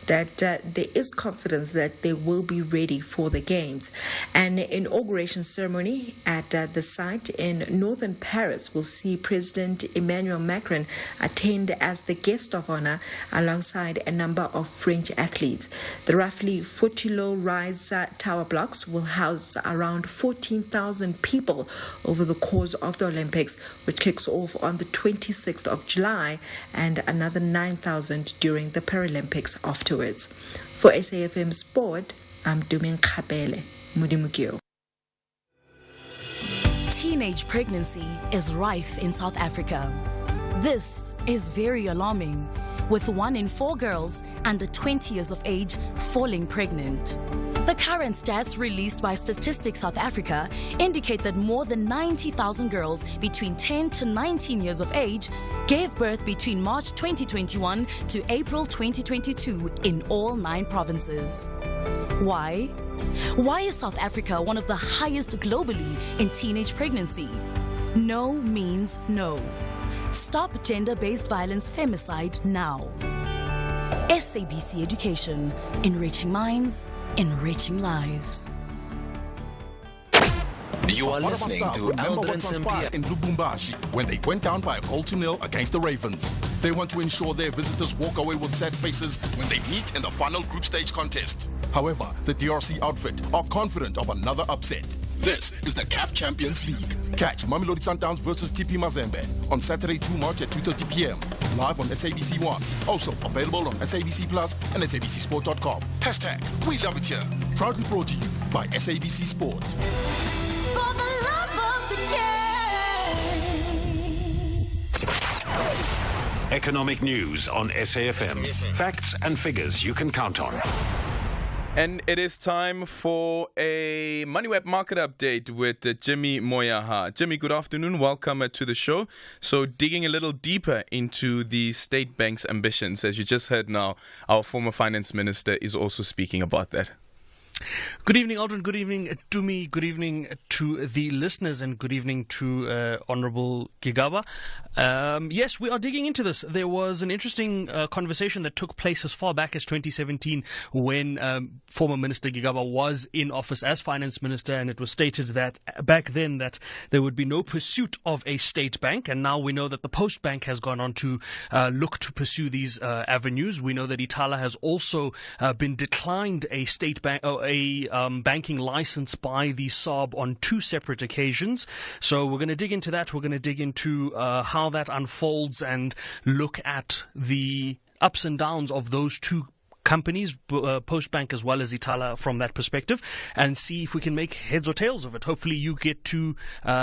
that there is confidence that they will be ready for the games. An inauguration ceremony at the site in northern Paris will see President Emmanuel Macron attend as the guest of honor alongside a number of French athletes. The roughly 40-low rise tower blocks will house around 14,000 people over the course of the Olympics, which kicks off on the 26th of July, and another 9,000 during the Paralympics afterwards. For SAFM Sport, I'm Doming Kapele. Mudimukio. Teenage pregnancy is rife in South Africa. This is very alarming, with 1 in 4 girls under 20 years of age falling pregnant. The current stats released by Statistics South Africa indicate that more than 90,000 girls between 10 to 19 years of age gave birth between March 2021 to April 2022 in all 9 provinces. Why? Why is South Africa one of the highest globally in teenage pregnancy? No means no. Stop gender-based violence femicide now. SABC Education, enriching minds, enriching lives. You are listening to Aldrin Sampear in Lubumbashi when they went down by a goal to nil against the Ravens. They want to ensure their visitors walk away with sad faces when they meet in the final group stage contest. However, the DRC outfit are confident of another upset. This is the CAF Champions League. Catch Mamelodi Sundowns versus TP Mazembe on Saturday 2 March at 2:30 p.m. live on SABC1. Also available on SABC Plus and SABCSport.com. #We love it here. Proudly brought to you by SABC Sport. For the love of the game. Economic news on SAFM. Facts and figures you can count on. And it is time for a MoneyWeb market update with Jimmy Moyaha. Jimmy, good afternoon. Welcome to the show. So digging a little deeper into the state bank's ambitions, as you just heard now, our former finance minister is also speaking about that. Good evening, Aldrin. Good evening to me. Good evening to the listeners, and good evening to Honourable Gigaba. Yes, we are digging into this. There was an interesting conversation that took place as far back as 2017 when former Minister Gigaba was in office as finance minister, and it was stated that back then that there would be no pursuit of a state bank, and now we know that the Post Bank has gone on to look to pursue these avenues. We know that Itala has also been declined a state bank, banking license by the SARB on 2 separate occasions. So we're going to dig into that. We're going to dig into how that unfolds and look at the ups and downs of those 2 companies, Post Bank as well as Itala, from that perspective, and see if we can make heads or tails of it. Hopefully you get to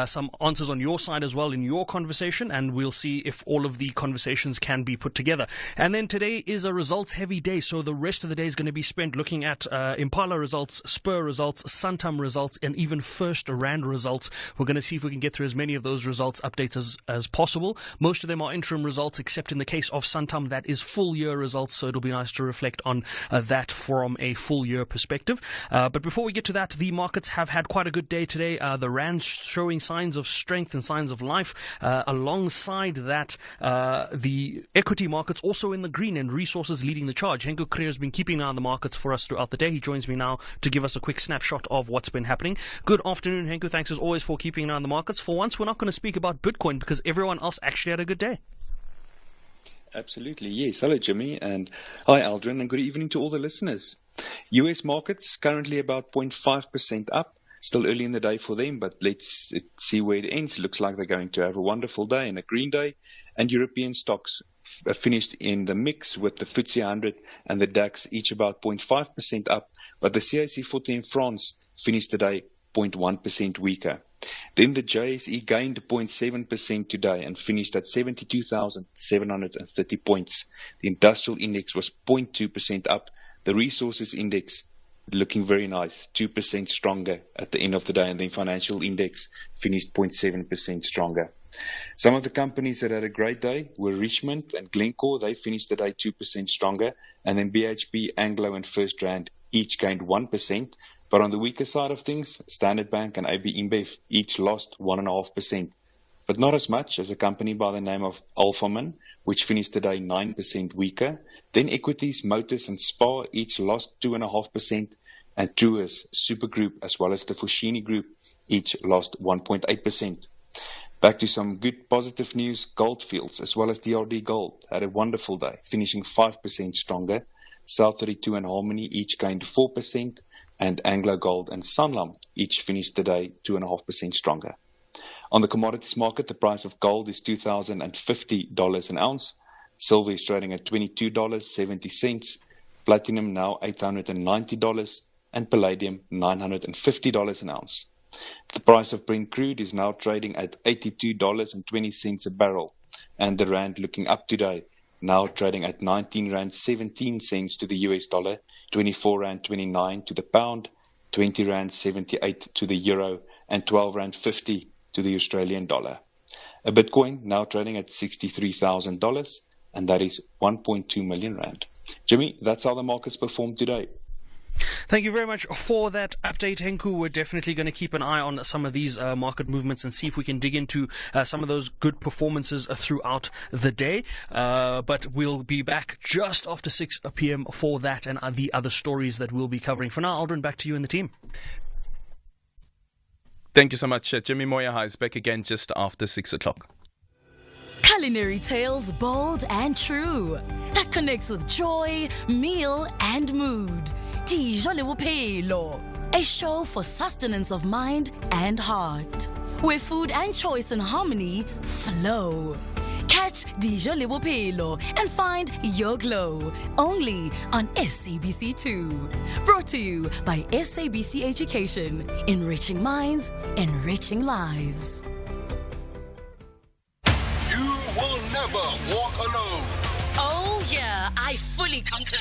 some answers on your side as well in your conversation, and we'll see if all of the conversations can be put together. And then today is a results heavy day, so the rest of the day is going to be spent looking at Impala results, Spur results, Santam results, and even First Rand results. We're going to see if we can get through as many of those results updates as possible. Most of them are interim results, except in the case of Santam, that is full year results, so it'll be nice to reflect on that from a full year perspective. But before we get to that, the markets have had quite a good day today. The Rand showing signs of strength and signs of life. Alongside that, the equity markets also in the green, and resources leading the charge. Henko Creer has been keeping an eye on the markets for us throughout the day. He joins me now to give us a quick snapshot of what's been happening. Good afternoon, Henko. Thanks as always for keeping an eye on the markets. For once, we're not going to speak about Bitcoin because everyone else actually had a good day. Absolutely, yes. Hello, Jimmy, and hi, Aldrin, and good evening to all the listeners. US markets currently about 0.5% up. Still early in the day for them, but let's see where it ends. Looks like they're going to have a wonderful day and a green day. And European stocks finished in the mix with the FTSE 100 and the DAX each about 0.5% up, but the CAC 40 in France finished the day 0.1% weaker. Then the JSE gained 0.7% today and finished at 72,730 points. The industrial index was 0.2% up. The resources index looking very nice, 2% stronger at the end of the day, and the financial index finished 0.7% stronger. Some of the companies that had a great day were Richmond and Glencore. They finished the day 2% stronger, and then BHP, Anglo and First Rand each gained 1%. But on the weaker side of things, Standard Bank and AB InBev each lost 1.5%. But not as much as a company by the name of Alphaman, which finished today 9% weaker. Then equities, Motors and Spar each lost 2.5%. And Truist, Supergroup, as well as the Fushini Group each lost 1.8%. Back to some good positive news. Goldfields, as well as DRD Gold, had a wonderful day, finishing 5% stronger. South 32 and Harmony each gained 4%. And Anglo Gold and Sanlam each finished the day 2.5% stronger. On the commodities market, the price of gold is $2,050 an ounce. Silver is trading at $22.70. Platinum now $890, and palladium $950 an ounce. The price of Brent crude is now trading at $82.20 a barrel, and the rand looking up today, now trading at 19 Rand 17 cents to the US dollar, 24 Rand 29 to the pound, 20 Rand 78 to the euro, and 12 Rand 50 to the Australian dollar. A Bitcoin now trading at $63,000, and that is 1.2 million Rand. Jimmy, that's how the markets performed today. Thank you very much for that update, Henku. We're definitely going to keep an eye on some of these market movements and see if we can dig into some of those good performances throughout the day. But we'll be back just after 6 p.m. for that and the other stories that we'll be covering. For now, Aldrin, back to you and the team. Thank you so much. Jimmy Moyaha is back again just after 6 o'clock. Culinary tales bold and true that connects with joy, meal and mood. Dijo le Bophelo, a show for sustenance of mind and heart, where food and choice and harmony flow. Catch Dijo le Bophelo and find your glow only on SABC2. Brought to you by SABC Education, enriching minds, enriching lives. You will never walk alone. Oh yeah, I fully concur.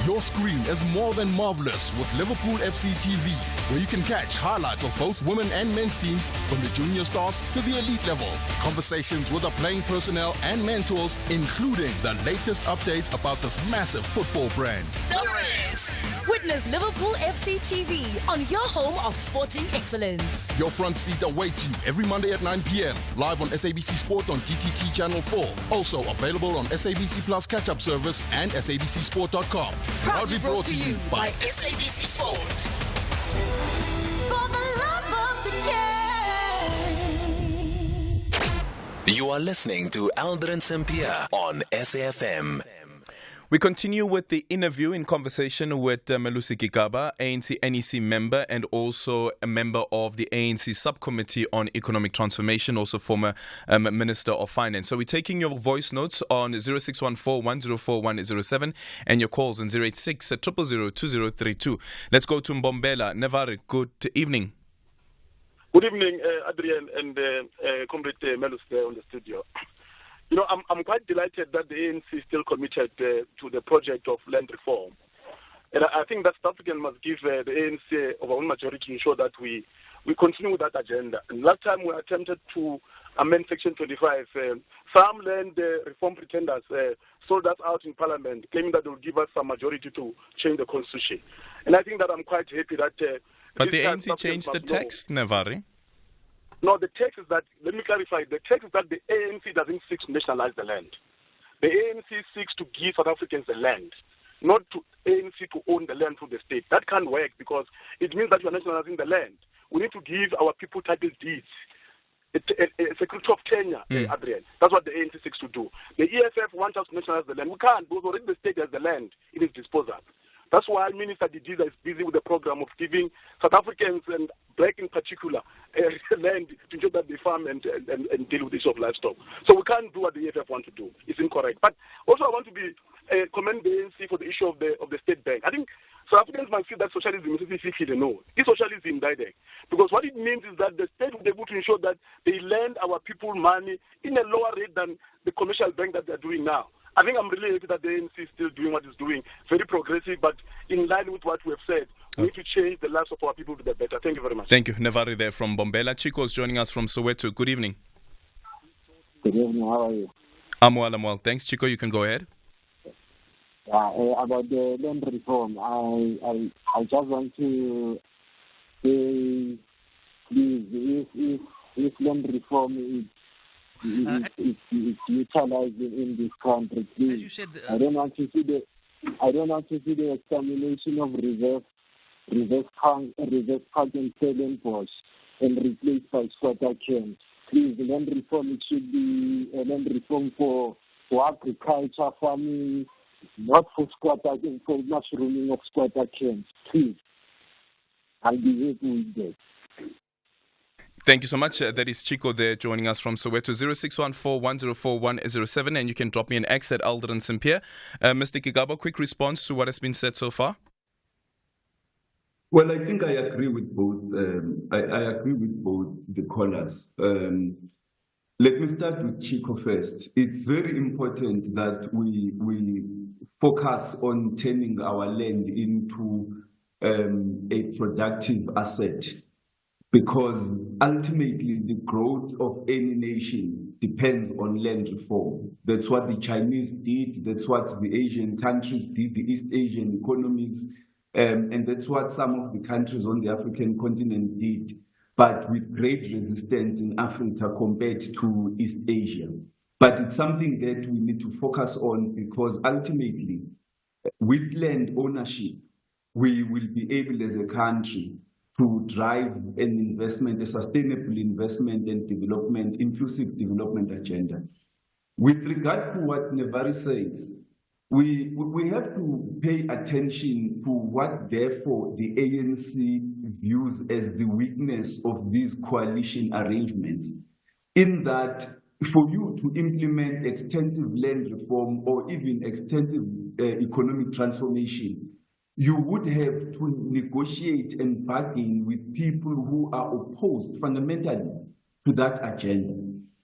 Your screen is more than marvelous with Liverpool FC TV, where you can catch highlights of both women and men's teams from the junior stars to the elite level. Conversations with the playing personnel and mentors, including the latest updates about this massive football brand. The Reds. Witness Liverpool FC TV on your home of sporting excellence. Your front seat awaits you every Monday at 9 p.m. live on SABC Sport on DTT Channel 4. Also available on SABC Plus catch-up service and SABCSport.com. Proudly brought to you by SABC Sport. For the love of the game. You are listening to Aldrin Sampear on SAFM. We continue with the interview in conversation with Melusi Gigaba, ANC NEC member and also a member of the ANC Subcommittee on Economic Transformation, also former Minister of Finance. So we're taking your voice notes on 0614-104-107 and your calls on 086-000-2032. Let's go to Mbombela. Nevari, good evening. Good evening, Adrian and Comrade Melus there on the studio. You know, I'm quite delighted that the ANC is still committed to the project of land reform. And I think that South African must give the ANC of our own majority to ensure that we continue with that agenda. And last time we attempted to amend Section 25, some land reform pretenders sold us out in Parliament, claiming that they will give us some majority to change the Constitution. And I think that I'm quite happy that... but the ANC changed the text, Nevari? No, the text is that, let me clarify, the text is that the ANC doesn't seek to nationalize the land. The ANC seeks to give South Africans the land, not to ANC to own the land through the state. That can't work because it means that you are nationalizing the land. We need to give our people title deeds, a security of tenure, Adrian. That's what the ANC seeks to do. The EFF wants us to nationalize the land. We can't because already the state has the land in its disposal. That's why Minister Didiza is busy with the program of giving South Africans and black in particular land to ensure that they farm and deal with the issue of livestock. So we can't do what the EFF want to do. It's incorrect. But also I want to commend the ANC for the issue of the state bank. I think South Africans must see that socialism is no. It's socialism direct. Because what it means is that the state will be able to ensure that they lend our people money in a lower rate than the commercial bank that they're doing now. I think I'm really happy that the ANC is still doing what it's doing. Very progressive, but in line with what we have said. We need to change the lives of our people to the better. Thank you very much. Thank you. Nevari there from Bombela. Chico is joining us from Soweto. Good evening. Good evening. How are you? I'm well. Thanks, Chico. You can go ahead. About the land reform, I just want to say, please, if land reform is utilized in this country, please. As you said, I don't want to see the extermination of reverse park and Stellenbosch and replaced by squatter camps. Please, the land reform, it should be a land reform for agriculture, farming, not for mushrooming of squatter camps. Please, I'll be happy with that. Thank you so much. That is Chico there joining us from Soweto. 0614-104-107, and you can drop me an X at Aldrin Sampear. Mr. Gigaba, quick response to what has been said so far? Well, I think I agree with both. I agree with both the callers. Let me start with Chico first. It's very important that we focus on turning our land into a productive asset. Because ultimately the growth of any nation depends on land reform. That's what the Chinese did, that's what the Asian countries did, the East Asian economies, and that's what some of the countries on the African continent did, but with great resistance in Africa compared to East Asia. But it's something that we need to focus on because ultimately, with land ownership, we will be able as a country to drive an investment, a sustainable investment and development, inclusive development agenda. With regard to what Nevari says, we have to pay attention to what therefore the ANC views as the weakness of these coalition arrangements, in that for you to implement extensive land reform or even extensive economic transformation, you would have to negotiate and bargain with people who are opposed fundamentally to that agenda.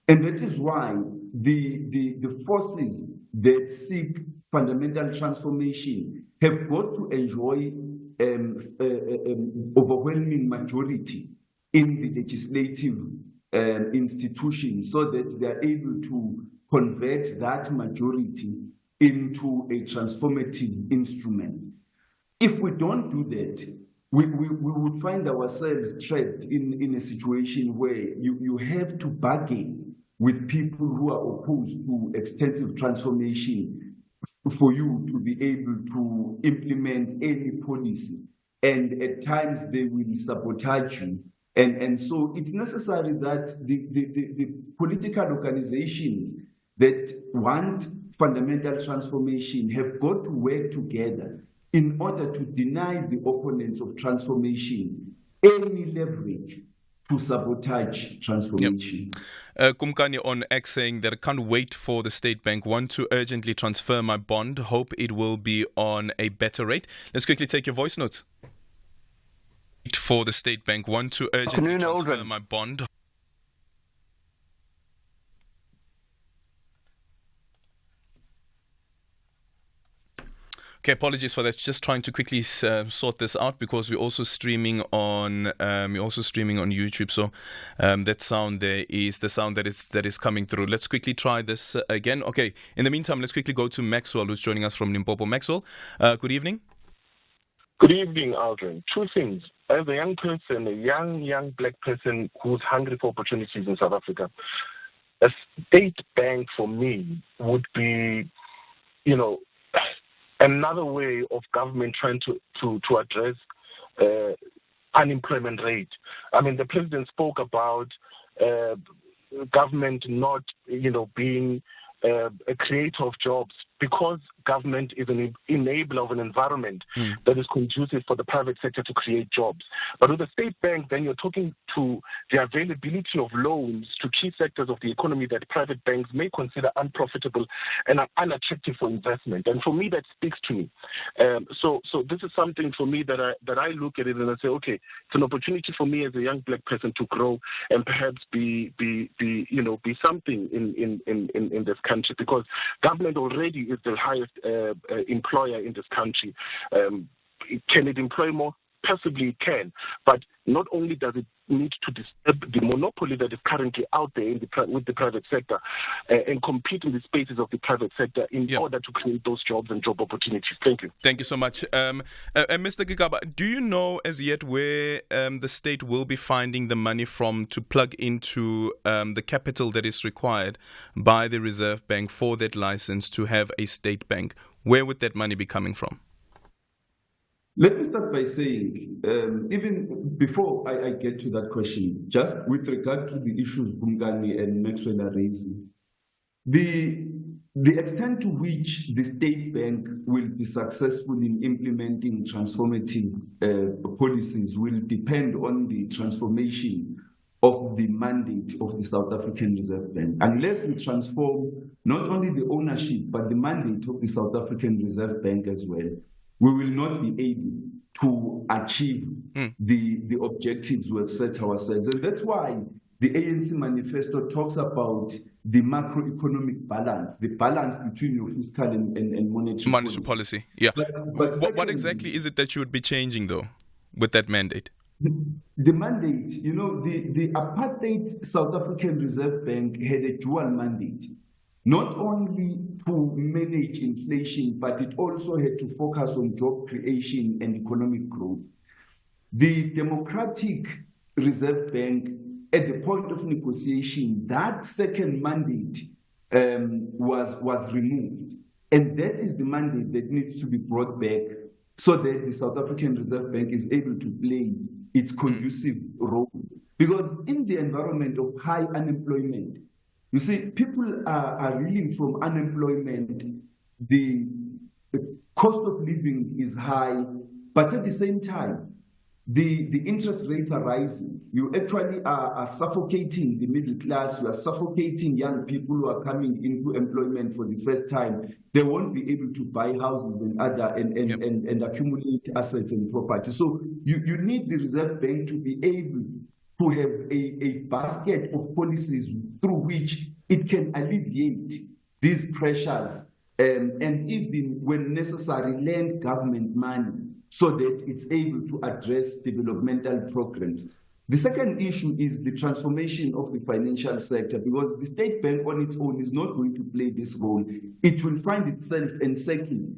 And that is why the forces that seek fundamental transformation have got to enjoy overwhelming majority in the legislative institutions so that they are able to convert that majority into a transformative instrument. If we don't do that, we would find ourselves trapped in a situation where you have to bargain with people who are opposed to extensive transformation for you to be able to implement any policy. And at times they will sabotage you. And so it's necessary that the political organizations that want fundamental transformation have got to work together in order to deny the opponents of transformation any leverage to sabotage transformation. Kumkani on X saying that I can't wait for the State Bank. Want to urgently transfer my bond. Hope it will be on a better rate. Let's quickly take your voice notes. For the State Bank. Want to urgently transfer my bond. Okay, apologies for that. Just trying to quickly sort this out because we're also streaming on YouTube. So that sound there is the sound that is coming through. Let's quickly try this again. Okay. In the meantime, let's quickly go to Maxwell, who's joining us from Limpopo. Maxwell, good evening. Good evening, Aldrin. Two things. As a young person, a young black person who's hungry for opportunities in South Africa, a state bank for me would be, another way of government trying to address unemployment rate. I mean, the president spoke about government not, being a creator of jobs, because government is an enabler of an environment that is conducive for the private sector to create jobs. But with the state bank, then you're talking to the availability of loans to key sectors of the economy that private banks may consider unprofitable and are unattractive for investment. And for me, that speaks to me. So this is something for me that I look at it and I say, okay, it's an opportunity for me as a young black person to grow and perhaps be something in this country, because government already is the highest employer in this country. Can it employ more? Possibly it can, but not only does it need to disturb the monopoly that is currently out there with the private sector and compete in the spaces of the private sector in order to create those jobs and job opportunities. Thank you. Thank you so much. Mr. Gigaba, do you know as yet where the state will be finding the money from to plug into the capital that is required by the Reserve Bank for that license to have a state bank? Where would that money be coming from? Let me start by saying, even before I get to that question, just with regard to the issues Bungani and Maxwell are raising, the extent to which the state bank will be successful in implementing transformative policies will depend on the transformation of the mandate of the South African Reserve Bank. Unless we transform not only the ownership, but the mandate of the South African Reserve Bank as well, we will not be able to achieve the objectives we have set ourselves. And that's why the ANC manifesto talks about the macroeconomic balance, the balance between your fiscal and monetary policy. Yeah. But what exactly is it that you would be changing, though, with that mandate? The mandate, the apartheid South African Reserve Bank had a dual mandate. Not only to manage inflation, but it also had to focus on job creation and economic growth. The Democratic Reserve Bank, at the point of negotiation, that second mandate was removed. And that is the mandate that needs to be brought back so that the South African Reserve Bank is able to play its conducive role. Because in the environment of high unemployment, you see, people are reeling from unemployment. The cost of living is high, but at the same time, the interest rates are rising. You actually are suffocating the middle class. You are suffocating young people who are coming into employment for the first time. They won't be able to buy houses and accumulate assets and property. So you need the Reserve Bank to be able to have a basket of policies through which it can alleviate these pressures and even, when necessary, lend government money so that it's able to address developmental programs. The second issue is the transformation of the financial sector, because the State Bank on its own is not going to play this role. It will find itself encircled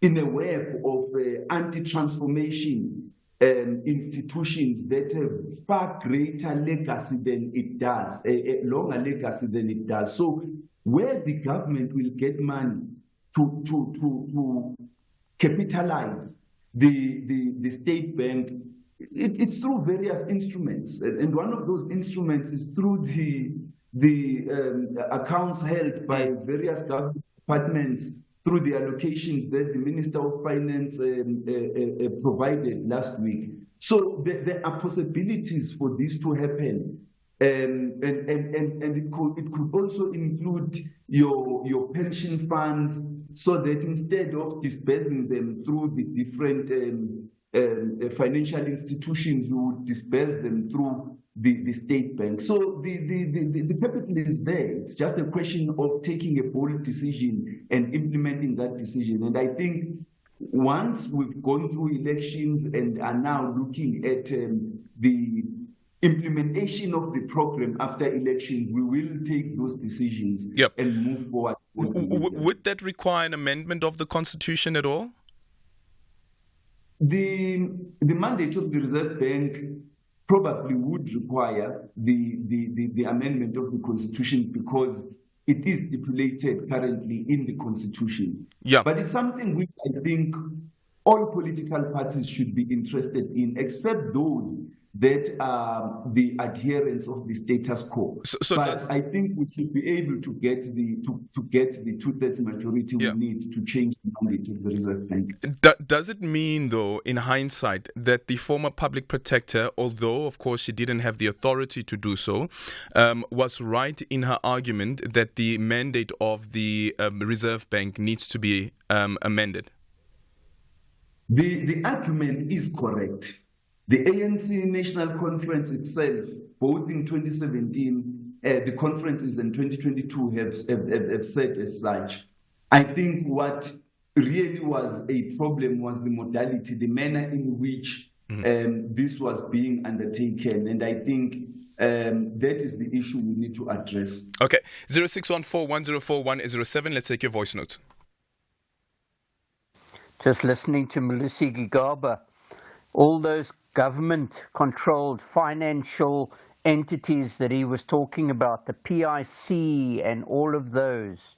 in a web of anti-transformation institutions that have far greater legacy than it does, a longer legacy than it does. So where the government will get money to capitalize the State Bank, it's through various instruments, and one of those instruments is through the accounts held by various government departments through the allocations that the Minister of Finance provided last week. So there are possibilities for this to happen, and it could also include your pension funds, so that instead of dispersing them through the different financial institutions, you would disperse them through the State Bank. So the capital is there. It's just a question of taking a bold decision and implementing that decision. And I think once we've gone through elections and are now looking at the implementation of the program after elections, we will take those decisions and move forward. Would that require an amendment of the Constitution at all? The mandate of the Reserve Bank probably would require the amendment of the Constitution, because it is stipulated currently in the Constitution. Yeah. But it's something which I think all political parties should be interested in, except those that are the adherents of the status quo. But I think we should be able to get the 2/3 majority we need to change the mandate of the Reserve Bank. Does it mean, though, in hindsight, that the former public protector, although of course she didn't have the authority to do so, was right in her argument that the mandate of the Reserve Bank needs to be amended? The argument is correct. The ANC National Conference itself, both in 2017, the conferences in 2022 have said as such. I think what really was a problem was the modality, the manner in which this was being undertaken. And I think that is the issue we need to address. Okay, 0614-104107. Let's take your voice notes. Just listening to Malusi Gigaba, all those government-controlled financial entities that he was talking about, the PIC and all of those,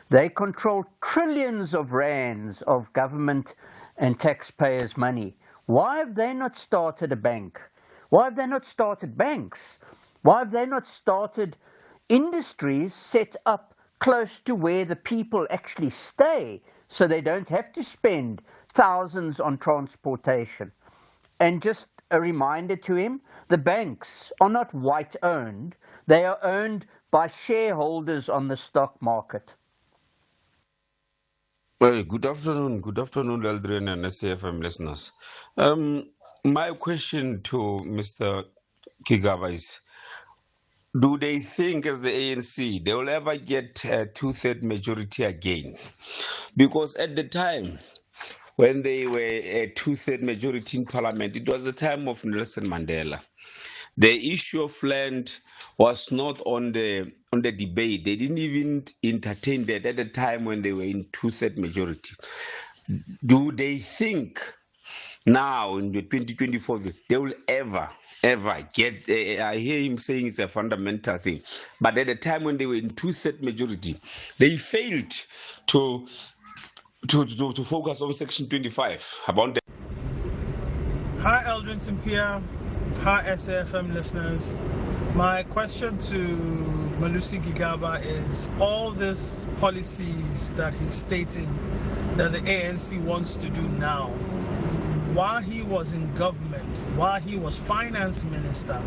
they control trillions of rands of government and taxpayers' money. Why have they not started a bank? Why have they not started banks? Why have they not started industries set up close to where the people actually stay, so they don't have to spend thousands on transportation? And just a reminder to him, the banks are not white-owned. They are owned by shareholders on the stock market. Good afternoon, Aldrin and SAFM listeners. My question to Mr. Kigaba is, do they think, as the ANC, they will ever get a 2/3 majority again? Because at the time when they were a 2/3 majority in parliament, it was the time of Nelson Mandela. The issue of land was not on the debate. They didn't even entertain that at the time when they were in 2/3 majority. Do they think now in the 2024 they will ever get, I hear him saying it's a fundamental thing, but at the time when they were in 2/3 majority, they failed to focus on Section 25 about that. Hi, Aldrin Sampear. Hi, SAFM listeners. My question to Malusi Gigaba is, all these policies that he's stating that the ANC wants to do now, while he was in government, while he was finance minister,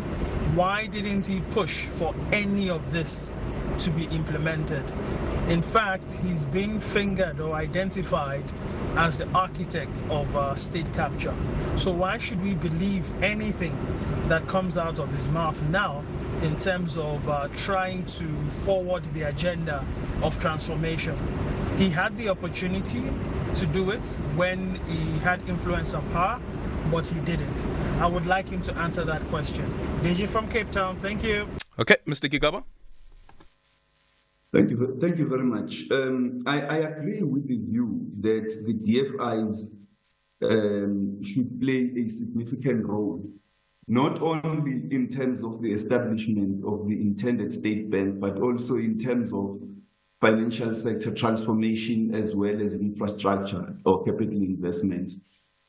why didn't he push for any of this to be implemented? In fact, he's been fingered or identified as the architect of state capture. So why should we believe anything that comes out of his mouth now in terms of trying to forward the agenda of transformation? He had the opportunity to do it when he had influence and power, but he didn't. I would like him to answer that question. Deji from Cape Town, thank you. Okay, Mr. Gigaba. Thank you very much. I agree with the view that the DFIs should play a significant role, not only in terms of the establishment of the intended state bank, but also in terms of financial sector transformation as well as infrastructure or capital investments.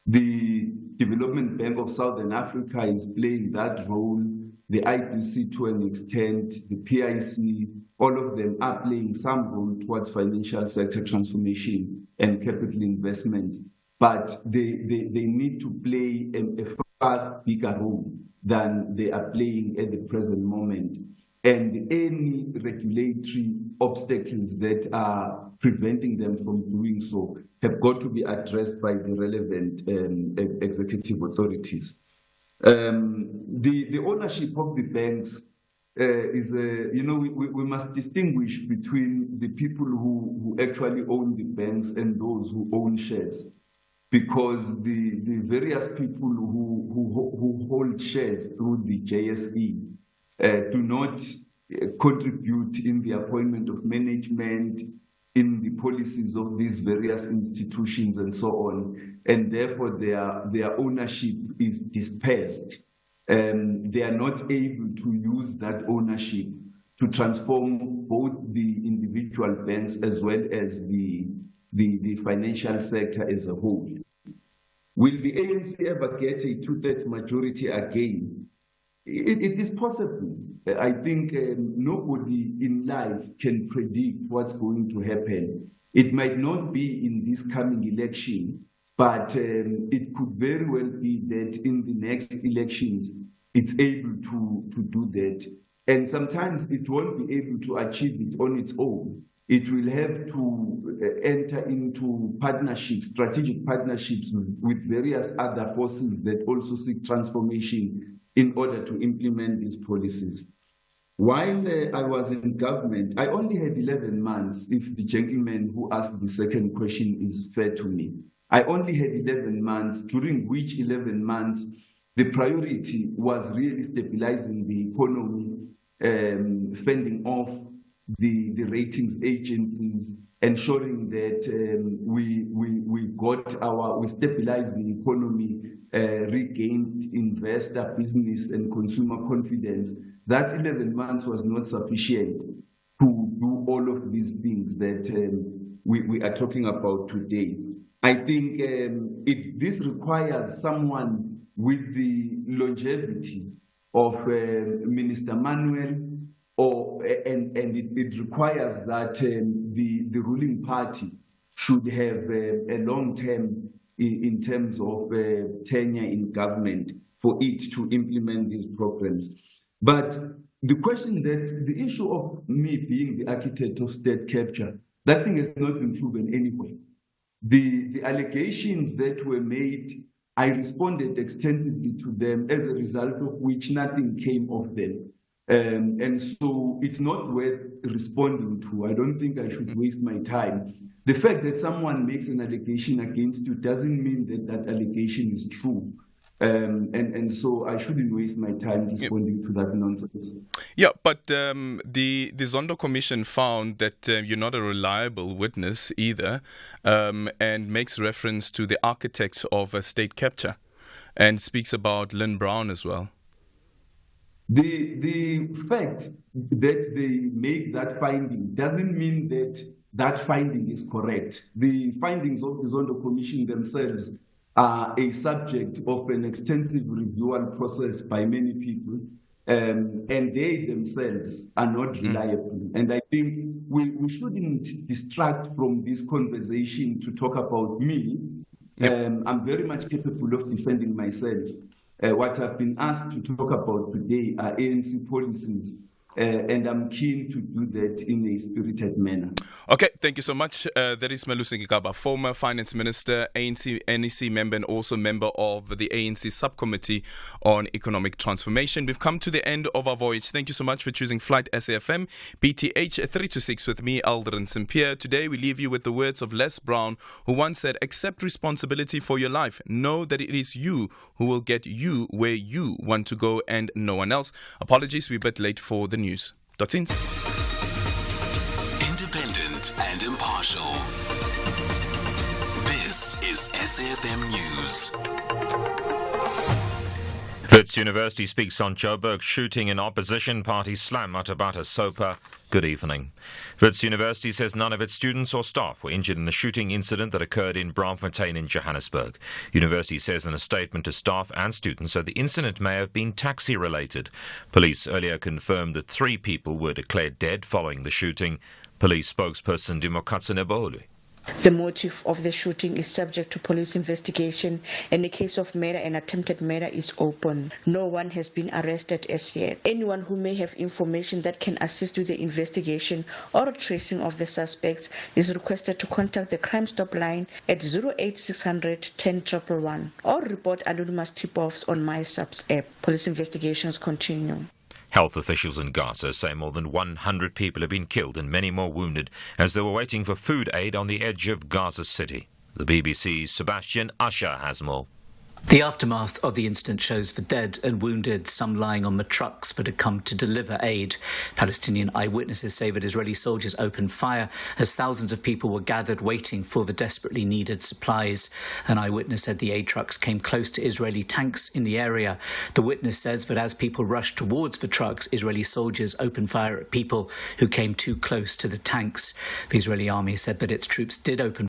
The Development Bank of Southern Africa is playing that role, the IDC to an extent, the PIC, all of them are playing some role towards financial sector transformation and capital investments, but they need to play a far bigger role than they are playing at the present moment. And any regulatory obstacles that are preventing them from doing so have got to be addressed by the relevant executive authorities. The ownership of the banks is, we must distinguish between the people who actually own the banks and those who own shares, because the various people who hold shares through the JSE do not contribute in the appointment of management, in the policies of these various institutions and so on, and therefore their ownership is dispersed. They are not able to use that ownership to transform both the individual banks as well as the financial sector as a whole. Will the ANC ever get a 2/3 majority again? It is possible. I think nobody in life can predict what's going to happen. It might not be in this coming election, but it could very well be that in the next elections, it's able to do that. And sometimes it won't be able to achieve it on its own. It will have to enter into partnerships, strategic partnerships with various other forces that also seek transformation in order to implement these policies. While I was in government, I only had 11 months, if the gentleman who asked the second question is fair to me. I only had 11 months, during which 11 months, the priority was really stabilizing the economy, fending off the ratings agencies, ensuring that we stabilized the economy, regained investor, business, and consumer confidence. That 11 months was not sufficient to do all of these things that we are talking about today. I think this requires someone with the longevity of Minister Manuel, and it requires that the ruling party should have a long term in terms of tenure in government for it to implement these programs. But the question that the issue of me being the architect of state capture, that thing has not been proven anyway. The allegations that were made, I responded extensively to them, as a result of which nothing came of them. And so it's not worth responding to. I don't think I should waste my time. The fact that someone makes an allegation against you doesn't mean that that allegation is true. And so I shouldn't waste my time responding to that nonsense. Yeah, but the Zondo Commission found that you're not a reliable witness either, and makes reference to the architects of state capture, and speaks about Lynn Brown as well. The fact that they make that finding doesn't mean that that finding is correct. The findings of the Zondo Commission themselves are a subject of an extensive review process by many people, and they themselves are not reliable. And I think we shouldn't distract from this conversation to talk about me I'm very much capable of defending myself. What I've been asked to talk about today are ANC policies, and I'm keen to do that in a spirited manner. Okay, thank you so much. That is Malusi Gigaba, former finance minister, ANC NEC member, and also member of the ANC subcommittee on economic transformation. We've come to the end of our voyage. Thank you so much for choosing Flight SAFM, BTH 326 with me, Aldrin Sampear. Today we leave you with the words of Les Brown, who once said, accept responsibility for your life. Know that it is you who will get you where you want to go and no one else. Apologies, we're a bit late for the news. Independent and impartial. This is SAFM News. Wits University speaks on Joburg shooting in opposition party slam at Tabata Sopa. Good evening. Wits University says none of its students or staff were injured in the shooting incident that occurred in Braamfontein in Johannesburg. University says in a statement to staff and students that the incident may have been taxi-related. Police earlier confirmed that 3 people were declared dead following the shooting. Police spokesperson Dimokatsu Nebolu. The motive of the shooting is subject to police investigation, and the case of murder and attempted murder is open. No one has been arrested as yet. Anyone who may have information that can assist with the investigation or tracing of the suspects is requested to contact the Crime Stop line at 08600 10111 or report anonymous tip-offs on MySubs app. Police investigations continue. Health officials in Gaza say more than 100 people have been killed and many more wounded as they were waiting for food aid on the edge of Gaza City. The BBC's Sebastian Usher has more. The aftermath of the incident shows the dead and wounded, some lying on the trucks that had come to deliver aid. Palestinian eyewitnesses say that Israeli soldiers opened fire as thousands of people were gathered waiting for the desperately needed supplies. An eyewitness said the aid trucks came close to Israeli tanks in the area. The witness says that as people rushed towards the trucks, Israeli soldiers opened fire at people who came too close to the tanks. The Israeli army said that its troops did open